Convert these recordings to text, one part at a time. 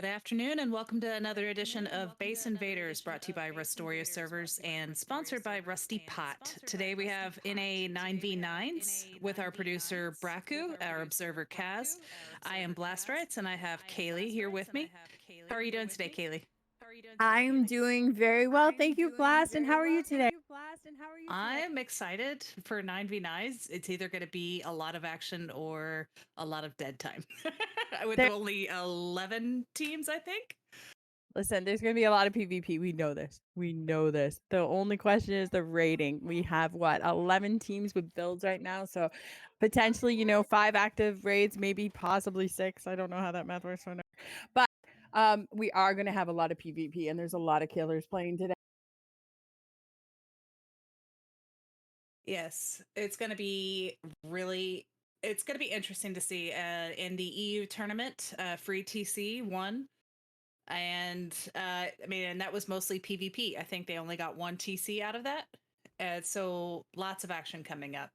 Good afternoon and welcome to another edition of Base Invaders, brought to you by Rustoria servers and sponsored by Rusty Pot. Today we have NA 9v9s with our producer Braku, our observer Kaz. I am BlastRites and I have Kaylee here with me. How are you doing today, Kaylee? I'm doing very well. Thank you, Blast. And how are you today? I'm excited for 9v9s. It's either going to be a lot of action or a lot of dead time. With There, only 11 teams, I think. listen, there's going to be a lot of PvP. We know this. We know this. The only question is the rating. We have 11 teams with builds right now. So potentially, 5 active raids, maybe possibly 6. I don't know how that math works. But we are going to have a lot of PvP, and there's a lot of killers playing today. Yes, it's going to be it's going to be interesting to see in the EU tournament. Free TC won, and and that was mostly PvP. I think they only got one TC out of that, so lots of action coming up.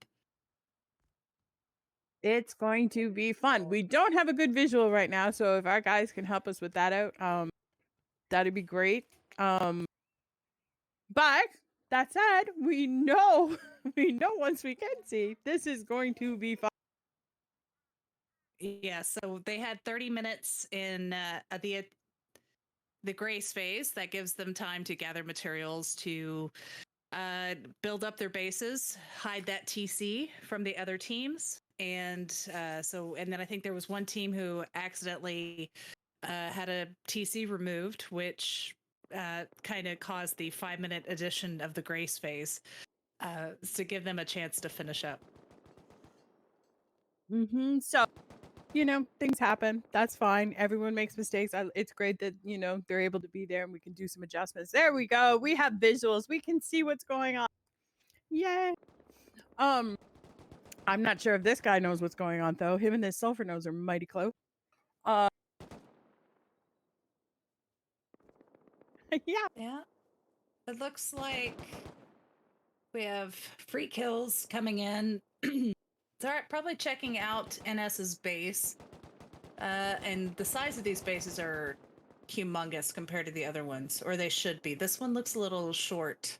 It's going to be fun. We don't have a good visual right now, so if our guys can help us with that out, that'd be great. But that said, we know once we can see, this is going to be fun. Yeah, so they had 30 minutes in the grace phase. That gives them time to gather materials to build up their bases, hide that TC from the other teams. And then I think there was one team who accidentally had a TC removed, which kind of caused the 5-minute addition of the grace phase to give them a chance to finish up. So, things happen. That's fine. Everyone makes mistakes. It's great that, they're able to be there and we can do some adjustments. There we go. We have visuals. We can see what's going on. Yay. I'm not sure if this guy knows what's going on, though. Him and his sulfur nose are mighty close. Yeah. Yeah. It looks like we have free kills coming in. They're probably checking out NS's base. And the size of these bases are humongous compared to the other ones, or they should be. This one looks a little short.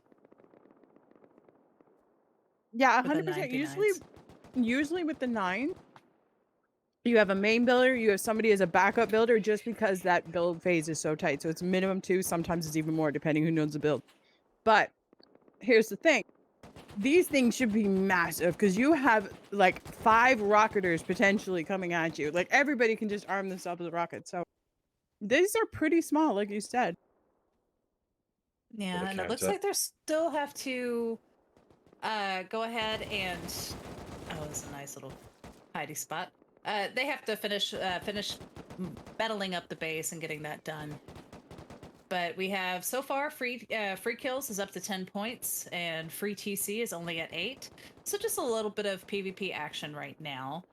Yeah, With the 100%. 99s. Usually with the 9, you have a main builder, you have somebody as a backup builder, just because that build phase is so tight. So it's minimum 2, sometimes it's even more, depending who knows the build. But here's the thing. These things should be massive because you have like 5 rocketers potentially coming at you. Like everybody can just arm themselves with rockets. So these are pretty small, like you said. Yeah, and it looks like they still have to go ahead and this is a nice little hidey spot. They have to finish battling up the base and getting that done. But we have so far free kills is up to 10 points and free TC is only at 8. So just a little bit of PvP action right now.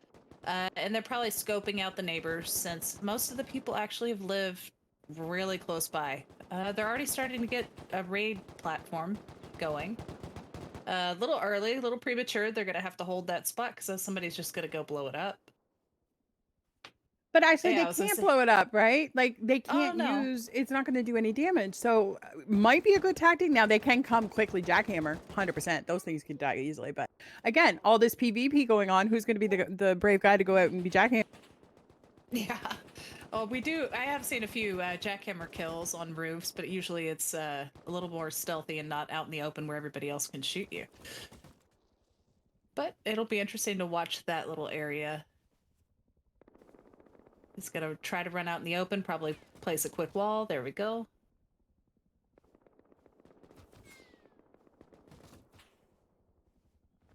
And they're probably scoping out the neighbors since most of the people actually have lived really close by. They're already starting to get a raid platform going. A little early, a little premature. They're going to have to hold that spot because somebody's just going to go blow it up. But actually, Yeah, they can't blow it up, right? Like they can't use. It's not going to do any damage. So might be a good tactic. Now they can come quickly, jackhammer, 100%. Those things can die easily. But again, all this PvP going on. Who's going to be the brave guy to go out and be jackhammer? Yeah. Oh, we do. I have seen a few jackhammer kills on roofs, but usually it's a little more stealthy and not out in the open where everybody else can shoot you. But it'll be interesting to watch that little area. He's gonna try to run out in the open, probably place a quick wall. There we go.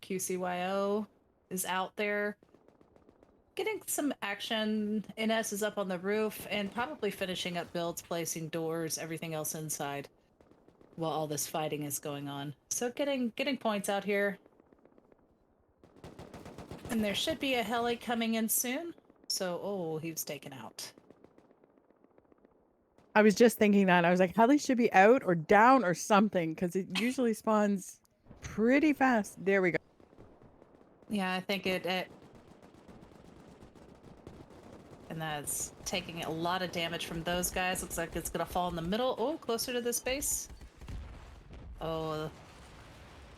QCYO is out there. Getting some action. NS is up on the roof and probably finishing up builds, placing doors, everything else inside while all this fighting is going on. So getting points out here. And there should be a heli coming in soon. So, he was taken out. I was just thinking that. I was like, heli should be out or down or something because it usually spawns pretty fast. There we go. Yeah, I think and And that's taking a lot of damage from those guys. Looks like it's gonna fall in the middle. Oh, closer to this base. Oh,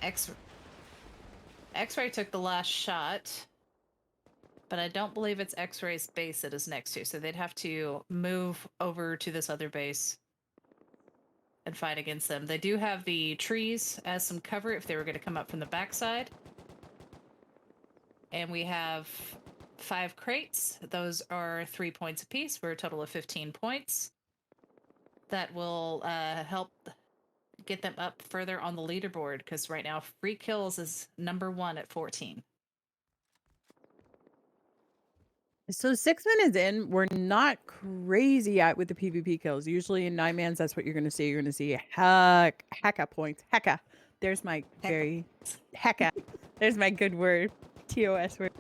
X-Ray took the last shot. But I don't believe it's X-Ray's base it is next to, so they'd have to move over to this other base and fight against them. They do have the trees as some cover if they were going to come up from the backside. And we have 5 crates. Those are 3 points apiece for a total of 15 points. That will help get them up further on the leaderboard, because right now free kills is number 1 at 14. So 6 minutes in, we're not crazy yet with the PvP kills. Usually in 9-mans, that's what you're going to see. You're going to see hecka points. Hecka. There's my very hecka. There's my good word. TOS word.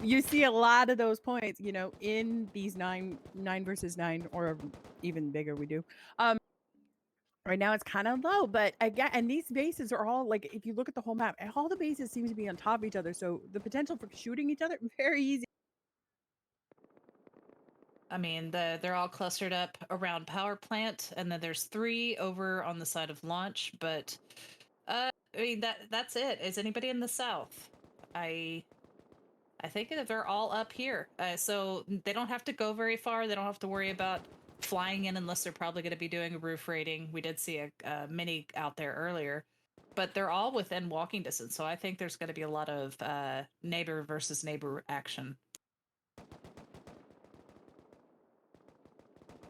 You see a lot of those points, you know, in these 9 versus 9, or even bigger we do. Right now it's kind of low, but again, and these bases are all like, if you look at the whole map, all the bases seem to be on top of each other. So the potential for shooting each other, very easy. I mean, they're all clustered up around power plant, and then there's 3 over on the side of launch. But I mean that's it. Is anybody in the south? I think that they're all up here, so they don't have to go very far. They don't have to worry about flying in unless they're probably going to be doing a roof raiding. We did see a mini out there earlier, but they're all within walking distance. So I think there's going to be a lot of neighbor versus neighbor action.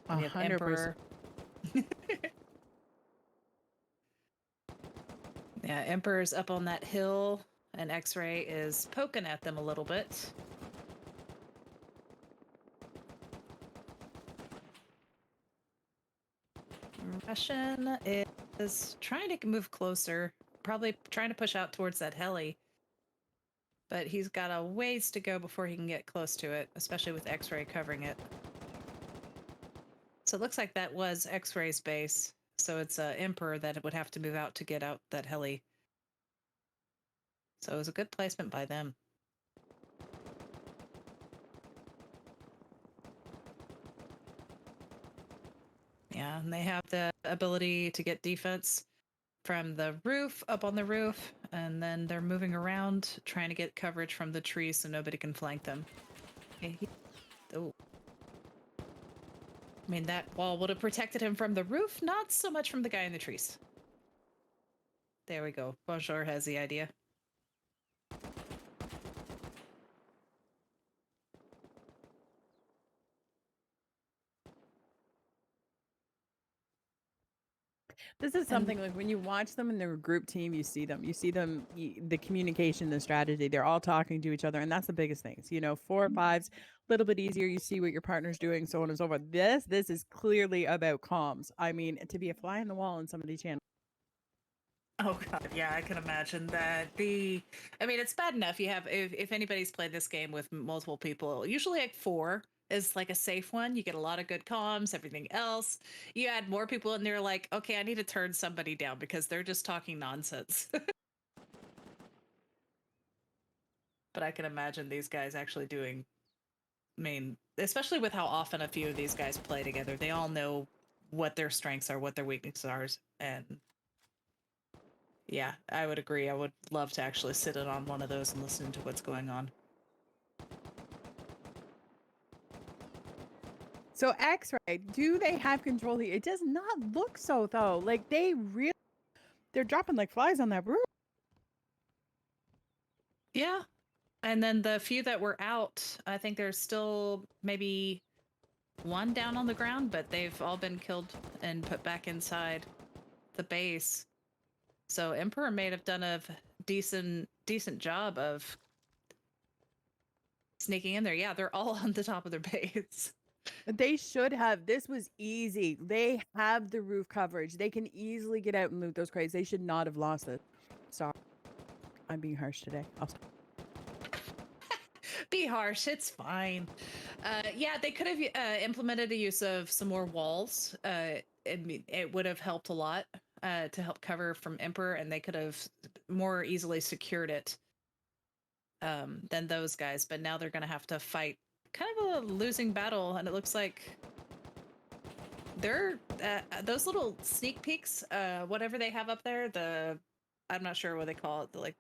We have 100%. Emperor. Yeah, Emperor's up on that hill, and X-Ray is poking at them a little bit. Russian is trying to move closer, probably trying to push out towards that heli. But he's got a ways to go before he can get close to it, especially with X-Ray covering it. So it looks like that was X-Ray's base. So it's Emperor that would have to move out to get out that heli. So it was a good placement by them. Yeah, and they have the ability to get defense from the roof, up on the roof, and then they're moving around, trying to get coverage from the trees so nobody can flank them. Oh. I mean, that wall would have protected him from the roof, not so much from the guy in the trees. There we go. Bonjour has the idea. This is something like when you watch them in their group team, you see them, the communication, the strategy, they're all talking to each other. And that's the biggest things, you know, 4 or 5s, a little bit easier. You see what your partner's doing, so on and so forth. This is clearly about comms. I mean, to be a fly in the wall in some of these channels. Oh god, yeah, I can imagine that. I mean, it's bad enough you have, if anybody's played this game with multiple people, usually like 4 is like a safe one. You get a lot of good comms, everything else. You add more people and they're like, okay, I need to turn somebody down because they're just talking nonsense. But I can imagine these guys actually doing, I mean, especially with how often a few of these guys play together, they all know what their strengths are, what their weaknesses are, and yeah, I would agree. I would love to actually sit in on one of those and listen to what's going on. So X-Ray, do they have control here? It does not look so though. Like they're dropping like flies on that roof. Yeah. And then the few that were out, I think there's still maybe 1 down on the ground, but they've all been killed and put back inside the base. So Emperor may have done a decent job of sneaking in there. Yeah, they're all on the top of their base. They should have. This was easy. They have the roof coverage. They can easily get out and loot those crates. They should not have lost it. Sorry. I'm being harsh today. I'll stop. Be harsh, it's fine. Yeah, they could have implemented a use of some more walls. It would have helped a lot to help cover from Emperor, and they could have more easily secured it than those guys. But now they're going to have to fight kind of a losing battle, and it looks like they're those little sneak peeks, whatever they have up there. I'm not sure what they call it.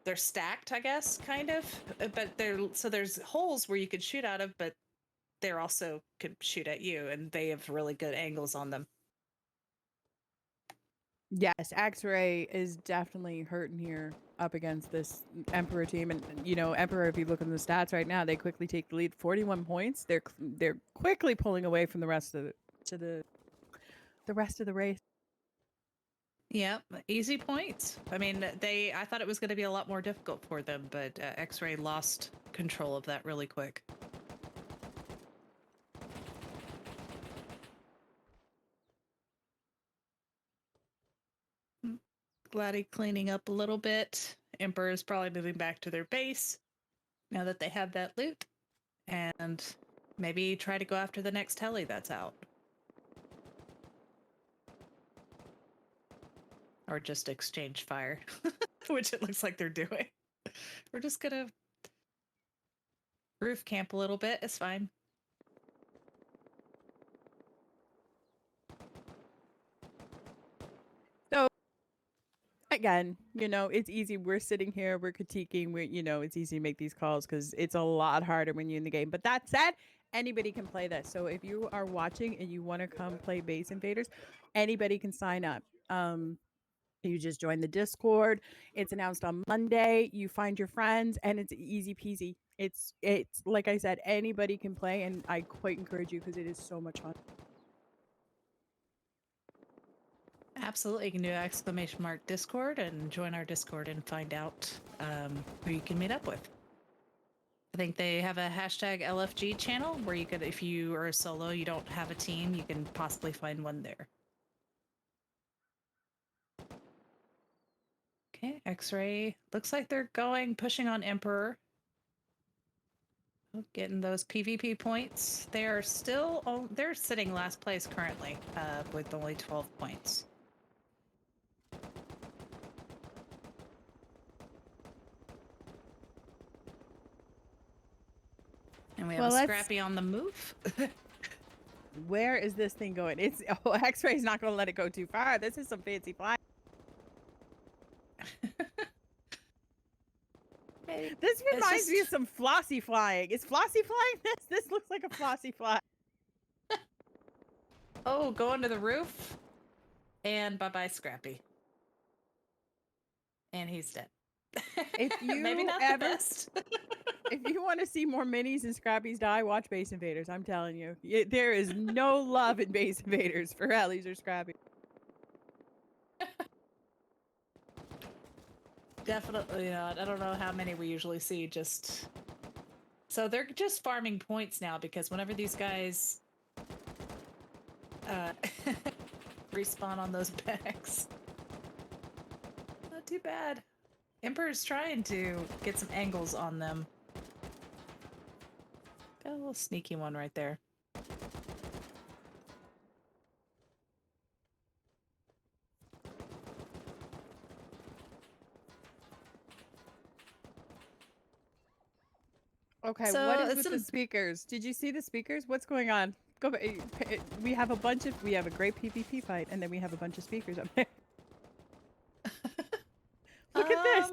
They're stacked, I guess, kind of. But there's holes where you could shoot out of, but they're also could shoot at you, and they have really good angles on them. Yes, X-Ray is definitely hurting here up against this Emperor team, and Emperor. If you look at the stats right now, they quickly take the lead, 41 points. They're quickly pulling away from the rest of the rest of the race. Yeah, easy points. I mean, I thought it was going to be a lot more difficult for them, but X-Ray lost control of that really quick. Gladdy cleaning up a little bit. Emperor is probably moving back to their base now that they have that loot, and maybe try to go after the next heli that's out. Or just exchange fire, which it looks like they're doing. We're just gonna roof camp a little bit. It's fine. So again, it's easy. We're sitting here, we're critiquing. It's easy to make these calls because it's a lot harder when you're in the game. But that said, anybody can play this. So if you are watching and you want to come play Base Invaders, anybody can sign up. You just join the Discord. It's announced on Monday. You find your friends, and it's easy peasy. It's like I said, anybody can play, and I quite encourage you because it is so much fun. Absolutely. You can do !Discord and join our Discord and find out who you can meet up with. I think they have a hashtag LFG channel where you could, if you are a solo, you don't have a team, you can possibly find one there. Okay, X-Ray. Looks like they're pushing on Emperor. Getting those PvP points. They are they're sitting last place currently with only 12 points. And we have a Scrappy on the move. Where is this thing going? X-Ray's not going to let it go too far. This is some fancy flying. This reminds me of some Flossie flying. Is Flossie flying this? This looks like a Flossie fly. Oh, going to the roof. And bye-bye, Scrappy. And he's dead. If you Maybe not the best. If you want to see more minis and Scrappies die, watch Base Invaders. I'm telling you. There is no love in Base Invaders for Hellies or Scrappies. Definitely not. I don't know how many we usually see. So they're just farming points now, because whenever these guys respawn on those bags. Not too bad. Emperor's trying to get some angles on them. Got a little sneaky one right there. Okay, so what is with the speakers? Did you see the speakers? What's going on? Go back. We have a great PvP fight, and then we have a bunch of speakers up there. Look at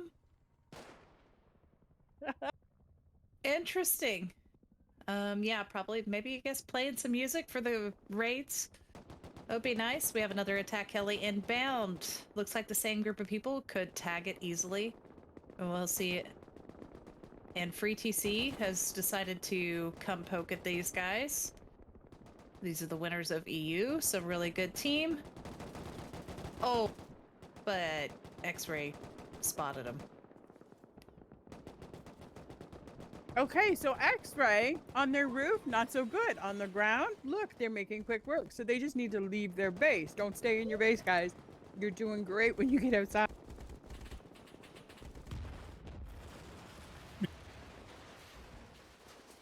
this. Interesting. Yeah, probably. Maybe, I guess, playing some music for the raids. That would be nice. We have another attack heli inbound. Looks like the same group of people could tag it easily. And we'll see it. And Free TC has decided to come poke at these guys. These are the winners of EU, so really good team. Oh, but X-Ray spotted him. Okay, so X-Ray on their roof, not so good. On the ground, look, they're making quick work. So they just need to leave their base. Don't stay in your base, guys. You're doing great when you get outside.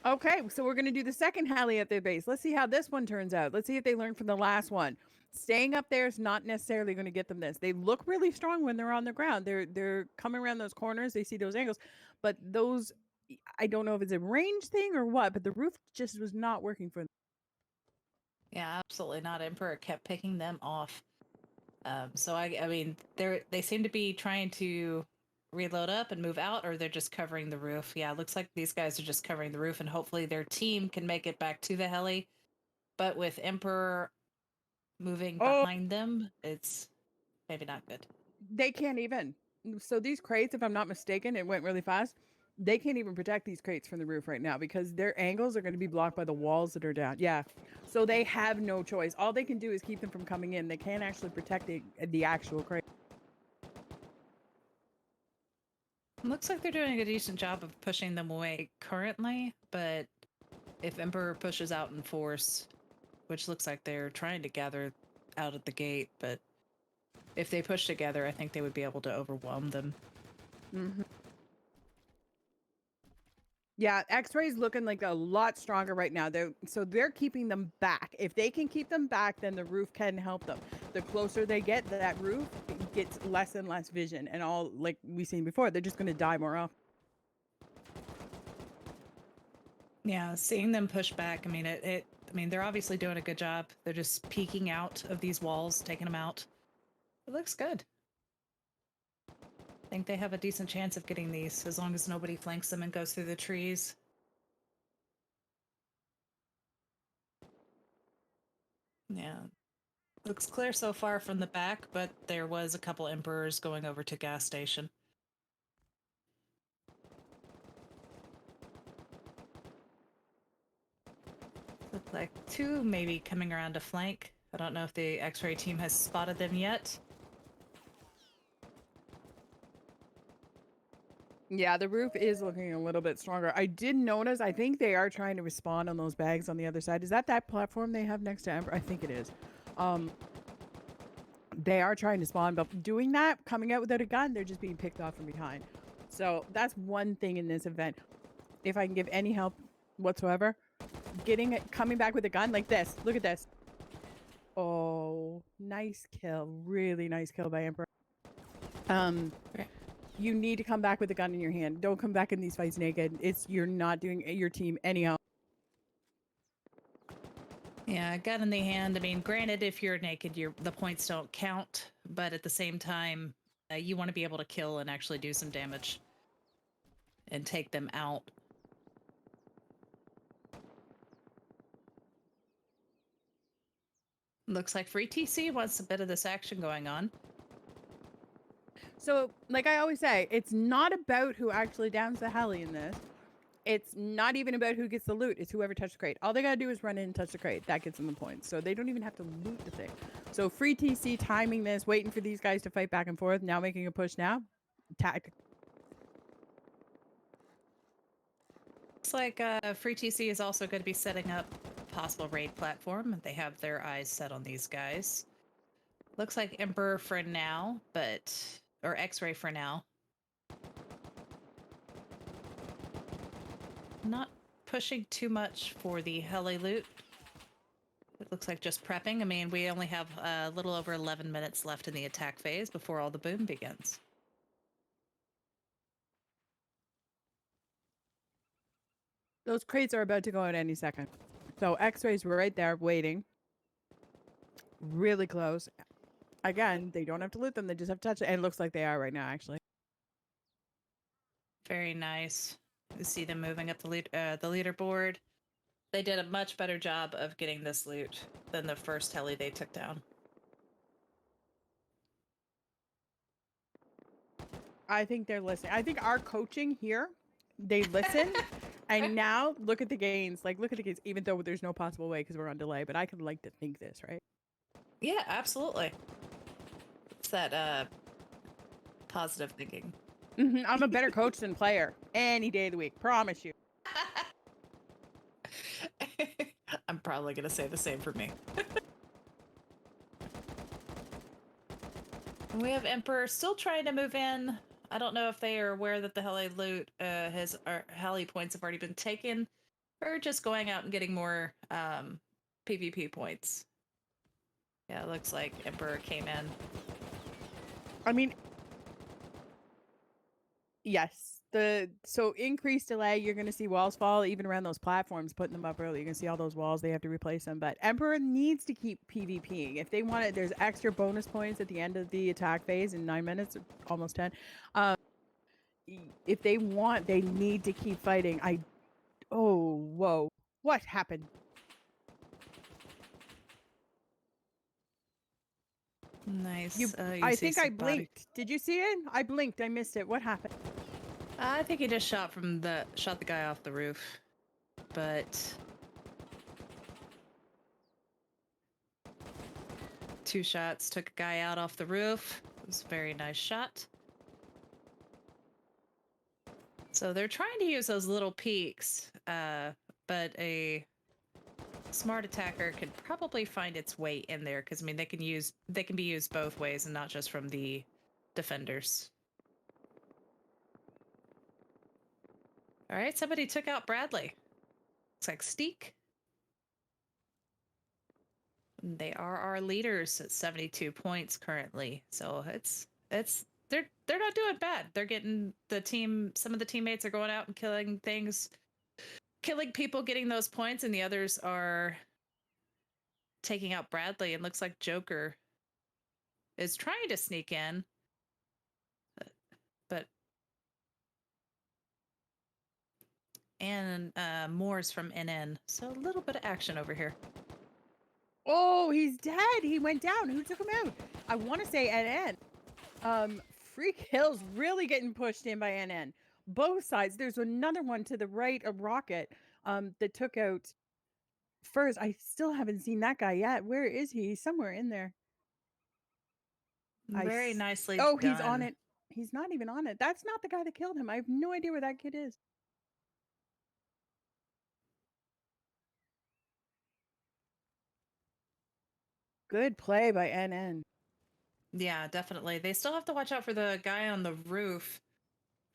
Okay, so we're going to do the second heli at their base. Let's see how this one turns out. Let's see if they learn from the last one. Staying up there is not necessarily going to get them this. They look really strong when they're on the ground. They're coming around those corners. They see those angles. But those I don't know if it's a range thing or what, but the roof just was not working for them. Yeah, absolutely not. Emperor kept picking them off. So I mean, they seem to be trying to reload up and move out, or they're just covering the roof. Yeah, it looks like these guys are just covering the roof, and hopefully their team can make it back to the heli. But with Emperor moving Oh, behind them, it's maybe not good. they can't even. So these crates, if I'm not mistaken, it went really fast. They can't even protect these crates from the roof right now because their angles are going to be blocked by the walls that are down. Yeah. So they have no choice. All they can do is keep them from coming in. They can't actually protect the actual crate. Looks like they're doing a decent job of pushing them away currently, but if Emperor pushes out in force, which looks like they're trying to gather out at the gate, but if they push together, I think they would be able to overwhelm them. Mm-hmm. Yeah, X-ray's looking like a lot stronger right now. They're keeping them back. If they can keep them back, then the roof can help them. The closer they get, that roof gets less and less vision, and all like we've seen before, they're just going to die more often. Yeah, seeing them push back, I mean, I mean, they're obviously doing a good job. They're just peeking out of these walls, taking them out. It looks good. I think they have a decent chance of getting these as long as nobody flanks them and goes through the trees. Yeah. Looks clear so far from the back, but there was a couple Emperors going over to gas station. Look like two maybe coming around to flank. I don't know if the X-ray team has spotted them yet. Yeah, the roof is looking a little bit stronger. I did notice, I think they are trying to respond on those bags on the other side. Is that platform they have next to Emperor? I think it is. They are trying to spawn, but doing that, coming out without a gun, they're just being picked off from behind. So that's one thing in this event. If I can give any help whatsoever, coming back with a gun like this. Look at this. Oh, nice kill. Really nice kill by Emperor. You need to come back with a gun in your hand. Don't come back in these fights naked. You're not doing your team any help. Yeah, gun in the hand. I mean, granted, if you're naked, the points don't count, but at the same time, you want to be able to kill and actually do some damage and take them out. Looks like Free TC wants a bit of this action going on. So, like I always say, it's not about who actually downs the heli in this. It's not even about who gets the loot. It's whoever touched the crate. All they gotta do is run in and touch the crate. That gets them the points. So they don't even have to loot the thing. So Free TC timing this, waiting for these guys to fight back and forth. Now making a push now. Tactic. Looks like Free TC is also going to be setting up a possible raid platform. They have their eyes set on these guys. Looks like Emperor for now, or X-ray for now. Not pushing too much for the heli loot. It looks like just prepping. I mean, we only have a little over 11 minutes left in the attack phase before all the boom begins. Those crates are about to go out any second. So X-rays were right there waiting. Really close. Again, they don't have to loot them. They just have to touch it. And it looks like they are right now, actually. Very nice. You see them moving up the leaderboard. They did a much better job of getting this loot than the first heli they took down. I think they're listening. I think our coaching here, they listen. And now look at the gains. Like, look at the gains, even though there's no possible way because we're on delay. But I could like to think this, right? Yeah, absolutely. It's that positive thinking. I'm a better coach than player any day of the week. Promise you. I'm probably going to say the same for me. We have Emperor still trying to move in. I don't know if they are aware that the heli loot, heli points have already been taken, or just going out and getting more PvP points. Yeah, it looks like Emperor came in. I mean, yes. So increased delay, you're going to see walls fall even around those platforms, putting them up early. You're going to see all those walls, they have to replace them. But Emperor needs to keep PvPing. If they want it, there's extra bonus points at the end of the attack phase in 9 minutes, almost 10. If they want, they need to keep fighting. Oh, whoa. What happened? Nice. I think I blinked. Did you see it? I blinked. I missed it. What happened? I think he just shot the guy off the roof, but 2 shots took a guy out off the roof. It was a very nice shot. So they're trying to use those little peaks, but a smart attacker could probably find its way in there because I mean they can be used both ways and not just from the defenders. All right, somebody took out Bradley. Looks like Steak. They are our leaders at 72 points currently. So they're not doing bad. They're getting some of the teammates are going out and killing people, getting those points, and the others are taking out Bradley. And looks like Joker is trying to sneak in, but and Moore's from NN. So a little bit of action over here. Oh, he's dead. He went down. Who took him out? I want to say NN. Freak Hill's really getting pushed in by NN. Both sides. There's another one to the right, a rocket, that took out Furs. I still haven't seen that guy yet. Where is he? He's somewhere in there. Very nicely Oh, done. he's on it. He's not even on it. That's not the guy that killed him. I have no idea where that kid is. Good play by NN. Yeah, definitely. They still have to watch out for the guy on the roof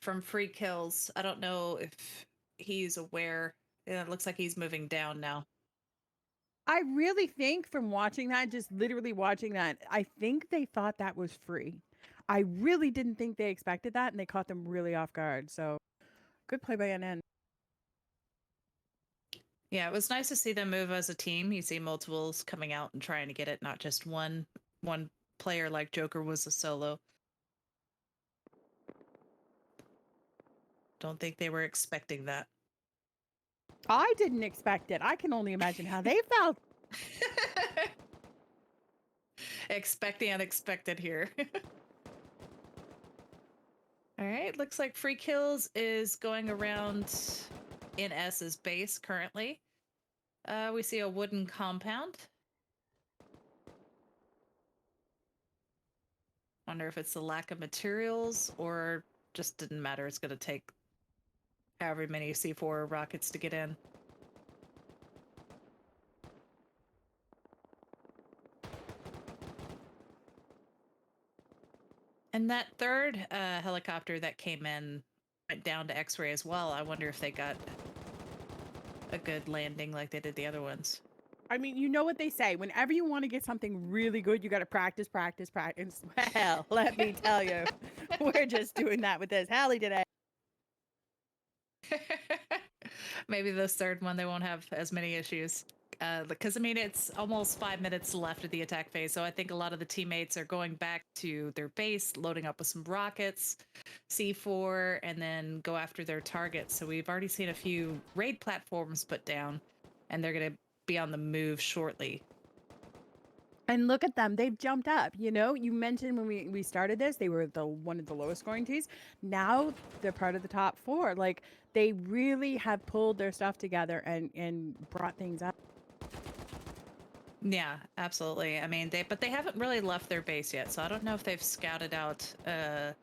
from Free Kills. I don't know if he's aware. It looks like he's moving down now. I really think from watching that, just literally watching that, I think they thought that was free. I really didn't think they expected that, and they caught them really off guard. So good play by NN. Yeah, it was nice to see them move as a team. You see multiples coming out and trying to get it, not just one player like Joker was a solo. Don't think they were expecting that. I didn't expect it. I can only imagine how they felt. Expect the unexpected here. All right, looks like Free Kills is going around NS's base currently. We see a wooden compound. Wonder if it's the lack of materials or just didn't matter. It's going to take however many C4 rockets to get in. And that third helicopter that came in went down to X-ray as well. I wonder if they got a good landing like they did the other ones. I mean, you know what they say. Whenever you want to get something really good, you got to practice, practice, practice. Well, let me tell you, we're just doing that with this heli today. Maybe this third one, they won't have as many issues. Because, I mean, it's almost 5 minutes left of the attack phase, so I think a lot of the teammates are going back to their base, loading up with some rockets, C4, and then go after their targets. So we've already seen a few raid platforms put down, and they're going to be on the move shortly. And look at them. They've jumped up. You know, you mentioned when we started this, they were one of the lowest scoring teams. Now they're part of the top 4. Like, they really have pulled their stuff together and brought things up. Yeah, absolutely. I mean, they haven't really left their base yet, so I don't know if they've scouted out a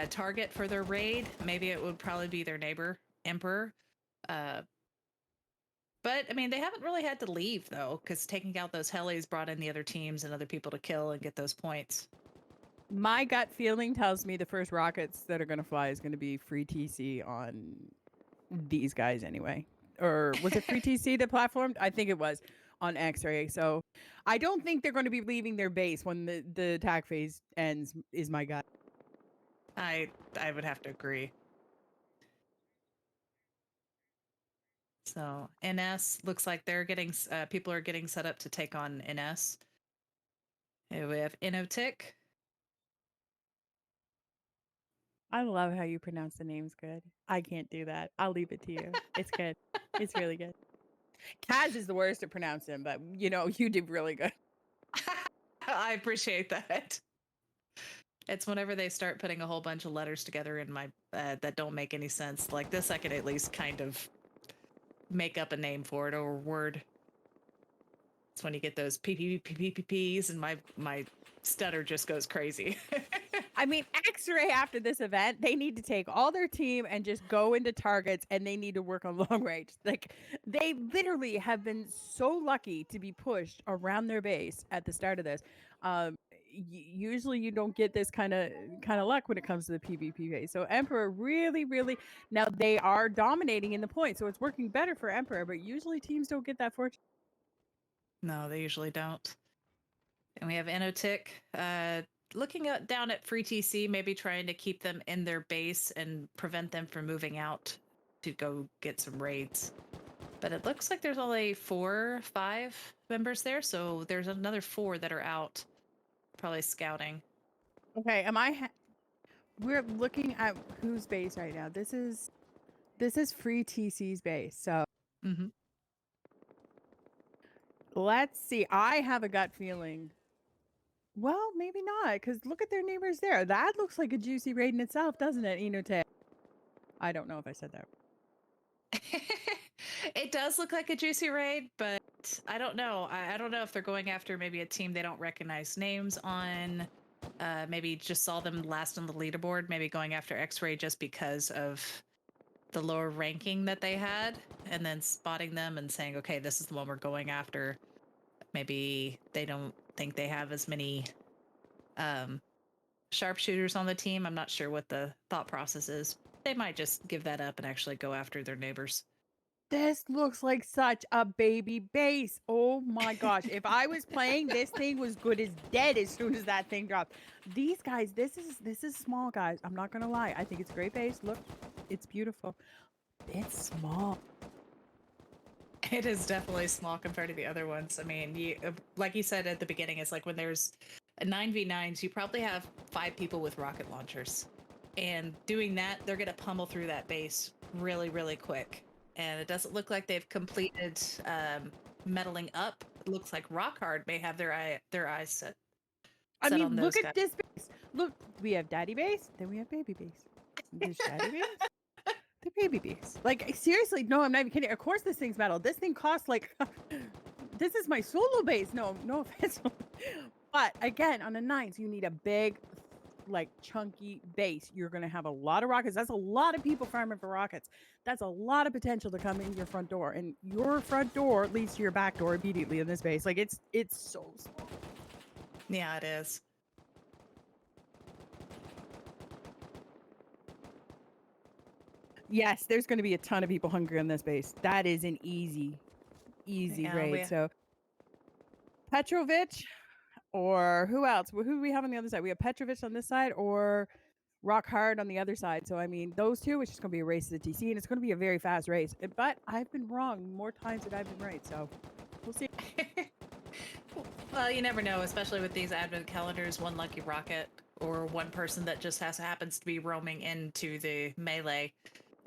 target for their raid. Maybe it would probably be their neighbor, Emperor. But, I mean, they haven't really had to leave, though, because taking out those helis brought in the other teams and other people to kill and get those points. My gut feeling tells me the first rockets that are going to fly is going to be free TC on these guys anyway. Or was it free TC that platformed? I think it was on X-ray. So I don't think they're going to be leaving their base when the attack phase ends, is my gut. I I would have to agree. So NS looks like they're getting people are getting set up to take on NS. And we have Inotic. I love how you pronounce the names good. I can't do that. I'll leave it to you. It's good. It's really good. Kaz is the worst at pronouncing, but you know, you did really good. I appreciate that. It's whenever they start putting a whole bunch of letters together in my that don't make any sense. Like this, I could at least kind of make up a name for it or a word. It's when you get those PPPs and my stutter just goes crazy. I mean, X-Ray after this event, they need to take all their team and just go into targets, and they need to work on long range. Like they literally have been so lucky to be pushed around their base at the start of this. Usually you don't get this kind of luck when it comes to the PvP base. So Emperor really now they are dominating in the point, so it's working better for Emperor. But usually teams don't get that fortune. No, they usually don't. And we have Inotic looking down at Free TC, maybe trying to keep them in their base and prevent them from moving out to go get some raids. But it looks like there's only 4, 5 members there, so there's another 4 that are out, probably scouting. Okay, we're looking at whose base right now. This is Free TC's base. So Mm-hmm. let's see. I have a gut feeling. Well, maybe not, because look at their neighbors there. That looks like a juicy raid in itself, doesn't it, Inote? I don't know if I said that. It does look like a juicy raid, but I don't know. I don't know if they're going after maybe a team they don't recognize names on. Maybe just saw them last on the leaderboard. Maybe going after X-Ray just because of the lower ranking that they had, and then spotting them and saying, okay, this is the one we're going after. Maybe they don't think they have as many sharpshooters on the team. I'm not sure what the thought process is. They might just give that up and actually go after their neighbors. This looks like such a baby base. Oh my gosh. If I was playing, this thing was good as dead as soon as that thing dropped. These guys, this is small, guys. I'm not gonna lie. I think it's a great base. Look, it's beautiful. It's small. It is definitely small compared to the other ones. I mean, like you said at the beginning, it's like when there's 9v9s, you probably have 5 people with rocket launchers. And doing that, they're going to pummel through that base really quick. And it doesn't look like they've completed meddling up. It looks like Rockhard may have their eyes set. I on mean, those look guys. at this base. Look, we have daddy base, then we have baby base. There's daddy base, the baby base. Like, seriously, no, I'm not even kidding. Of course this thing's metal. This thing costs like this is my solo base. No offense. But again, on the 9s, you need a big, like, chunky base. You're gonna have a lot of rockets. That's a lot of people farming for rockets. That's a lot of potential to come in your front door. And your front door leads to your back door immediately in this base. Like it's so small. Yeah, it is. Yes, there's going to be a ton of people hungry on this base. That is an easy Yeah, raid. So Petrovich, or who else? Who do we have on the other side? We have Petrovich on this side, or Rock Hard on the other side. So I mean, those two, it's just going to be a race to the TC, and it's going to be a very fast race. But I've been wrong more times than I've been right. So we'll see. Well, you never know, especially with these advent calendars. One lucky rocket or one person that just happens to be roaming into the melee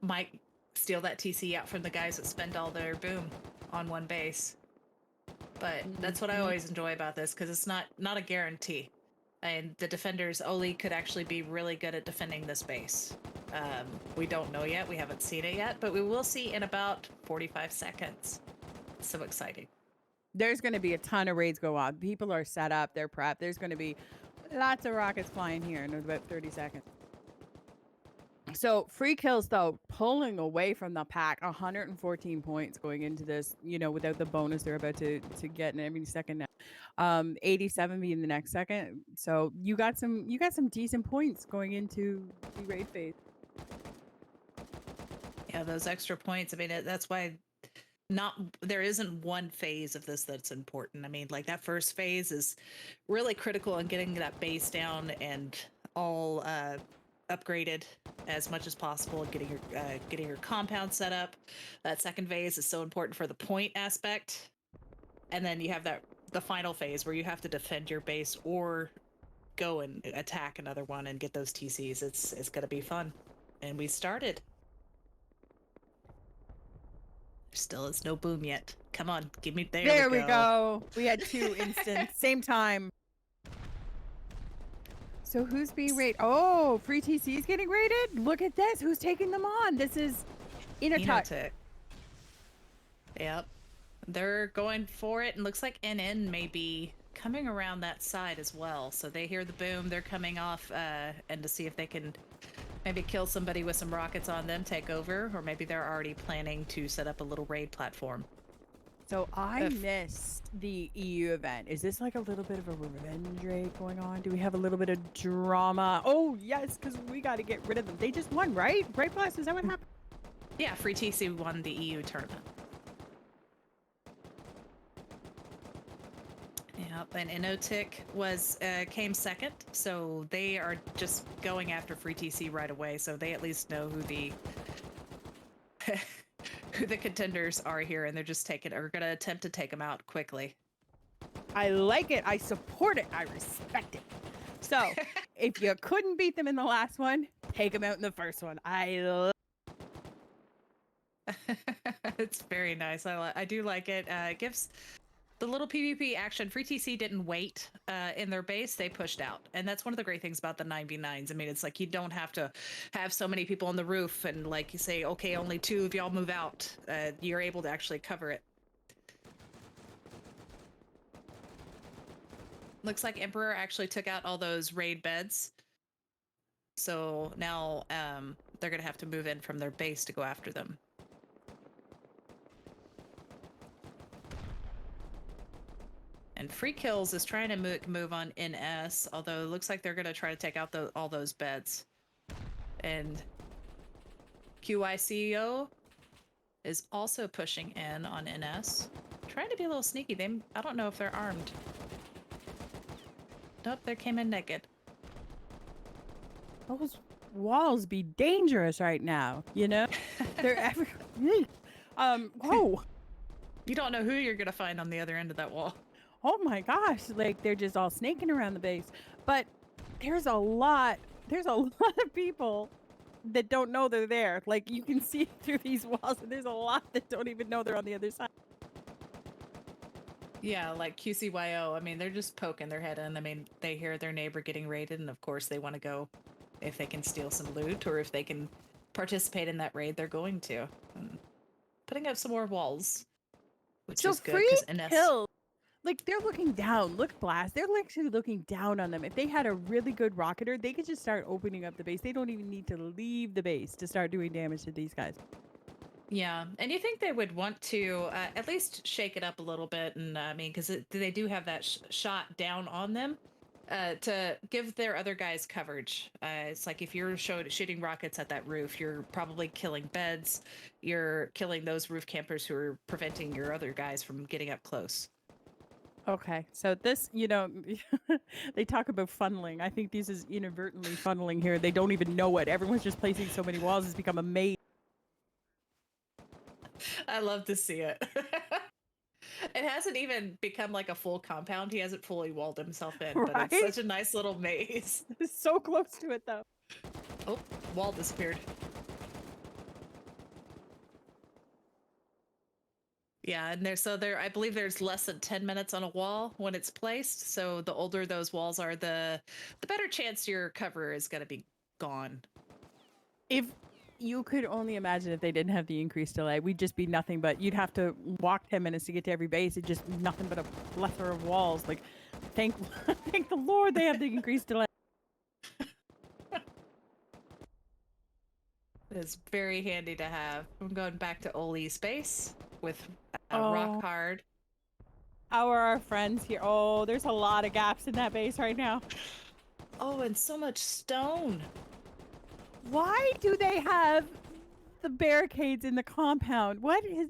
might steal that TC out from the guys that spend all their boom on one base. But that's what I always enjoy about this, because it's not a guarantee. And the defenders, Oli could actually be really good at defending this base. We don't know yet. We haven't seen it yet, but we will see in about 45 seconds. So exciting. There's going to be a ton of raids go on. People are set up. They're prepped. There's going to be lots of rockets flying here in about 30 seconds. So free kills, though, pulling away from the pack, 114 points going into this, you know, without the bonus they're about to get in every second now. 87 being the next second. So you got some decent points going into the raid phase. Yeah, those extra points. I mean, that's why there isn't one phase of this that's important. I mean, like that first phase is really critical in getting that base down and all upgraded as much as possible, getting your compound set up. That second phase is so important for the point aspect, and then you have the final phase where you have to defend your base or go and attack another one and get those TCs. It's gonna be fun, and we started. There still is no boom yet. Come on, give me There we go. We had 2 instants, same time. So who's being raided? Oh, free TC is getting raided? Look at this. Who's taking them on? This is Inotech. Enotech. Yep. They're going for it, and looks like NN may be coming around that side as well. So they hear the boom, they're coming off, and to see if they can maybe kill somebody with some rockets on them, take over, or maybe they're already planning to set up a little raid platform. So I missed the EU event. Is this like a little bit of a revenge raid going on? Do we have a little bit of drama? Oh, yes, because we got to get rid of them. They just won, right? Right, Blast? Is that what happened? Yeah, Free TC won the EU tournament. Yep, and Inotic came second, so they are just going after Free TC right away. So they at least know who the who the contenders are here, and they're just going to attempt to take them out quickly. I like it. I support it. I respect it. So if you couldn't beat them in the last one, take them out in the first one. It's very nice. I do like it. It gives the little PvP action. Free TC didn't wait in their base. They pushed out. And that's one of the great things about the 9v9s. I mean, it's like you don't have to have so many people on the roof and like you say, okay, only 2 of y'all move out. You're able to actually cover it. Looks like Emperor actually took out all those raid beds. So now they're going to have to move in from their base to go after them. And Free Kills is trying to move on NS, although it looks like they're going to try to take out all those beds. And QICO is also pushing in on NS. Trying to be a little sneaky. I don't know if they're armed. Nope, they came in naked. Those walls be dangerous right now, you know? They're everywhere. Whoa. You don't know who you're going to find on the other end of that wall. Oh my gosh, like they're just all snaking around the base. But there's a lot of people that don't know they're there. Like you can see through these walls, and there's a lot that don't even know they're on the other side. Yeah, like QCYO. I mean, they're just poking their head in. I mean, they hear their neighbor getting raided, and of course they want to go if they can steal some loot or if they can participate in that raid, they're going to. And putting up some more walls, which is good because NS. Like, they're looking down. Look, Blast. They're actually looking down on them. If they had a really good rocketer, they could just start opening up the base. They don't even need to leave the base to start doing damage to these guys. Yeah, and you think they would want to at least shake it up a little bit. And I mean, because they do have that shot down on them to give their other guys coverage. It's like if you're shooting rockets at that roof, you're probably killing beds. You're killing those roof campers who are preventing your other guys from getting up close. Okay, so this, you know, they talk about funneling. I think this is inadvertently funneling here. They don't even know it. Everyone's just placing so many walls. It's become a maze. I love to see it. It hasn't even become like a full compound. He hasn't fully walled himself in, right? But it's such a nice little maze. It's so close to it, though. Oh, wall disappeared. Yeah, and I believe there's less than 10 minutes on a wall when it's placed. So the older those walls are, the better chance your cover is going to be gone. If you could only imagine if they didn't have the increased delay, we'd just be nothing but you'd have to walk 10 minutes to get to every base. It's just nothing but a plethora of walls. Like, thank the Lord they have the increased delay. It's very handy to have. I'm going back to Oli's base with Rock Hard. How are our friends here? Oh, there's a lot of gaps in that base right now. Oh, and so much stone. Why do they have the barricades in the compound? What is...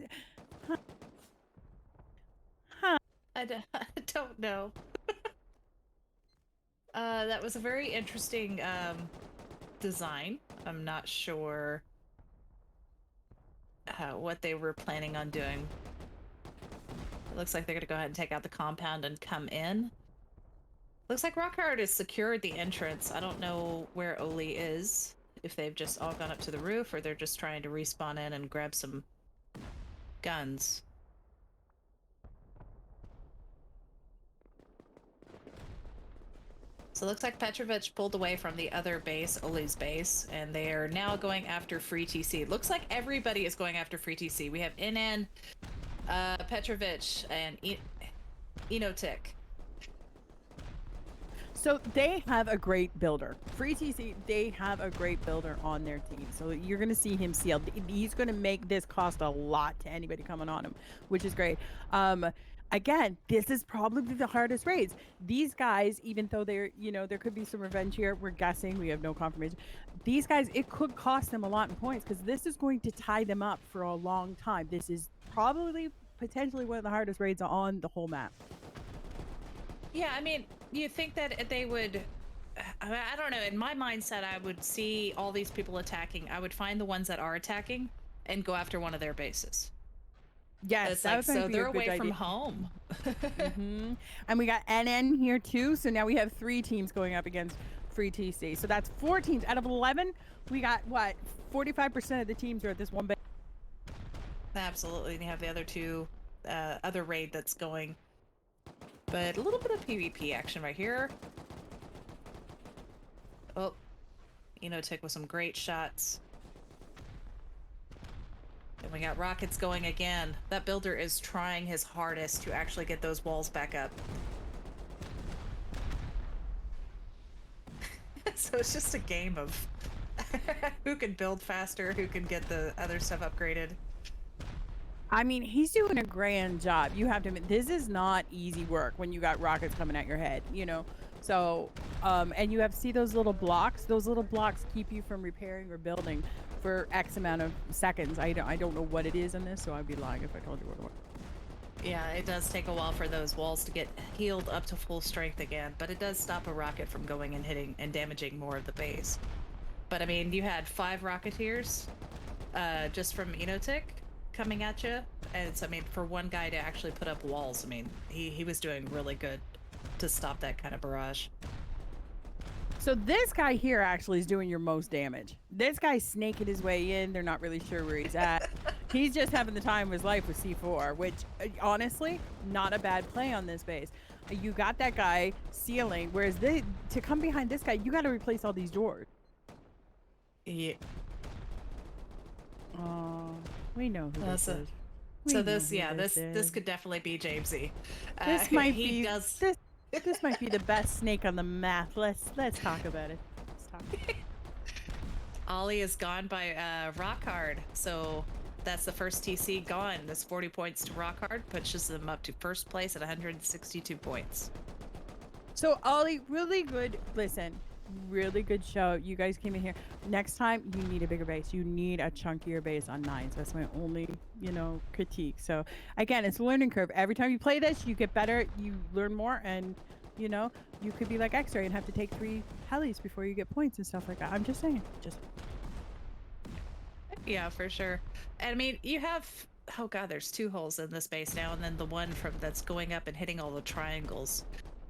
Huh. I don't know. That was a very interesting design. I'm not sure what they were planning on doing. It looks like they're going to go ahead and take out the compound and come in. Looks like Rockhard has secured the entrance. I don't know where Oli is. If they've just all gone up to the roof or they're just trying to respawn in and grab some guns. So it looks like Petrovich pulled away from the other base, Oli's base, and they are now going after Free TC. It looks like everybody is going after Free TC. We have Inan, Petrovich, and Enotic. So they have a great builder. Free TC, they have a great builder on their team. So you're going to see him sealed. He's going to make this cost a lot to anybody coming on him, which is great. Again, this is probably the hardest raids. These guys, even though they're, there could be some revenge here. We're guessing. We have no confirmation. These guys, it could cost them a lot in points because this is going to tie them up for a long time. This is probably potentially one of the hardest raids on the whole map. Yeah, I mean, you think that they would... I don't know. In my mindset, I would see all these people attacking. I would find the ones that are attacking and go after one of their bases. Yes, it's like, so they're away from home. And we got NN here too. So now we have 3 teams going up against Free TC. So that's 4 teams out of 11. We got what? 45% of the teams are at this one base. Absolutely. And you have the other 2, other raid that's going. But a little bit of PvP action right here. Oh, Enotic with some great shots. And we got rockets going again. That builder is trying his hardest to actually get those walls back up. So it's just a game of who can build faster, who can get the other stuff upgraded. I mean, he's doing a grand job. You have to admit, this is not easy work when you got rockets coming at your head, So, and you have to see those little blocks. Those little blocks keep you from repairing or building for X amount of seconds. I don't know what it is in this, so I'd be lying if I told you what it was. Yeah, it does take a while for those walls to get healed up to full strength again, but it does stop a rocket from going and hitting and damaging more of the base. But I mean, you had 5 Rocketeers just from Enotic coming at you, and so I mean, for one guy to actually put up walls, I mean, he was doing really good to stop that kind of barrage. So this guy here actually is doing your most damage. This guy's snaking his way in. They're not really sure where he's at. He's just having the time of his life with C4, which honestly, not a bad play on this base. You got that guy sealing, whereas to come behind this guy, you got to replace all these doors. Yeah. Oh, we know who this is. So this could definitely be Jamesy. This might be this might be the best snake on the map. Let's talk about it. Let's talk. Ollie is gone by Rockhard, so that's the first TC gone. This 40 points to Rockhard pushes them up to first place at 162 points. So Ollie, really good. Listen, really good show. You guys came in here. Next time, you need a bigger base. You need a chunkier base on 9s. That's my only, critique. So again, it's a learning curve. Every time you play this, you get better. You learn more, and you could be like X-Ray and have to take 3 helis before you get points and stuff like that. I'm just saying. Yeah, for sure. And I mean, you have, oh god, there's 2 holes in this base now, and then the one that's going up and hitting all the triangles.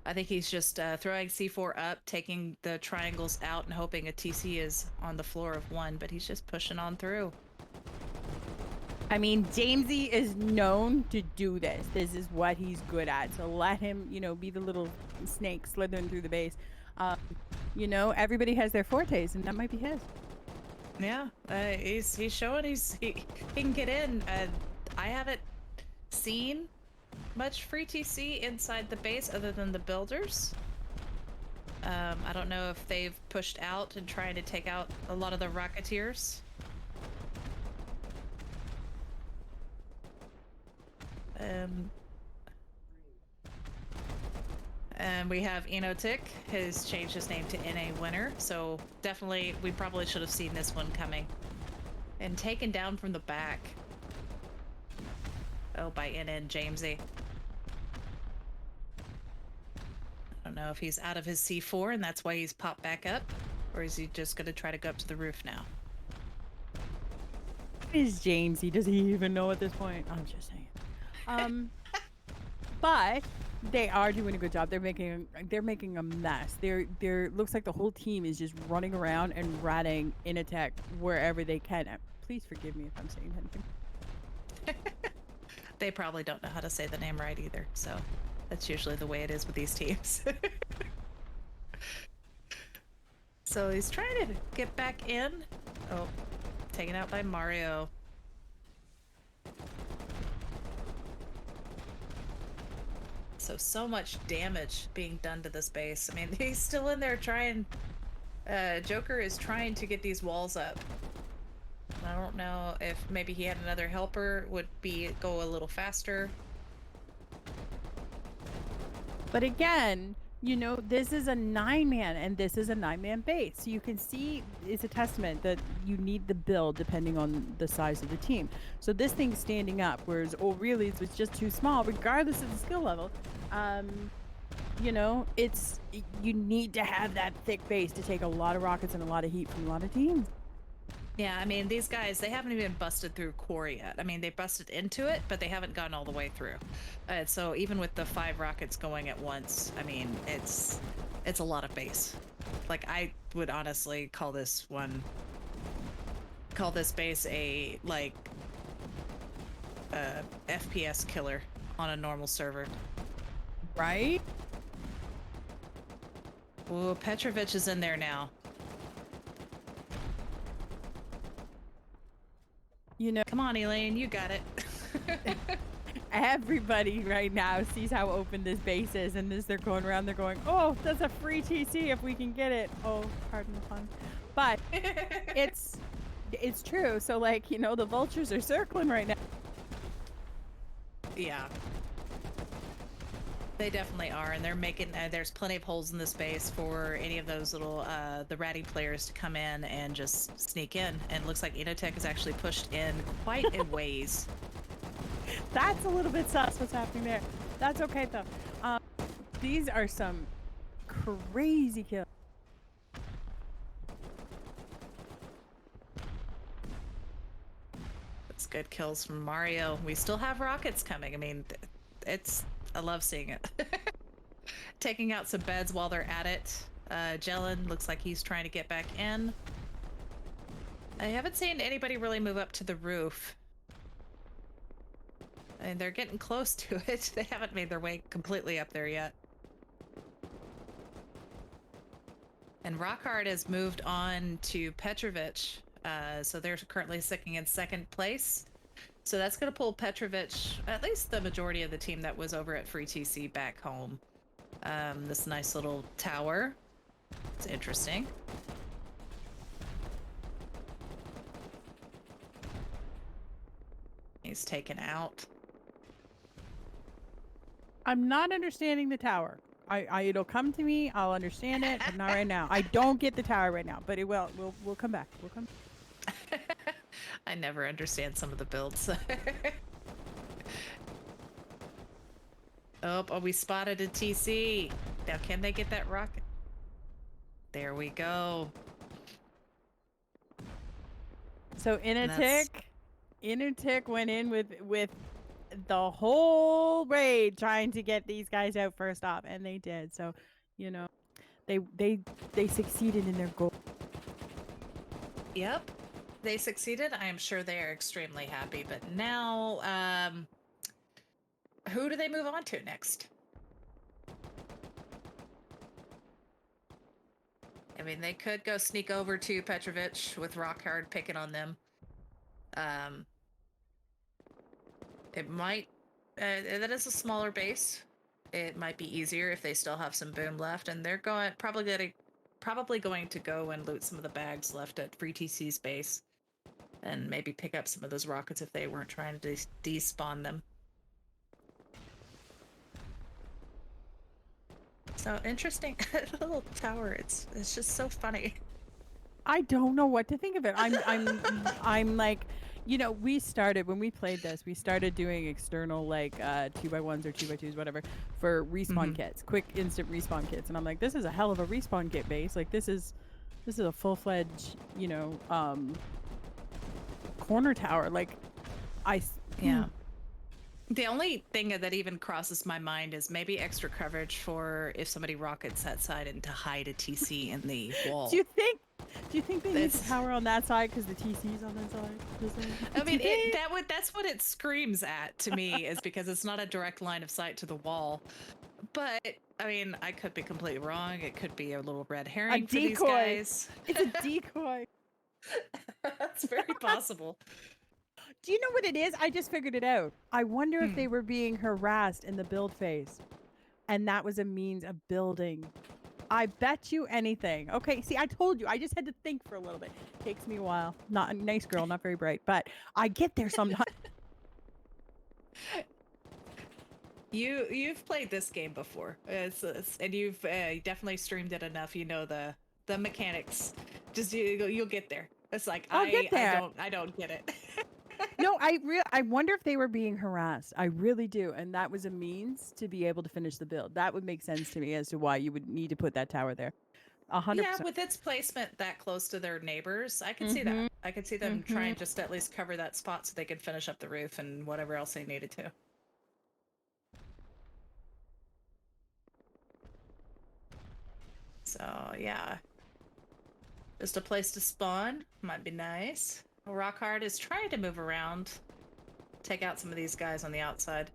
I think he's just throwing C4 up, taking the triangles out, and hoping a TC is on the floor of 1, but he's just pushing on through. I mean, Jamesy is known to do this. This is what he's good at. So let him, be the little snake slithering through the base. Everybody has their fortes, and that might be his. Yeah, he's showing he can get in. I haven't seen much free TC inside the base other than the builders. I don't know if they've pushed out and trying to take out a lot of the Rocketeers. And we have Enotic has changed his name to NA Winner, so definitely we probably should have seen this one coming. And taken down from the back. Oh, by NN Jamesy. I don't know if he's out of his C4 and that's why he's popped back up. Or is he just going to try to go up to the roof now? Is James? He doesn't even know at this point. I'm just saying. But they are doing a good job. They're making a mess. They're looks like the whole team is just running around and ratting in attack wherever they can. Please forgive me if I'm saying anything. They probably don't know how to say the name right either, so that's usually the way it is with these teams. So he's trying to get back in. Oh, taken out by Mario. So much damage being done to this base. I mean, he's still in there trying. Joker is trying to get these walls up. I don't know if maybe he had another helper, would go a little faster. But again, you know, this is a 9-man and this is a 9-man base. So you can see it's a testament that you need the build depending on the size of the team. So this thing's standing up, whereas O'Reilly's was just too small, regardless of the skill level. You know, you need to have that thick base to take a lot of rockets and a lot of heat from a lot of teams. Yeah, I mean, these guys, they haven't even busted through core yet. I mean, they busted into it, but they haven't gotten all the way through. So even with the 5 rockets going at once, I mean, it's a lot of base. Like, I would honestly call this base a, like, FPS killer on a normal server. Right? Ooh, Petrovich is in there now. You know, come on, Elaine, you got it. Everybody right now sees how open this base is, and as they're going around, they're going, "Oh, that's a free TC if we can get it." Oh, pardon the pun, but it's true. So, like, you know, the vultures are circling right now. Yeah, they definitely are, and they're making. There's plenty of holes in this base for any of those little the ratty players to come in and just sneak in. And it looks like Inotech is actually pushed in quite a ways. That's a little bit sus what's happening there. That's okay though. These are some crazy kills. It's good kills from Mario. We still have rockets coming. I mean, I love seeing it. Taking out some beds while they're at it. Jelen looks like he's trying to get back in. I haven't seen anybody really move up to the roof. And they're getting close to it. They haven't made their way completely up there yet. And Rockhard has moved on to Petrovich. So they're currently sitting in 2nd place. So that's going to pull Petrovich, at least the majority of the team that was over at Free TC, back home. This nice little tower. It's interesting. He's taken out. I'm not understanding the tower. It'll come to me. I'll understand it, but not right now. I don't get the tower right now, but it will. We'll come back. We'll come. I never understand some of the builds. Oh, we spotted a TC. Now, can they get that rocket? There we go. So Innertick went in with the whole raid trying to get these guys out first off, and they did. So, you know, they succeeded in their goal. Yep, they succeeded. I am sure they are extremely happy. But now, who do they move on to next? I mean, they could go sneak over to Petrovich with Rockhard picking on them. It might, that is a smaller base. It might be easier if they still have some boom left, and they're probably going to go and loot some of the bags left at Free TC's base, and maybe pick up some of those rockets if they weren't trying to despawn them. So interesting little tower. It's just so funny. I don't know what to think of it. I'm like, you know, when we played this, we started doing external, like, 2x1s or 2x2s, whatever, for respawn kits, quick instant respawn kits. And I'm like, this is a hell of a respawn kit base. Like, this is This is a full-fledged, corner tower. Like, Yeah. The only thing that even crosses my mind is maybe extra coverage for if somebody rockets that side and to hide a TC in the wall. Do you think they need the It's- tower on that side because the TC's on that side? I mean, that's what it screams at to me, is because it's not a direct line of sight to the wall. But I mean, I could be completely wrong. It could be a little red herring for these guys. It's a decoy. That's very possible. Do you know what it is? I just figured it out. I wonder if they were being harassed in the build phase, and that was a means of building. I bet you anything. Okay, see, I told you. I just had to think for a little bit. Takes me a while. Not a nice girl, not very bright, but I get there sometimes. You've played this game before, and you've definitely streamed it enough. You know the mechanics. Just you'll get there. It's like I'll get there. I don't get it. No, I wonder if they were being harassed. I really do, and that was a means to be able to finish the build. That would make sense to me as to why you would need to put that tower there. 100%. Yeah, with its placement that close to their neighbors, I could see that. I could see them trying just to at least cover that spot so they could finish up the roof and whatever else they needed to. So yeah, just a place to spawn might be nice. Rockhard is trying to move around, take out some of these guys on the outside.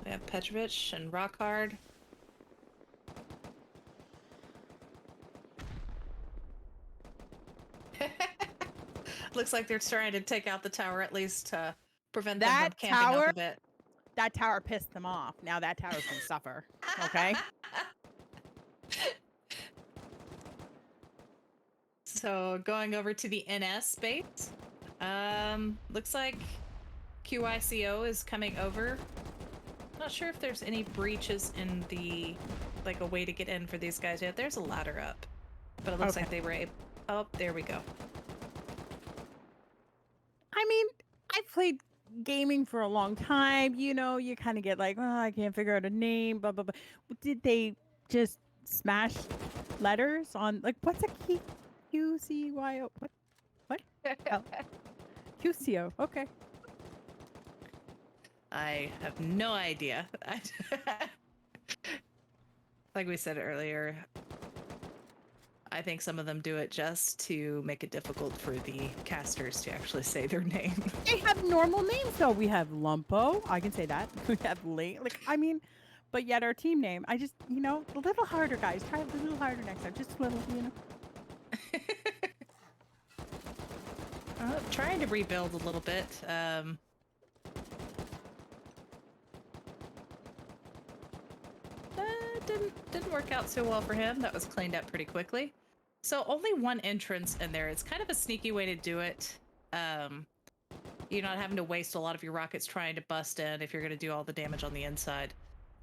We have Petrovich and Rockhard. Looks like they're trying to take out the tower at least to prevent them from camping up a bit. That tower pissed them off. Now that tower's gonna suffer. Okay. So going over to the NS base, looks like QICO is coming over. Not sure if there's any breaches in the, like a way to get in for these guys yet. There's a ladder up, but it looks like they were able. Oh, there we go. I mean, I've played gaming for a long time. You know, you kind of get like, oh, I can't figure out a name, blah, blah, blah. Did they just smash letters on, like, what's a key? QCYO? What? Oh. QCO. Okay. I have no idea. Like we said earlier, I think some of them do it just to make it difficult for the casters to actually say their name. They have normal names, though. We have Lumpo. I can say that. We have Lane. Like, I mean, but yet our team name, I just, a little harder, guys. Try a little harder next time. Just a little, Trying to rebuild a little bit. Didn't work out so well for him. That was cleaned up pretty quickly. So only one entrance in there. It's kind of a sneaky way to do it. You're not having to waste a lot of your rockets trying to bust in if you're going to do all the damage on the inside.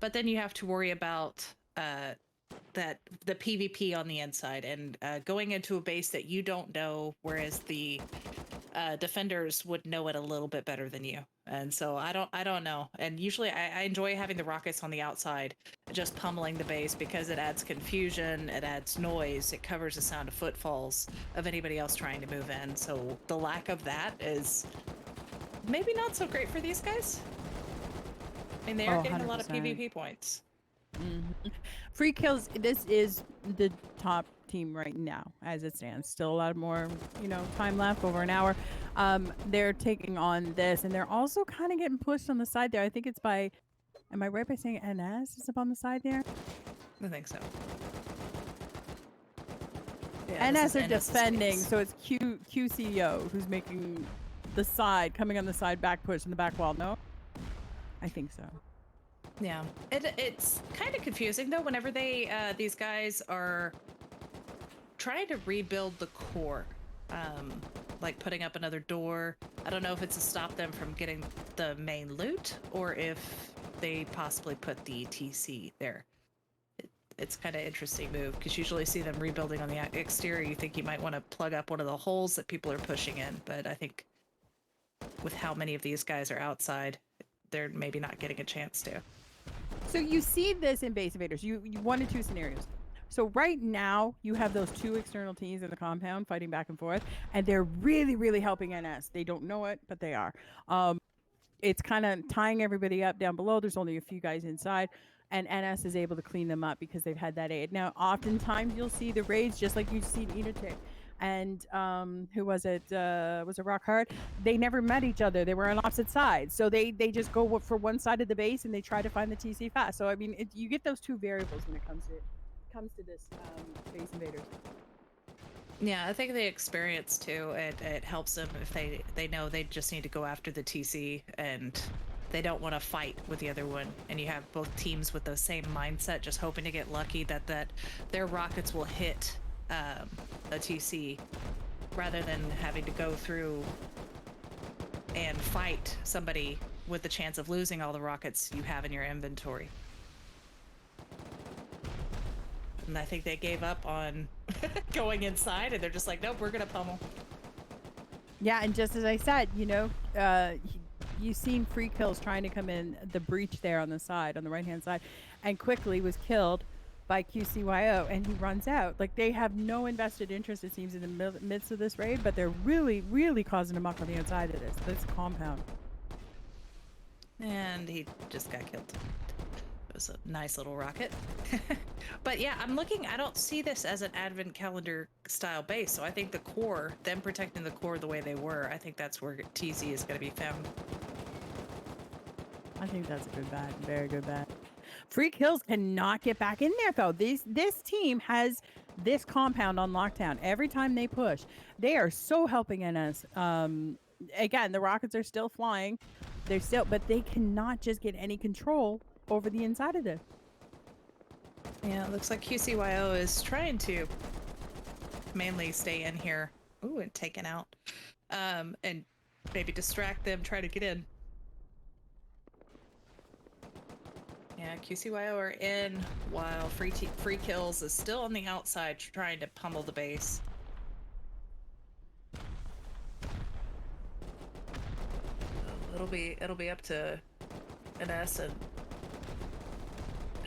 But then you have to worry about the PvP on the inside and going into a base that you don't know, whereas the defenders would know it a little bit better than you. And so I don't know. And usually I enjoy having the rockets on the outside, just pummeling the base, because it adds confusion, it adds noise, it covers the sound of footfalls of anybody else trying to move in. So the lack of that is maybe not so great for these guys. I mean, they are getting 100%. a lot of PvP points. Free kills. This is the top team right now as it stands. Still a lot more, time left, over an hour. They're taking on this, and they're also kind of getting pushed on the side there. I think it's by, am I right by saying NS is up on the side there? I think so. Yeah, NS are defending, so it's QCO who's making the side, coming on the side back push in the back wall. No? I think so. Yeah, it's kind of confusing though whenever they these guys are trying to rebuild the core, like putting up another door. I don't know if it's to stop them from getting the main loot or if they possibly put the TC there. It's kind of interesting move, because usually see them rebuilding on the exterior. You think you might want to plug up one of the holes that people are pushing in, but I think with how many of these guys are outside, they're maybe not getting a chance to. So you see this in Base Invaders. You one of two scenarios. So right now you have those two external teams in the compound fighting back and forth, and they're really, really helping NS. They don't know it, but they are. It's kind of tying everybody up down below. There's only a few guys inside, and NS is able to clean them up because they've had that aid. Now, oftentimes you'll see the raids just like you've seen Enotic and who was it? Was it Rock Hard? They never met each other. They were on opposite sides, so they just go for one side of the base and they try to find the TC fast. So I mean, you get those two variables when it comes to this Base Invaders. Yeah, I think the experience too. It helps them if they know they just need to go after the TC and they don't want to fight with the other one. And you have both teams with the same mindset, just hoping to get lucky that their rockets will hit a TC rather than having to go through and fight somebody with the chance of losing all the rockets you have in your inventory. And I think they gave up on going inside, and they're just like, nope, we're gonna pummel. Yeah, and just as I said, you've seen free kills trying to come in the breach there on the side, on the right-hand side, and quickly was killed by QCYO, and he runs out. Like, they have no invested interest, it seems, in the midst of this raid, but they're really, really causing a muck on the outside of this compound. And he just got killed. It was a nice little rocket. But yeah, I'm looking, I don't see this as an advent calendar style base, so I think the core, them protecting the core the way they were, I think that's where TC is going to be found. I think that's a good bet. Very good bet. Free kills cannot get back in there, though. This team has this compound on lockdown. Every time they push, they are so helping NS. Again, the rockets are still flying. But they cannot just get any control over the inside of it. Yeah, it looks like QCYO is trying to mainly stay in here. Ooh, and taken out. And maybe distract them, try to get in. Yeah, QCYO are in, while Free Kills is still on the outside trying to pummel the base. It'll be up to NS and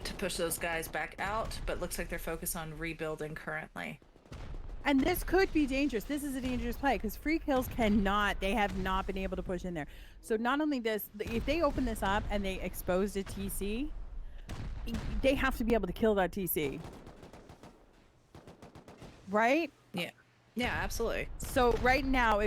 to push those guys back out, but looks like they're focused on rebuilding currently. And this could be dangerous. This is a dangerous play because Free Kills they have not been able to push in there. So not only this, if they open this up and they expose a TC, they have to be able to kill that TC. Right? Yeah. Yeah, absolutely. So right now,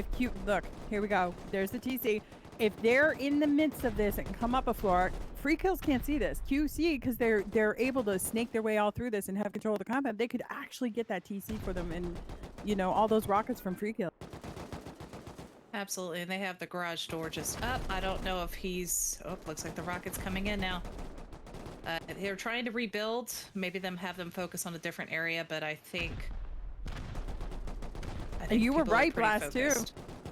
look, here we go. There's the TC. If they're in the midst of this and come up a floor, Free Kills can't see this. QC, because they're able to snake their way all through this and have control of the compound, they could actually get that TC for them and, all those rockets from Free Kill. Absolutely, and they have the garage door just up. I don't know if looks like the rocket's coming in now. They're trying to rebuild. Maybe have them focus on a different area, but I think you were right, Blast, too.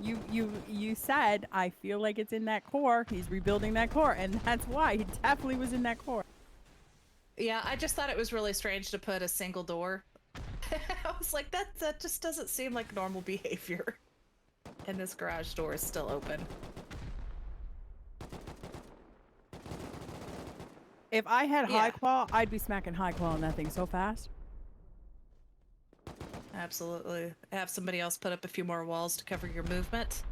You said, I feel like it's in that core. He's rebuilding that core, and that's why he definitely was in that core. Yeah, I just thought it was really strange to put a single door. I was like, that just doesn't seem like normal behavior. And this garage door is still open. If I had high qual, I'd be smacking high qual on that thing so fast. Absolutely. Have somebody else put up a few more walls to cover your movement.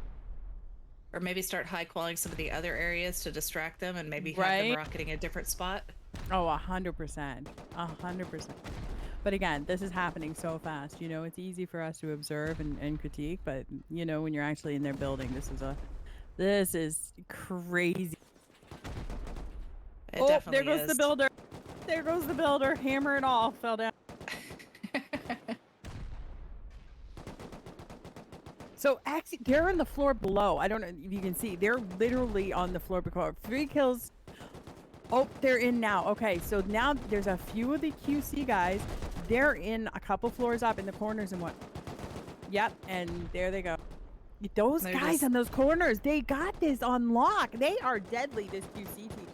Or maybe start high-qualling some of the other areas to distract them and maybe have them rocketing a different spot. Oh, 100%. 100%. But again, this is happening so fast. It's easy for us to observe and critique, but, when you're actually in their building, this is crazy. There goes the builder. There goes the builder. Hammer and all fell down. So actually, they're on the floor below. I don't know if you can see. They're literally on the floor below. 3 kills. Oh, they're in now. Okay, so now there's a few of the QC guys. They're in a couple floors up in the corners and what? Yep, and there they go. Those guys on those corners, they got this on lock. They are deadly, this QC team.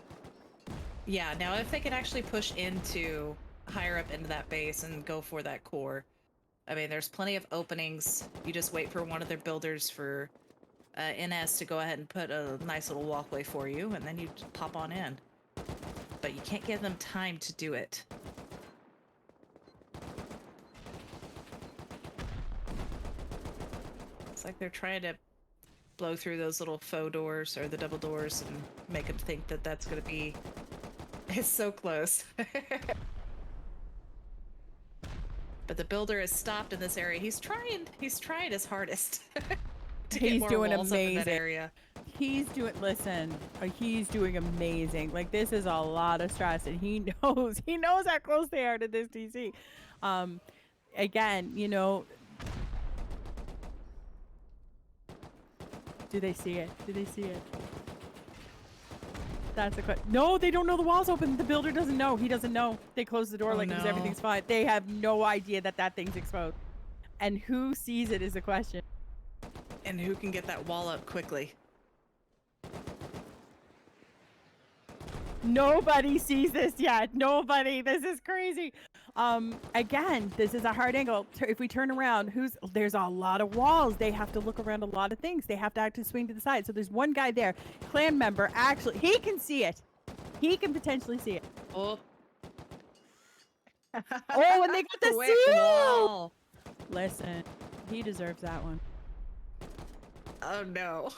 Yeah, now if they can actually push into higher up into that base and go for that core. I mean, there's plenty of openings. You just wait for one of their builders for NS to go ahead and put a nice little walkway for you, and then you just pop on in. but you can't give them time to do it. It's like they're trying to blow through those little faux doors or the double doors and make them think that that's going to be... It's so close. But the builder is stopped in this area. He's trying his hardest to get more walls up in that area. He's doing amazing. Like, this is a lot of stress, and he knows how close they are to this TC. Again, you know, do they see it? That's the question. No, they don't know the wall's open. The builder doesn't know. He doesn't know. They close the door everything's fine. They have no idea that thing's exposed. And who sees it is the question. And who can get that wall up quickly? Nobody sees this yet. Nobody. This is crazy. Again, this is a hard angle. If we turn around, there's a lot of walls. They have to look around a lot of things. They have to actually swing to the side. So there's one guy there, clan member. Actually, he can see it. He can potentially see it. Oh. Oh, and they got the Quick seal. wall. Listen, he deserves that one. Oh no.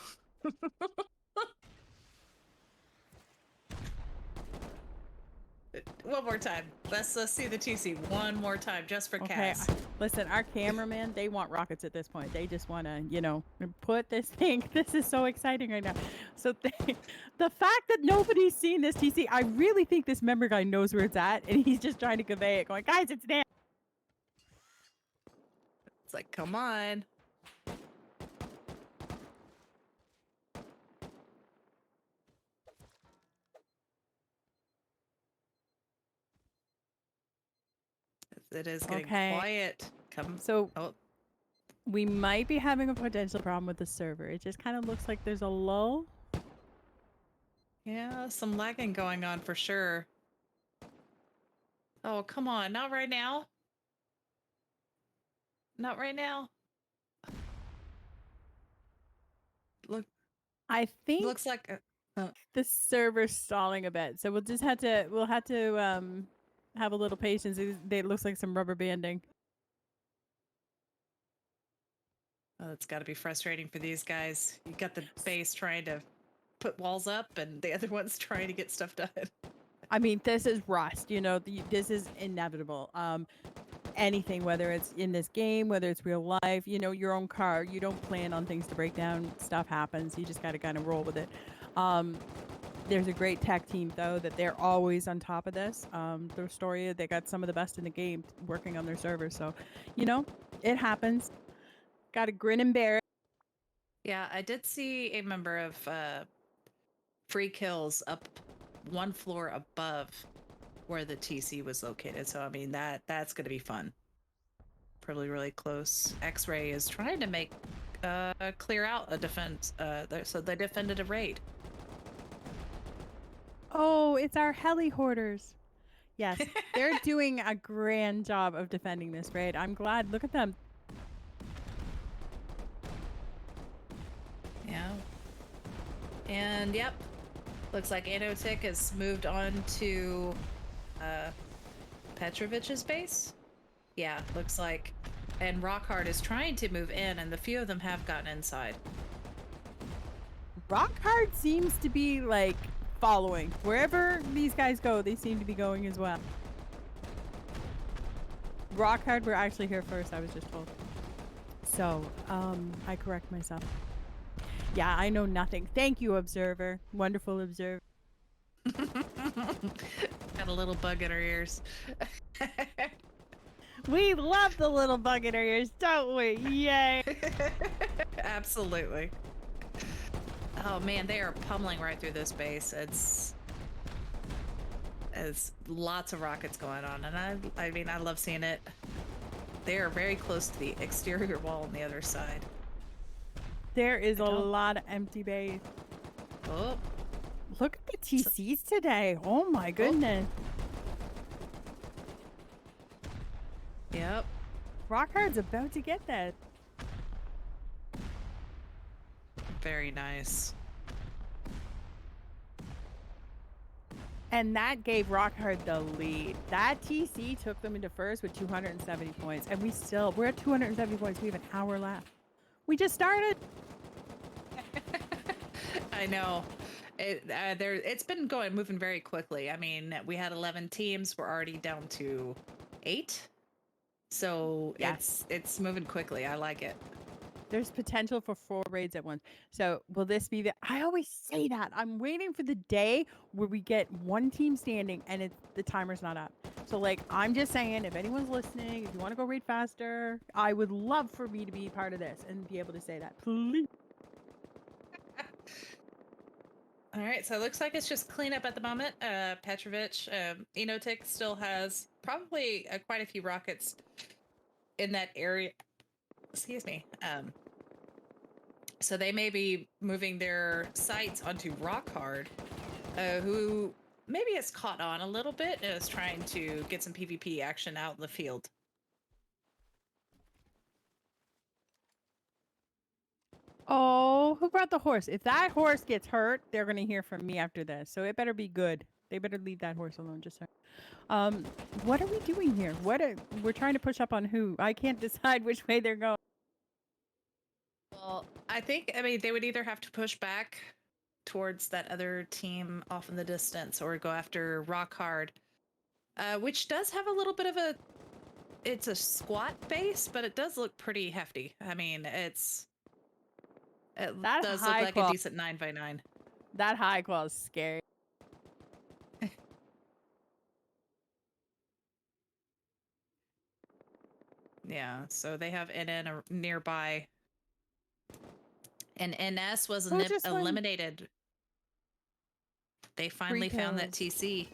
One more time. Let's see the TC one more time just for Kaz. Listen, our cameraman, they want rockets at this point. They just want to, you know, put this thing. This is so exciting right now. So the fact that nobody's seen this TC, I really think this member guy knows where it's at, and he's just trying to convey it, going, guys, it's there. It's like, come on. It is getting quiet. We might be having a potential problem with the server. It just kind of looks like there's a lull. Yeah, some lagging going on for sure. Oh, come on. Not right now. Not right now. Look. I think looks like the server's stalling a bit. So we'll have to have a little patience. It looks like some rubber banding. Oh, it's got to be frustrating for these guys. You got the base trying to put walls up, and the other one's trying to get stuff done. I mean, this is Rust. You know, this is inevitable. Anything, whether it's in this game, whether it's real life, you know, your own car, you don't plan on things to break down. Stuff happens. You just got to kind of roll with it. There's a great tech team, though, that they're always on top of this. The Rustoria, they got some of the best in the game working on their servers. So, you know, it happens. Got to grin and bear it. Yeah, I did see a member of Free Kills up one floor above where the TC was located. So, I mean, that's going to be fun. Probably really close. X-Ray is trying to make clear out a defense. So they defended a raid. Oh, it's our heli hoarders. Yes, they're doing a grand job of defending this raid. I'm glad. Look at them. Yeah. And yep, looks like Anotic has moved on to Petrovich's base. Yeah, looks like. And Rockhard is trying to move in, and the few of them have gotten inside. Rockhard seems to be like following. Wherever these guys go, they seem to be going as well. Rockhard were actually here first, I was just told. So, I correct myself. Yeah, I know nothing. Thank you, Observer. Wonderful Observer. Got a little bug in our ears. We love the little bug in our ears, don't we? Yay! Absolutely. Oh man, they are pummeling right through this base. It's lots of rockets going on, and I mean, I love seeing it. They are very close to the exterior wall on the other side. There is a lot of empty base. Oh. Look at the TCs today. Oh my goodness. Yep. Rockhard's about to get that. Very nice. And that gave Rockhard the lead. That TC took them into first with 270 points. And we're at 270 points. We have an hour left. We just started. I know. It's been moving very quickly. I mean, we had 11 teams. We're already down to 8. So Yes. it's moving quickly. I like it. There's potential for 4 raids at once. So will this be I always say that. I'm waiting for the day where we get one team standing and the timer's not up. So like, I'm just saying, if anyone's listening, if you want to go raid faster, I would love for me to be part of this and be able to say that. Please. All right, so it looks like it's just cleanup at the moment. Petrovich, Enotic still has probably quite a few rockets in that area. Excuse me. So they may be moving their sights onto Rockhard, who maybe has caught on a little bit and is trying to get some PvP action out in the field. Oh, who brought the horse? If that horse gets hurt, they're going to hear from me after this. So it better be good. They better leave that horse alone. Just saying. What are we doing here? We're trying to push up on who? I can't decide which way they're going. Well, I mean, they would either have to push back towards that other team off in the distance or go after Rockhard, which does have a little bit of it's a squat base, but it does look pretty hefty. I mean, it does look like a decent 9x9. That high qual is scary. Yeah, so they have NN nearby. And NS was eliminated. They finally found that TC.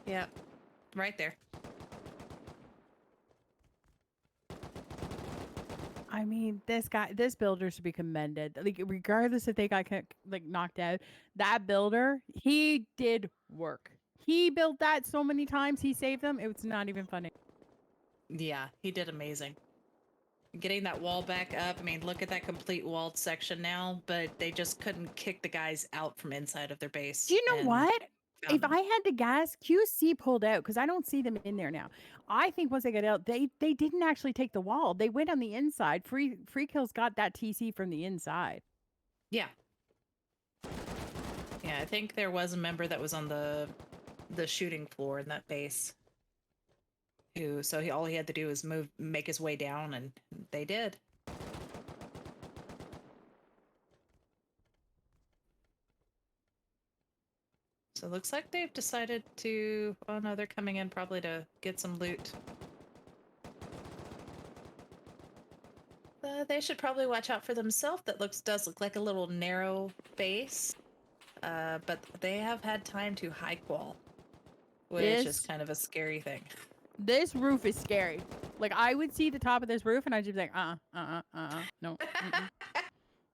Yep, right there. I mean, this builder should be commended. Like, regardless if they got like knocked out, that builder, he did work. He built that so many times. He saved them. It was not even funny. Yeah, he did amazing. Getting that wall back up. I mean, look at that complete walled section now, but they just couldn't kick the guys out from inside of their base. Do you know what? If I had to guess, QC pulled out because I don't see them in there now. I think once they got out, they didn't actually take the wall. They went on the inside. Free Kills got that TC from the inside. Yeah. Yeah, I think there was a member that was on the shooting floor in that base. So all he had to do was make his way down, and they did. So it looks like they've decided to... Oh no, they're coming in probably to get some loot. They should probably watch out for themselves. That does look like a little narrow base. But they have had time to high qual, which is kind of a scary thing. This roof is scary. Like, I would see the top of this roof and I'd just be like, no.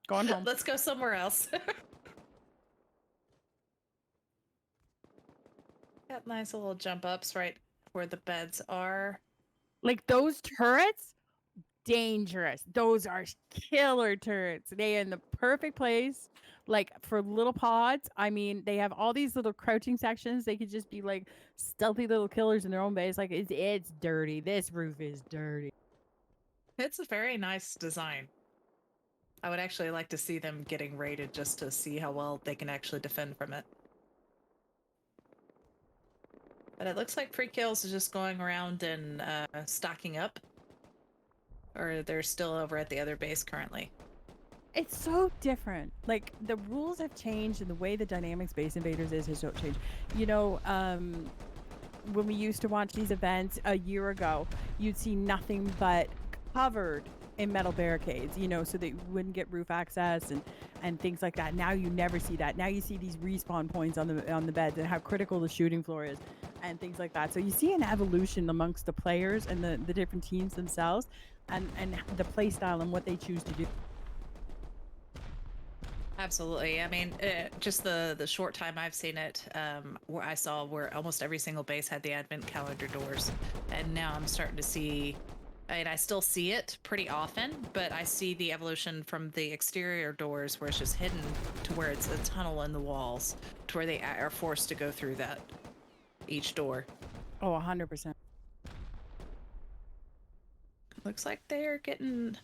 Going home. Let's go somewhere else. Got nice little jump ups right where the beds are. Like, those turrets, dangerous. Those are killer turrets. They are in the perfect place, like, for little pods. I mean, they have all these little crouching sections. They could just be like stealthy little killers in their own base. Like, it's dirty. This roof is dirty. It's a very nice design. I would actually like to see them getting raided just to see how well they can actually defend from it. But it looks like Free Kills is just going around and stocking up. Or they're still over at the other base currently. It's so different. Like, the rules have changed and the way the dynamic Space Invaders has so changed. You know, when we used to watch these events a year ago, you'd see nothing but covered in metal barricades, you know, so that you wouldn't get roof access and things like that. Now you never see that. Now you see these respawn points on the beds and how critical the shooting floor is and things like that. So you see an evolution amongst the players and the different teams themselves and the play style and what they choose to do. Absolutely. I mean, just the short time I've seen it, where I saw where almost every single base had the advent calendar doors, and now I'm starting to see I mean, I still see it pretty often, but I see the evolution from the exterior doors where it's just hidden to where it's a tunnel in the walls to where they are forced to go through that each door. Oh, 100%. Looks like they're getting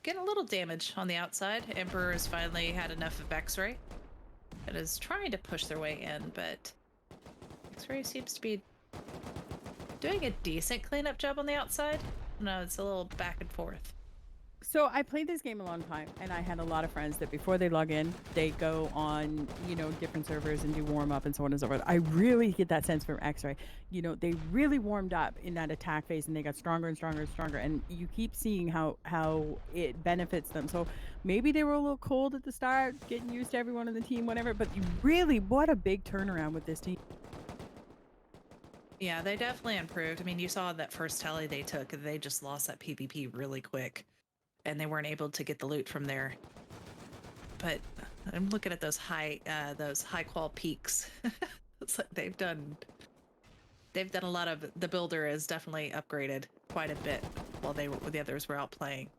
a little damage on the outside. Emperor has finally had enough of X-Ray and is trying to push their way in, but X-Ray seems to be doing a decent cleanup job on the outside. No, it's a little back and forth. So I played this game a long time, and I had a lot of friends that before they log in, they go on, different servers and do warm up and so on and so forth. I really get that sense from X-Ray. They really warmed up in that attack phase, and they got stronger and stronger and stronger. And you keep seeing how it benefits them. So maybe they were a little cold at the start, getting used to everyone on the team, whatever. But really, what a big turnaround with this team. Yeah, they definitely improved. I mean, you saw that first tally they took, they just lost that PvP really quick, and they weren't able to get the loot from there. But I'm looking at those high qual peaks. It's like they've done a lot of, the builder is definitely upgraded quite a bit while the others were out playing.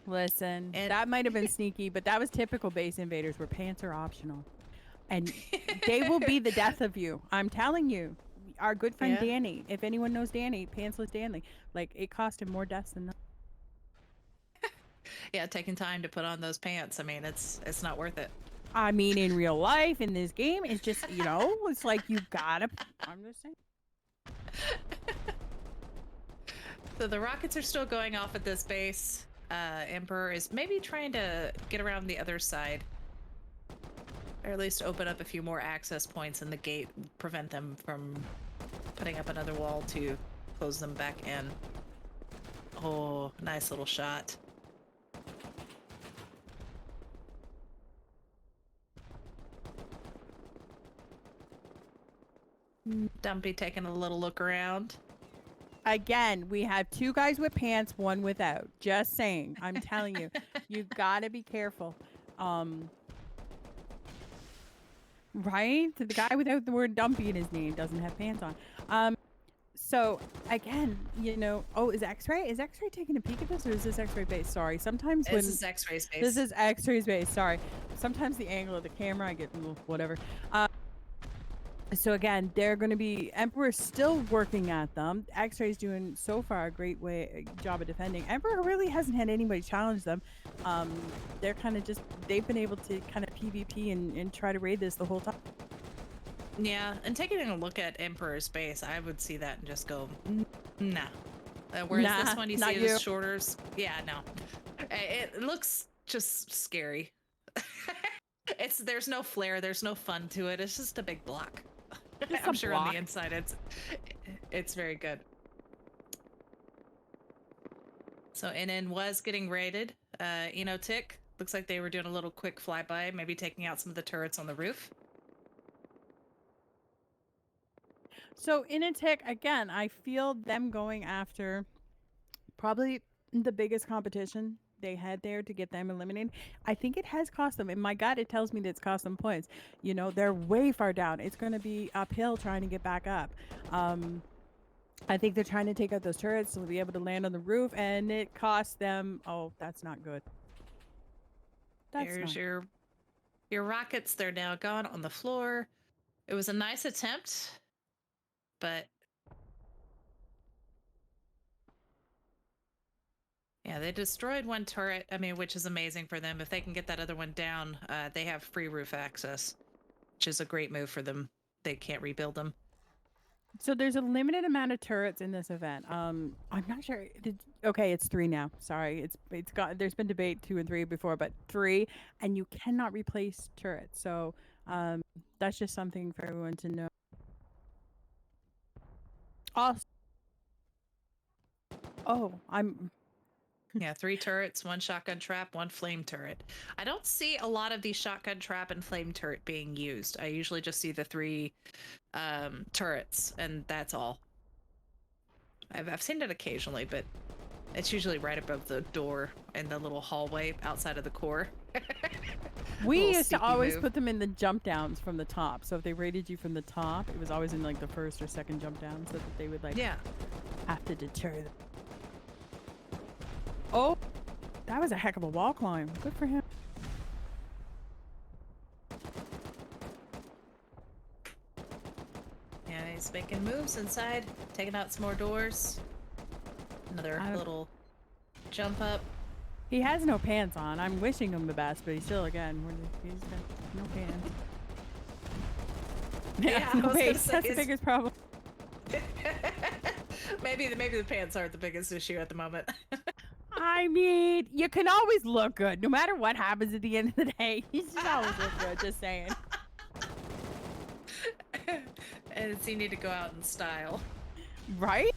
Listen, that might have been sneaky, but that was typical base invaders where pants are optional. And they will be the death of you. I'm telling you. Our good friend Danny, if anyone knows Danny, Pantsless Danny, like it cost him more deaths than that. Yeah, taking time to put on those pants. I mean, it's not worth it. I mean, in real life, in this game, it's just, it's like you gotta. I'm just saying. So the rockets are still going off at this base. Emperor is maybe trying to get around the other side. Or at least open up a few more access points in the gate, prevent them from putting up another wall to close them back in. Oh, nice little shot. Dumpy taking a little look around. Again, we have two guys with pants, one without. Just saying. I'm telling you, you gotta be careful. Right? The guy without the word dumpy in his name doesn't have pants on. So again, oh, is X-Ray? Is X-Ray taking a peek at this, or is this X-Ray base? Sorry. Sometimes this is X-Ray's base. This is X-Ray's base. Sorry. Sometimes the angle of the camera, I get a little whatever. So again, they're going to be Emperor's still working at them. X-Ray's doing so far a great job of defending. Emperor really hasn't had anybody challenge them. They're kind of they've been able to kind of PvP and try to raid this the whole time. Yeah, and taking a look at Emperor's base, I would see that and just go, nah. Whereas this one, you see the shorters. Yeah, no. It looks just scary. There's no flair, there's no fun to it. It's just a big block. I'm sure on the inside it's very good. So NN was getting raided. Tick looks like they were doing a little quick flyby, maybe taking out some of the turrets on the roof. So Tick, again, I feel them going after probably the biggest competition they had there to get them eliminated. I think it has cost them. In my gut, it tells me that it's cost them points. They're way far down. It's going to be uphill trying to get back up. I think they're trying to take out those turrets to be able to land on the roof, and it costs them. Oh, that's not good. There's your rockets. They're now gone on the floor. It was a nice attempt, but yeah, they destroyed one turret, which is amazing for them. If they can get that other one down, they have free roof access, which is a great move for them. They can't rebuild them. So there's a limited amount of turrets in this event. I'm not sure. Okay, it's 3 now. Sorry, there's been debate 2 and 3 before, but 3, and you cannot replace turrets. So that's just something for everyone to know. Also, Yeah, 3 turrets, 1 shotgun trap, 1 flame turret. I don't see a lot of these shotgun trap and flame turret being used. I usually just see the 3 turrets, and that's all. I've seen it occasionally, but it's usually right above the door in the little hallway outside of the core. We used to always put them in the jump downs from the top. So if they raided you from the top, it was always in like the first or second jump down, so that they would have to deter them. Oh, that was a heck of a wall climb. Good for him. Yeah, he's making moves inside, taking out some more doors. Another little jump up. He has no pants on. I'm wishing him the best, but he's still, again, he's got no pants. Yeah, no I was gonna pants. say That's the biggest problem. maybe the pants aren't the biggest issue at the moment. I mean, you can always look good, no matter what happens at the end of the day. You just always look good. Just saying. And you need to go out in style, right?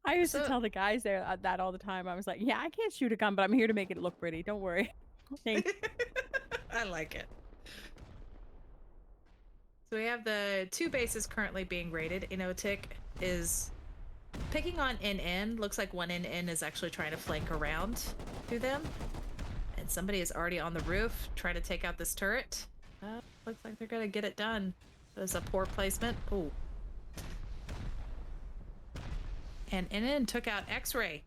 I used to tell the guys there that all the time. I was like, yeah, I can't shoot a gun, but I'm here to make it look pretty. Don't worry. I like it. So we have the 2 bases currently being raided. Inotik is picking on NN. Looks like one NN is actually trying to flank around to them. And somebody is already on the roof trying to take out this turret. Looks like they're going to get it done. There's a poor placement. Ooh. And NN took out X-Ray.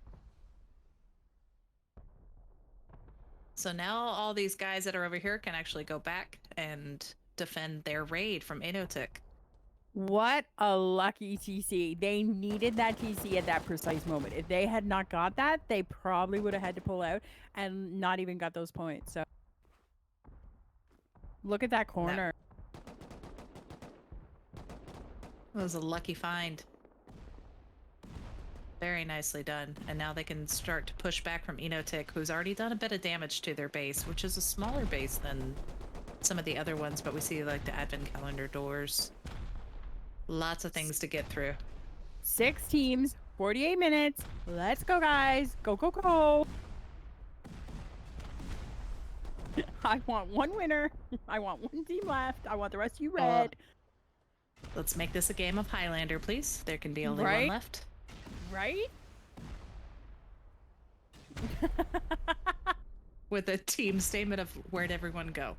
So now all these guys that are over here can actually go back and defend their raid from Inotik. What a lucky TC. They needed that TC at that precise moment. If they had not got that, they probably would have had to pull out and not even got those points. So look at that corner. That was a lucky find. Very nicely done. And now they can start to push back from Inotik, who's already done a bit of damage to their base, which is a smaller base than some of the other ones, but we see like the advent calendar doors. Lots of things to get through. 6 teams, 48 minutes. Let's go, guys. Go, go, go. I want one winner. I want one team left. I want the rest of you red. Let's make this a game of Highlander, please. There can be only Right? one left. Right? With a team statement of where'd everyone go.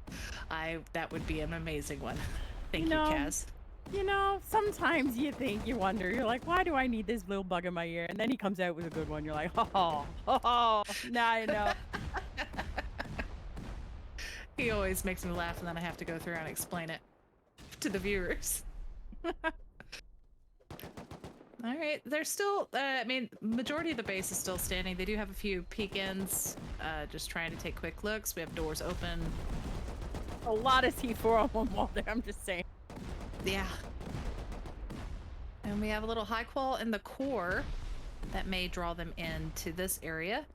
That would be an amazing one. Thank you, Kaz. You know, sometimes you think, you wonder, you're like, why do I need this little bug in my ear? And then he comes out with a good one. You're like, oh, now I know. He always makes me laugh, and then I have to go through and explain it to the viewers. All right, they're still, I mean, majority of the base is still standing. They do have a few peek-ins, just trying to take quick looks. We have doors open. A lot of C4 on one wall there, I'm just saying. Yeah. And we have a little high qual in the core that may draw them into this area.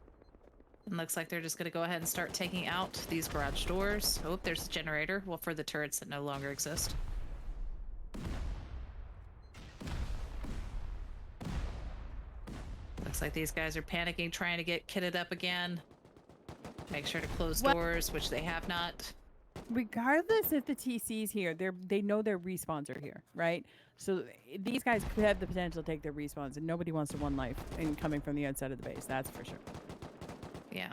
And looks like they're just going to go ahead and start taking out these garage doors. Oh, there's a generator. Well, for the turrets that no longer exist. Looks like these guys are panicking, trying to get kitted up again. Make sure to close doors, which they have not. Regardless if the TC's here, they know their respawns are here, right? So these guys could have the potential to take their respawns, and nobody wants to one life and coming from the outside of the base. That's for sure. Yeah.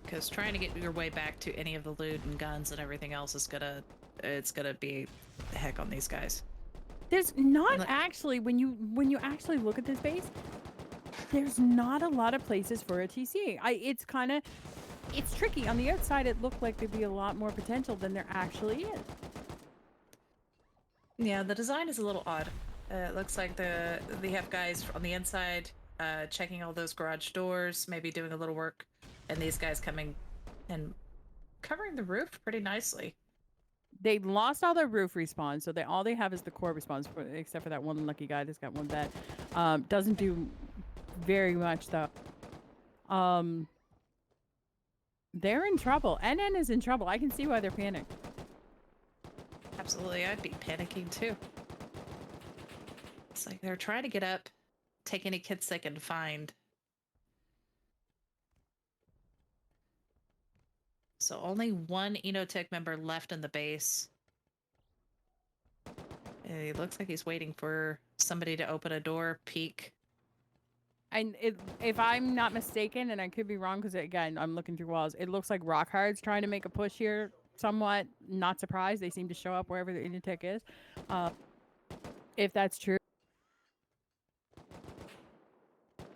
Because trying to get your way back to any of the loot and guns and everything else is it's gonna be the heck on these guys. There's not actually, when you actually look at this base, there's not a lot of places for a TC. It's tricky. On the outside, it looked like there'd be a lot more potential than there actually is. Yeah, the design is a little odd. It looks like they have guys on the inside checking all those garage doors, maybe doing a little work, and these guys coming and covering the roof pretty nicely. They lost all their roof respawns, so all they have is the core respawns, except for that one lucky guy that's got one bed. Doesn't do very much though. They're in trouble. NN is in trouble. I can see why they're panicked. Absolutely, I'd be panicking too. It's like they're trying to get up, take any kits they can find. So only one Enotech member left in the base. It looks like he's waiting for somebody to open a door, peek. And if I'm not mistaken, and I could be wrong because, again, I'm looking through walls, it looks like Rockhard's trying to make a push here somewhat. Not surprised. They seem to show up wherever the Inutech is. If that's true.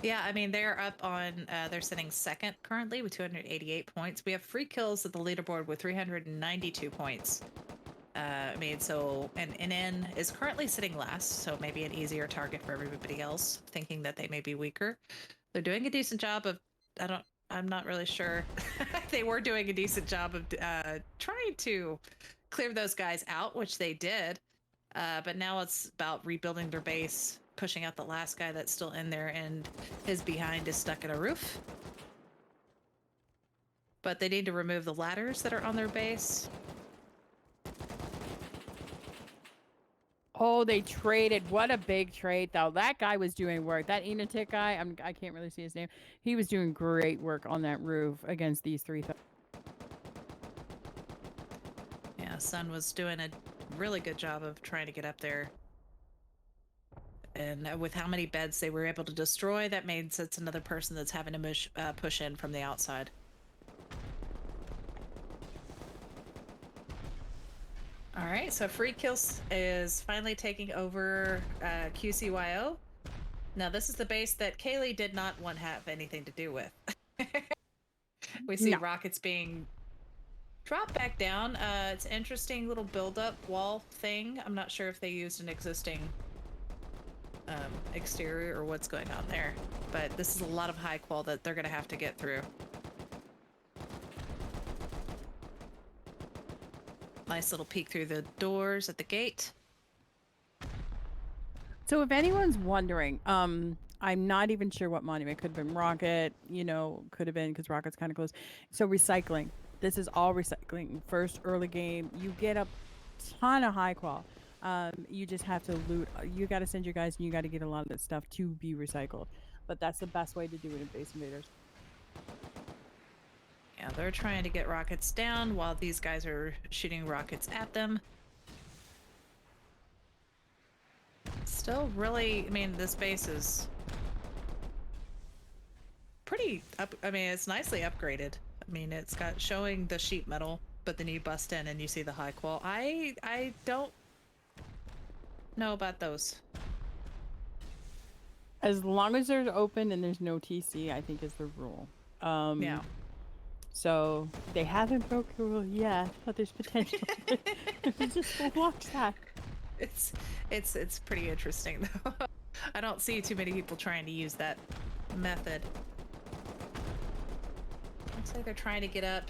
Yeah, I mean they're up on they're sitting second currently with 288 points. We have free kills at the leaderboard with 392 points. I mean, so and NN is currently sitting last, so maybe an easier target for everybody else, thinking that they may be weaker. They're doing a decent job of. I'm not really sure. They were doing a decent job of trying to clear those guys out, which they did. But now it's about rebuilding their base, pushing out the last guy that's still in there, and his behind is stuck in a roof. But they need to remove the ladders that are on their base. Oh, they traded. What a big trade, though. That guy was doing work. That Enatic guy, I can't really see his name. He was doing great work on that roof against these three. Yeah, Sun was doing a really good job of trying to get up there. And with how many beds they were able to destroy, that means it's another person that's having to push in from the outside. All right, so Free Kills is finally taking over QCYO. Now, this is the base that Kaylee did not want to have anything to do with. We see rockets being dropped back down. It's an interesting little build-up wall thing. I'm not sure if they used an existing exterior or what's going on there, but this is a lot of high qual that they're going to have to get through. Nice little peek through the doors at the gate. So if anyone's wondering, I'm not even sure what monument. Could have been Rocket, could have been because Rocket's kind of close. So recycling. This is all recycling. First early game, you get a ton of high qual. You just have to loot. You got to send your guys and you got to get a lot of that stuff to be recycled. But that's the best way to do it in Base Invaders. Yeah, they're trying to get rockets down while these guys are shooting rockets at them. Still really, I mean, this base is pretty up. I mean, it's nicely upgraded. I mean, it's got showing the sheet metal, but then you bust in and you see the high qual. I don't know about those. As long as they're open and there's no TC, I think is the rule. Yeah. So they haven't broke the rule yet, but there's potential. Just watch that. It's pretty interesting though. I don't see too many people trying to use that method. Looks like they're trying to get up,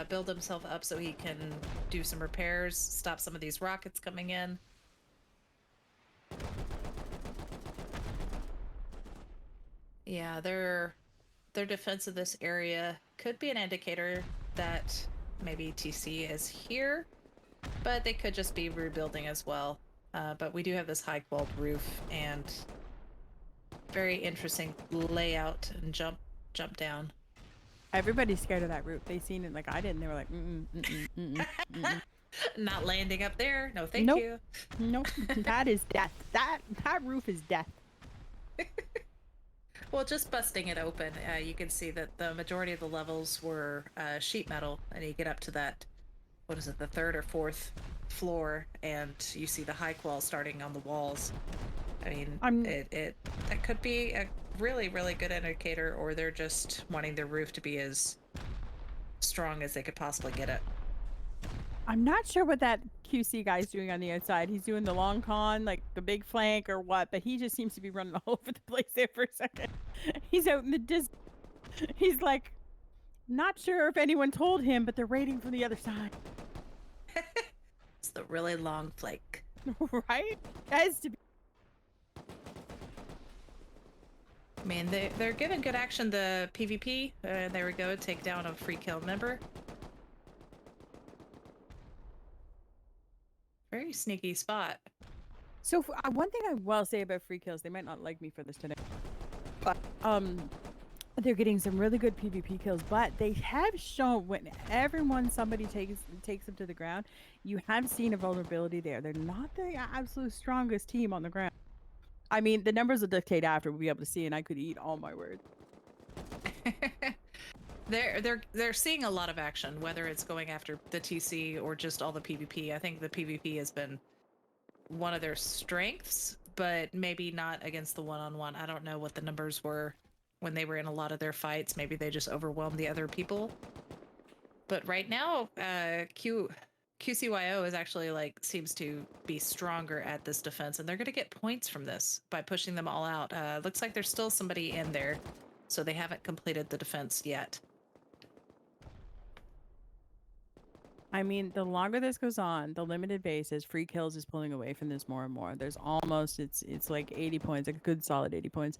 build himself up so he can do some repairs, stop some of these rockets coming in. Yeah, their defense of this area could be an indicator that maybe TC is here, but they could just be rebuilding as well. But we do have this high qual roof and very interesting layout and jump down. Everybody's scared of that roof. They seen it like I did, and they were like, Not landing up there. No, thank nope. you. Nope. That is death. That roof is death. Well, just busting it open, you can see that the majority of the levels were sheet metal, and you get up to that, what is it, the third or fourth floor, and you see the high qual starting on the walls. I mean, that could be a really, really good indicator, or they're just wanting their roof to be as strong as they could possibly get it. I'm not sure what that QC guy's doing on the outside. He's doing the long con, like the big flank or what, but he just seems to be running all over the place there for a second. He's out in the He's like, not sure if anyone told him, but they're raiding from the other side. It's the really long flank. Right? Has to be. I mean, they're giving good action. The PvP, there we go, take down a free kill member. Very sneaky spot. So one thing I will say about free kills, they might not like me for this today, but they're getting some really good PvP kills. But they have shown whenever somebody takes them to the ground, you have seen a vulnerability there. They're not the absolute strongest team on the ground. I mean, the numbers will dictate after we'll be able to see, and I could eat all my words. They're seeing a lot of action, whether it's going after the TC or just all the PvP. I think the PvP has been one of their strengths, but maybe not against the one-on-one. I don't know what the numbers were when they were in a lot of their fights. Maybe they just overwhelmed the other people. But right now, QCYO is actually like seems to be stronger at this defense, and they're going to get points from this by pushing them all out. Looks like there's still somebody in there, so they haven't completed the defense yet. I mean, the longer this goes on, the limited bases, free kills is pulling away from this more and more. There's almost it's like 80 points, like a good solid 80 points.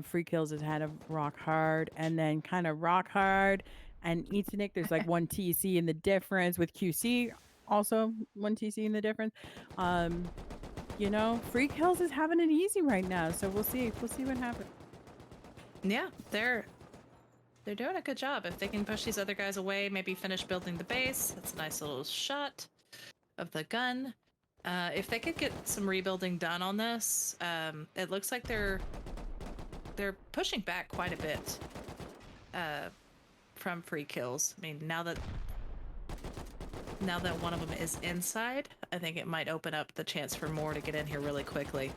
Free kills is kind of rock hard, and then kind of rock hard and Ethernic. There's like 1 TC in the difference with QC, also 1 TC in the difference. You know, free kills is having it easy right now, so we'll see. We'll see what happens. Yeah, they're doing a good job. If they can push these other guys away, maybe finish building the base. That's a nice little shot of the gun. If they could get some rebuilding done on this, it looks like they're pushing back quite a bit from free kills. I mean, now that one of them is inside, I think it might open up the chance for more to get in here really quickly.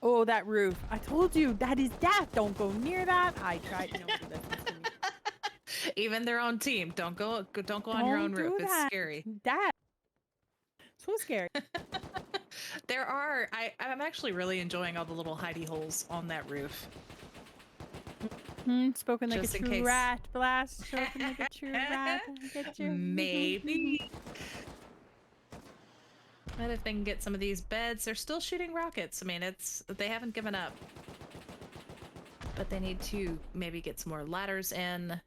Oh, that roof. I told you, that is death. Don't go near that. I tried. No, Even their own team. Don't go on your own roof. It's scary. That. So scary. I'm actually really enjoying all the little hidey holes on that roof. Spoken like a true rat, Blast. Spoken like a true rat. Maybe. But if they can get some of these beds, they're still shooting rockets. I mean, they haven't given up. But they need to maybe get some more ladders in.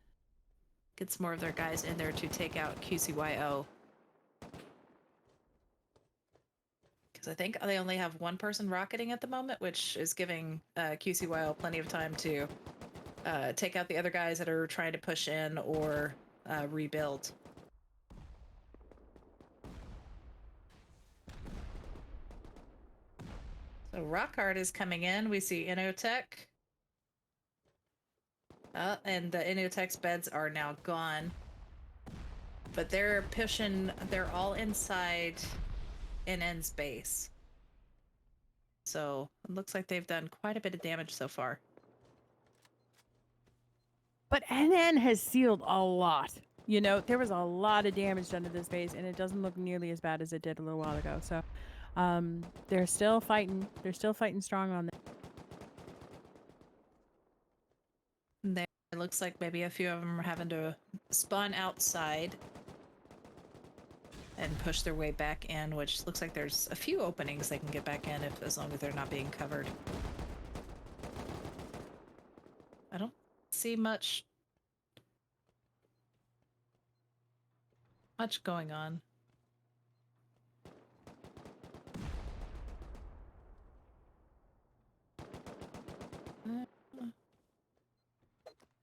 Get some more of their guys in there to take out QCYO. Because I think they only have one person rocketing at the moment, which is giving QCYO plenty of time to take out the other guys that are trying to push in or rebuild. So Rockhard is coming in. We see Inotech. And the Inotech's beds are now gone. But they're pushing, they're all inside NN's base. So it looks like they've done quite a bit of damage so far. But NN has sealed a lot. You know, there was a lot of damage done to this base, and it doesn't look nearly as bad as it did a little while ago. So they're still fighting. They're still fighting strong on that. There, it looks like maybe a few of them are having to spawn outside and push their way back in, which looks like there's a few openings they can get back in as long as they're not being covered. I don't see much going on.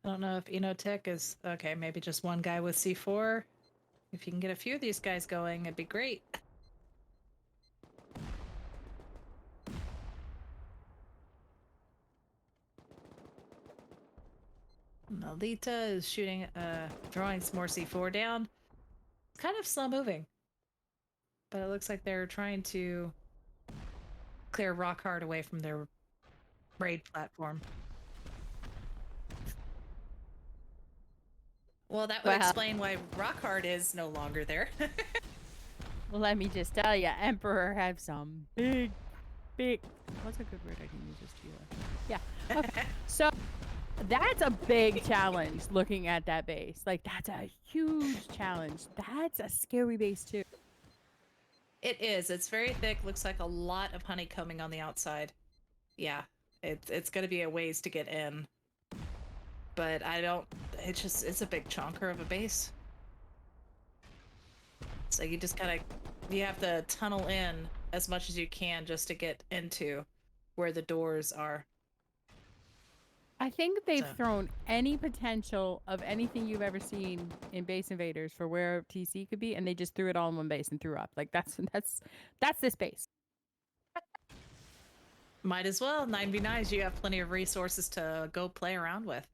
I don't know if Inotech is okay. Maybe just one guy with C4. If you can get a few of these guys going, it'd be great. Alita is shooting, throwing some more C4 down. It's kind of slow moving, but it looks like they're trying to clear Rockhard away from their raid platform. Well, that would explain why Rockhard is no longer there. Well, let me just tell you, Emperor have some big, what's a good word I can use this to? Yeah. Okay. So that's a big challenge looking at that base. Like, that's a huge challenge. That's a scary base, too. It is. It's very thick. Looks like a lot of honeycombing on the outside. Yeah. It's going to be a ways to get in. But it's a big chonker of a base. So you just you have to tunnel in as much as you can just to get into where the doors are. I think they've thrown any potential of anything you've ever seen in Base Invaders for where TC could be, and they just threw it all in one base and threw up. Like, that's this base. Might as well. 9v9s, you have plenty of resources to go play around with.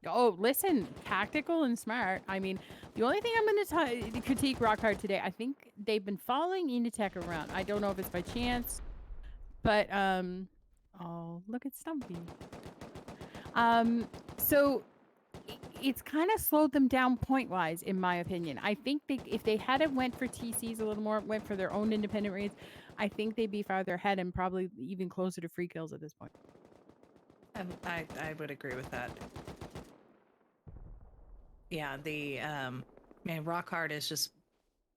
Oh, listen, tactical and smart. I mean, the only thing I'm going to critique Rockhard today, I think they've been following Inotech around. I don't know if it's by chance, but Oh, look at Stumpy. So it's kind of slowed them down point wise, in my opinion. I think if they hadn't went for TCs a little more, went for their own independent raids, I think they'd be farther ahead and probably even closer to free kills at this point. I would agree with that. Yeah, the man, Rock Hard is just.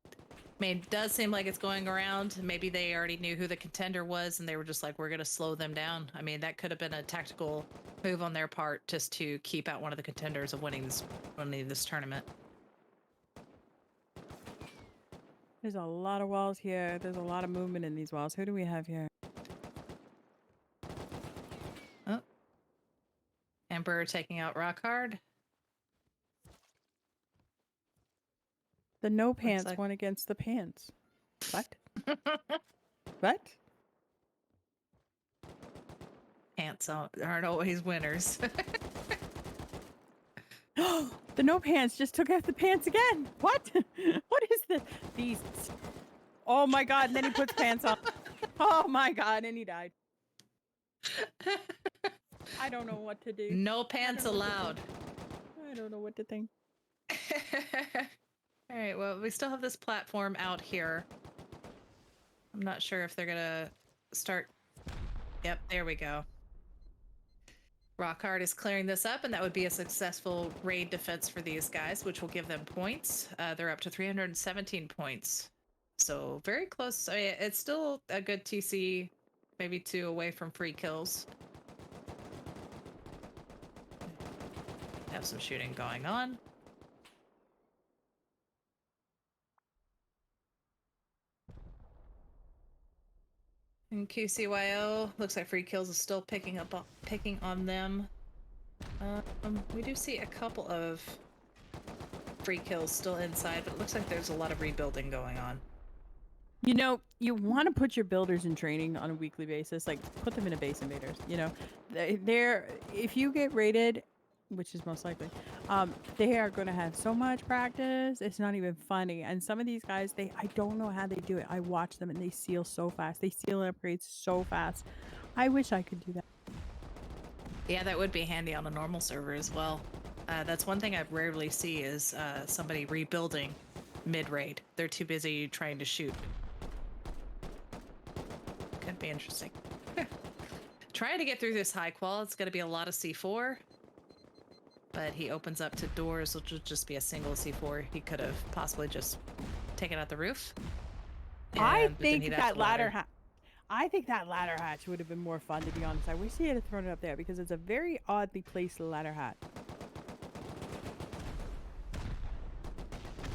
I mean, it does seem like it's going around. Maybe they already knew who the contender was, and they were just like, "We're going to slow them down." I mean, that could have been a tactical move on their part, just to keep out one of the contenders of winning this tournament. There's a lot of walls here. There's a lot of movement in these walls. Who do we have here? Oh, Emperor taking out Rock Hard. The no pants like- won against the pants. What? What? Pants aren't always winners. The no pants just took out the pants again. What? What is this? These. Oh my god! And then he puts pants on. Oh my god! And he died. I don't know what to do. No pants allowed. I don't know what to think. All right, well, we still have this platform out here. I'm not sure if they're gonna start. Yep, there we go. Rockhard is clearing this up, and that would be a successful raid defense for these guys, which will give them points. They're up to 317 points. So very close. I mean, it's still a good TC, maybe 2 away from free kills. Have some shooting going on. And QCYO looks like free kills is still picking on them. We do see a couple of free kills still inside, but it looks like there's a lot of rebuilding going on. You know, you want to put your builders in training on a weekly basis, like put them in a base invaders. You know, they're if you get raided, which is most likely, they are going to have so much practice. It's not even funny. And some of these guys, I don't know how they do it. I watch them and they seal so fast. They seal upgrades so fast. I wish I could do that. Yeah, that would be handy on a normal server as well. That's one thing I rarely see is somebody rebuilding mid-raid. They're too busy trying to shoot. Could be interesting. Trying to get through this high qual, it's going to be a lot of C4. But he opens up to doors, which will just be a single C4. He could have possibly just taken out the roof. I think that ladder hatch would have been more fun, to be honest. I wish he had thrown it up there because it's a very oddly placed ladder hatch.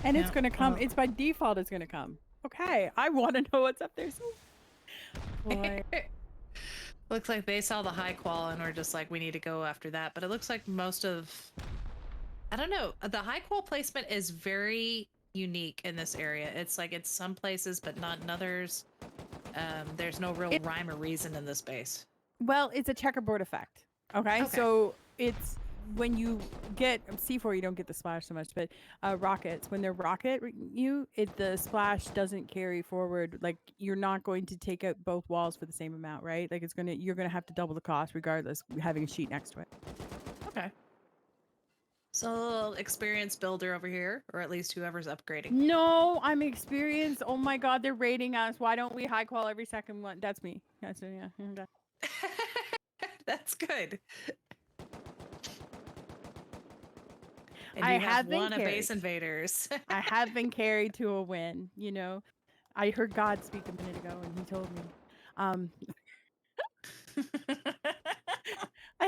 And it's going to come. It's by default, it's going to come. Okay, I want to know what's up there. So, boy. Looks like they saw the high qual and were just like, we need to go after that. But it looks like most of, I don't know, the high qual placement is very unique in this area. It's like it's some places, but not in others. There's no real rhyme or reason in this base. Well, it's a checkerboard effect. Okay, so it's when you get C4, you don't get the splash so much, but rockets, when they're rocket you, the splash doesn't carry forward. Like you're not going to take out both walls for the same amount, right? Like you're gonna have to double the cost regardless, having a sheet next to it. Okay. So experienced builder over here, or at least whoever's upgrading. No, I'm experienced. Oh my god, they're raiding us. Why don't we high qual every second one? That's me. That's me, yeah. Okay. That's good. And I you have been won a carried. base invaders. I have been carried to a win, you know. I heard God speak a minute ago and he told me. I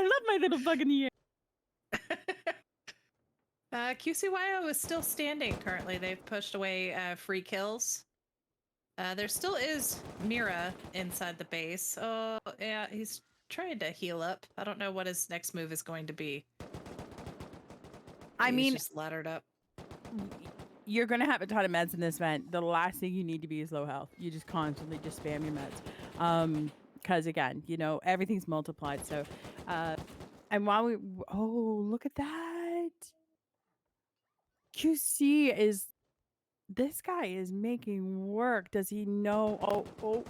love my little bug in the air. QCYO is still standing currently. They've pushed away free kills. There still is Mira inside the base. Oh, yeah, he's trying to heal up. I don't know what his next move is going to be. He's just laddered up. You're going to have a ton of meds in this event. The last thing you need to be is low health. You just constantly just spam your meds. Because again, you know, everything's multiplied. So, and while look at that. QC is This guy is making work. Does he know? Oh.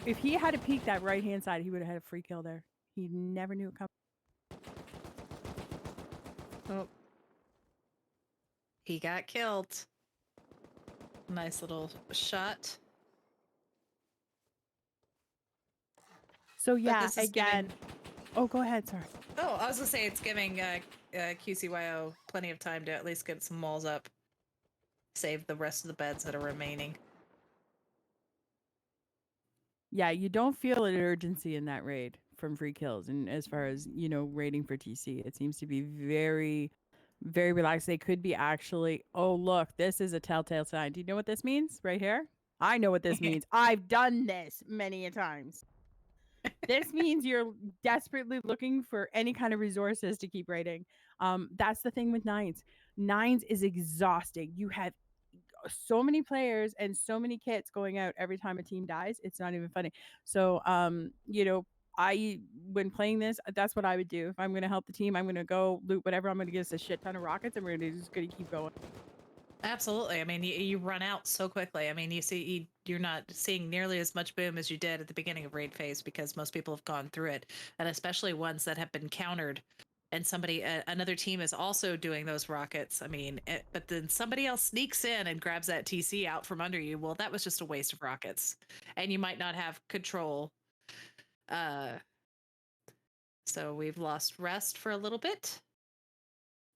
If he had to peek that right-hand side, he would have had a free kill there. He never knew it coming. Oh. He got killed. Nice little shot. So But yeah, this is again. Oh, go ahead. Sorry. Oh, I was gonna say it's giving QCYO plenty of time to at least get some walls up. Save the rest of the beds that are remaining. Yeah, you don't feel an urgency in that raid from free kills. And as far as, raiding for TC, it seems to be very, very relaxed. They could be actually, oh, look, this is a telltale sign. Do you know what this means right here? I know what this means. I've done this many a times. This means you're desperately looking for any kind of resources to keep raiding. That's the thing with nines. Nines is exhausting. You have so many players and so many kits going out every time a team dies. It's not even funny. So, when playing this, that's what I would do. If I'm going to help the team, I'm going to go loot whatever. I'm going to get us a shit ton of rockets, and we're just going to keep going. Absolutely. I mean, you run out so quickly. I mean, you're not seeing nearly as much boom as you did at the beginning of raid phase because most people have gone through it, and especially ones that have been countered. And another team is also doing those rockets. I mean, but then somebody else sneaks in and grabs that TC out from under you. Well, that was just a waste of rockets, and you might not have control. So we've lost rest for a little bit.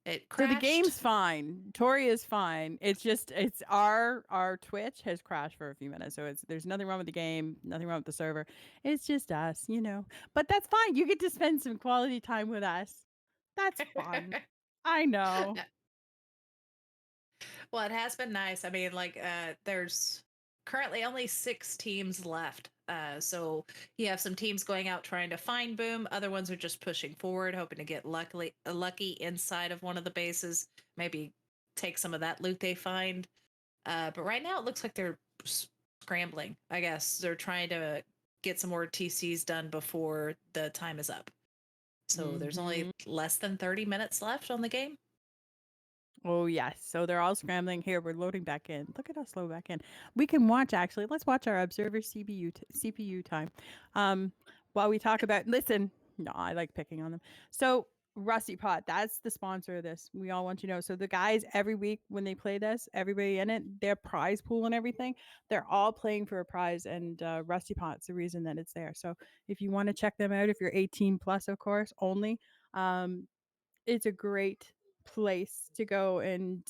It crashed. So the game's fine. Tori is fine. It's just our Twitch has crashed for a few minutes. So there's nothing wrong with the game, nothing wrong with the server. It's just us, But that's fine. You get to spend some quality time with us. That's fine. I know. Well, it has been nice. I mean, there's currently only 6 teams left. So you have some teams going out trying to find boom. Other ones are just pushing forward, hoping to get lucky inside of one of the bases. Maybe take some of that loot they find. But right now, it looks like they're scrambling. I guess they're trying to get some more TCs done before the time is up. So there's only less than 30 minutes left on the game. Oh, yes. So they're all scrambling. Here, we're loading back in. Look at us load back in. We can watch, actually. Let's watch our observer CPU time. While we talk about, listen, no, I like picking on them. So Rusty Pot, that's the sponsor of this. We all want you to know. So the guys, every week when they play this, everybody in it, their prize pool and everything, they're all playing for a prize. And Rusty Pot's the reason that it's there. So if you want to check them out, if you're 18 plus, of course, only, it's a great place to go. And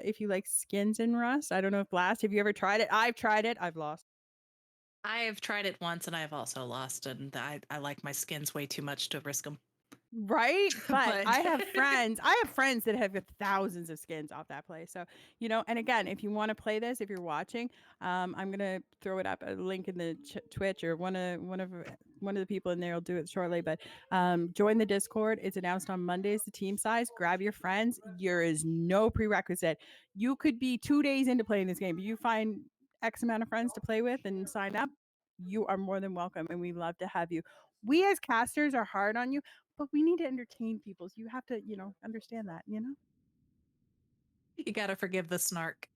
if you like skins in Rust, I don't know if Blast, have you ever tried it? I've tried it. I've lost. I have tried it once and I've also lost, and I like my skins way too much to risk them. Right? But I have friends that have thousands of skins off that place. So, and again, if you want to play this, if you're watching, I'm going to throw it up, a link in the Twitch, or one of the people in there will do it shortly. But join the Discord. It's announced on Mondays, the team size. Grab your friends. There is no prerequisite. You could be 2 days into playing this game, but you find X amount of friends to play with and sign up. You are more than welcome, and we love to have you. We as casters are hard on you, but we need to entertain people. So you have to, understand that, You got to forgive the snark.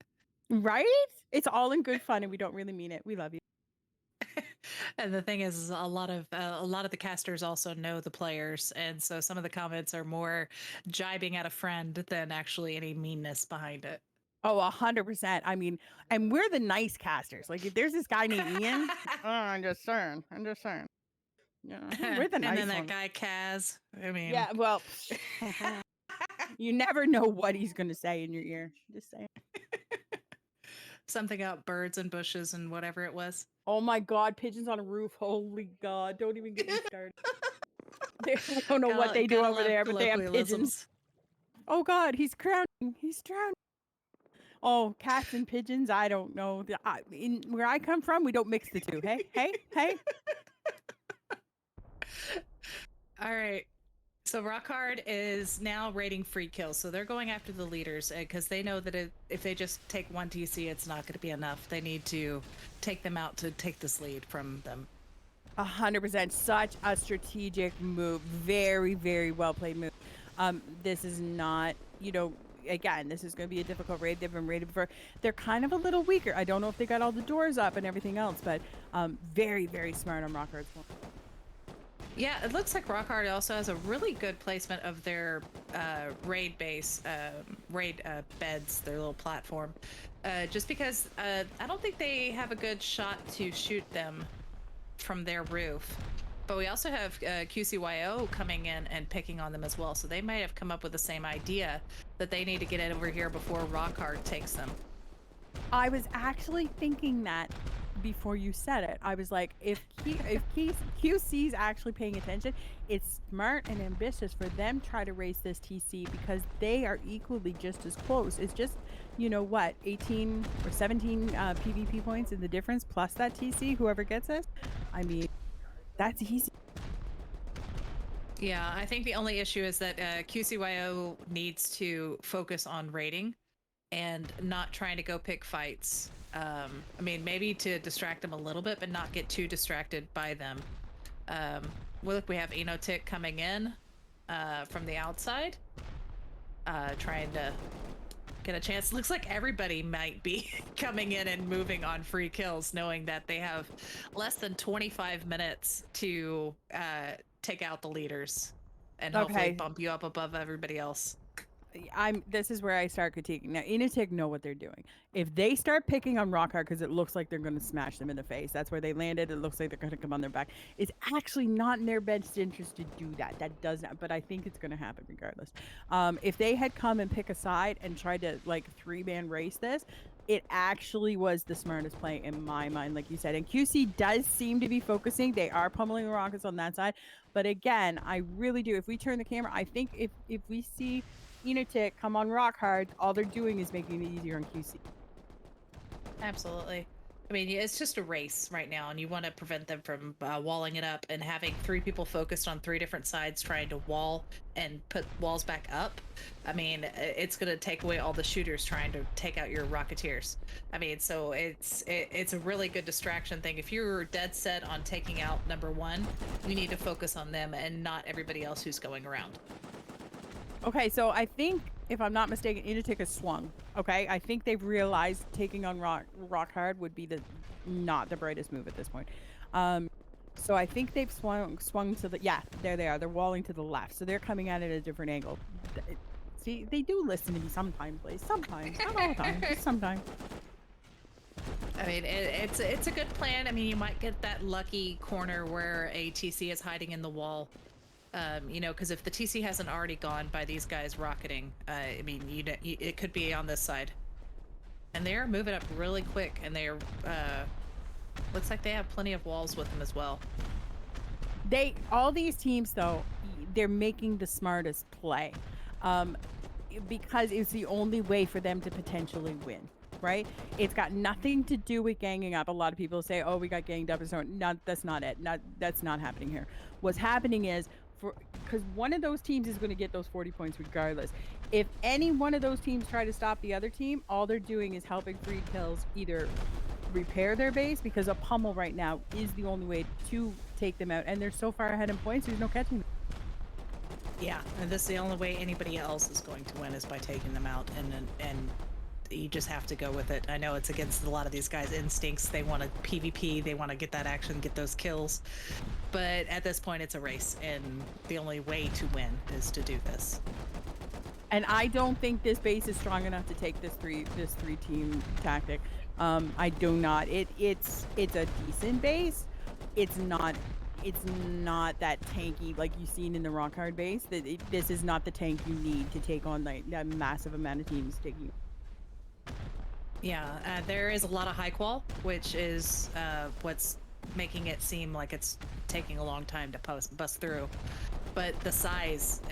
Right? It's all in good fun, and we don't really mean it. We love you. And the thing is a lot of the casters also know the players, and so some of the comments are more jibing at a friend than actually any meanness behind it. Oh, 100%. I mean, and we're the nice casters. Like, if there's this guy named Ian, I'm just saying. Yeah, we're the nice And then that one. guy Kaz. I mean, yeah. Well, you never know what he's gonna say in your ear. Just saying. Something about birds and bushes and whatever it was. Oh my God, pigeons on a roof. Holy God, don't even get me started. I don't know what they do over there, but they have pigeons. Oh God, he's drowning. He's drowning. Oh, cats and pigeons. I don't know. Where I come from, we don't mix the two. Hey. All right. So Rockhard is now rating free kills. So they're going after the leaders because they know that if they just take one TC, it's not going to be enough. They need to take them out to take this lead from them. 100%. Such a strategic move. Very, very well played move. This is not, again, this is going to be a difficult raid. They've been raided before. They're kind of a little weaker. I don't know if they got all the doors up and everything else, but very, very smart on Rockhard's point. Yeah, it looks like Rockhard also has a really good placement of their raid base, raid beds, their little platform. Just because I don't think they have a good shot to shoot them from their roof. But we also have QCYO coming in and picking on them as well. So they might have come up with the same idea that they need to get over here before Rockhard takes them. I was actually thinking that before you said it. I was like, if QC's actually paying attention, it's smart and ambitious for them to try to race this TC because they are equally just as close. It's just, you know what, 18 or 17 PvP points in the difference plus that TC, whoever gets it. I mean, that's easy. Yeah, I think the only issue is that QCYO needs to focus on raiding and not trying to go pick fights. I mean, maybe to distract them a little bit, but not get too distracted by them. Look, we have Enotic coming in from the outside, trying to get a chance. Looks like everybody might be coming in and moving on free kills, knowing that they have less than 25 minutes to take out the leaders and hopefully bump you up above everybody else. This is where I start critiquing. Now, Enotic know what they're doing. If they start picking on Rockhard because it looks like they're going to smash them in the face, that's where they landed. It looks like they're going to come on their back. It's actually not in their best interest to do that. That does not, but I think it's going to happen regardless. If they had come and pick a side and tried to like 3-man race this, it actually was the smartest play in my mind, like you said. And QC does seem to be focusing. They are pummeling the Rockets on that side. But again, I really do. If we turn the camera, I think if we see Enotic come on Rockhard, all they're doing is making it easier on QC. Absolutely. I mean, it's just a race right now, and you want to prevent them from walling it up and having 3 people focused on 3 different sides trying to wall and put walls back up. I mean, it's going to take away all the shooters trying to take out your Rocketeers. I mean, so it's a really good distraction thing. If you're dead set on taking out number 1, you need to focus on them and not everybody else who's going around. Okay, so I think, if I'm not mistaken, Enotic has swung. Okay, I think they've realized taking on Rockhard would be not the brightest move at this point. So I think they've swung to the, yeah, there they are. They're walling to the left, so they're coming at it at a different angle. See, they do listen to me sometimes, Blaze. Sometimes, not all the time, just sometimes. I mean, it's a good plan. I mean, you might get that lucky corner where a TC is hiding in the wall. You know, because if the TC hasn't already gone by these guys rocketing, I mean, it could be on this side. And they're moving up really quick, and they're, looks like they have plenty of walls with them as well. All these teams, though, they're making the smartest play, because it's the only way for them to potentially win, right? It's got nothing to do with ganging up. A lot of people say, oh, we got ganged up, and so on. That's not it. That's not happening here. What's happening is, because one of those teams is going to get those 40 points regardless. If any one of those teams try to stop the other team, all they're doing is helping free kills either repair their base, because a pummel right now is the only way to take them out, and they're so far ahead in points, there's no catching them. Yeah, and this is the only way anybody else is going to win, is by taking them out, and you just have to go with it. I know it's against a lot of these guys' instincts. They want to PvP, they want to get that action, get those kills. But at this point, it's a race, and the only way to win is to do this. And I don't think this base is strong enough to take this three team tactic. I do not. It's a decent base. It's not that tanky like you've seen in the Rockhard base. This is not the tank you need to take on like that massive amount of teams taking. Yeah, there is a lot of high qual, which is what's making it seem like it's taking a long time to bust through. But the size,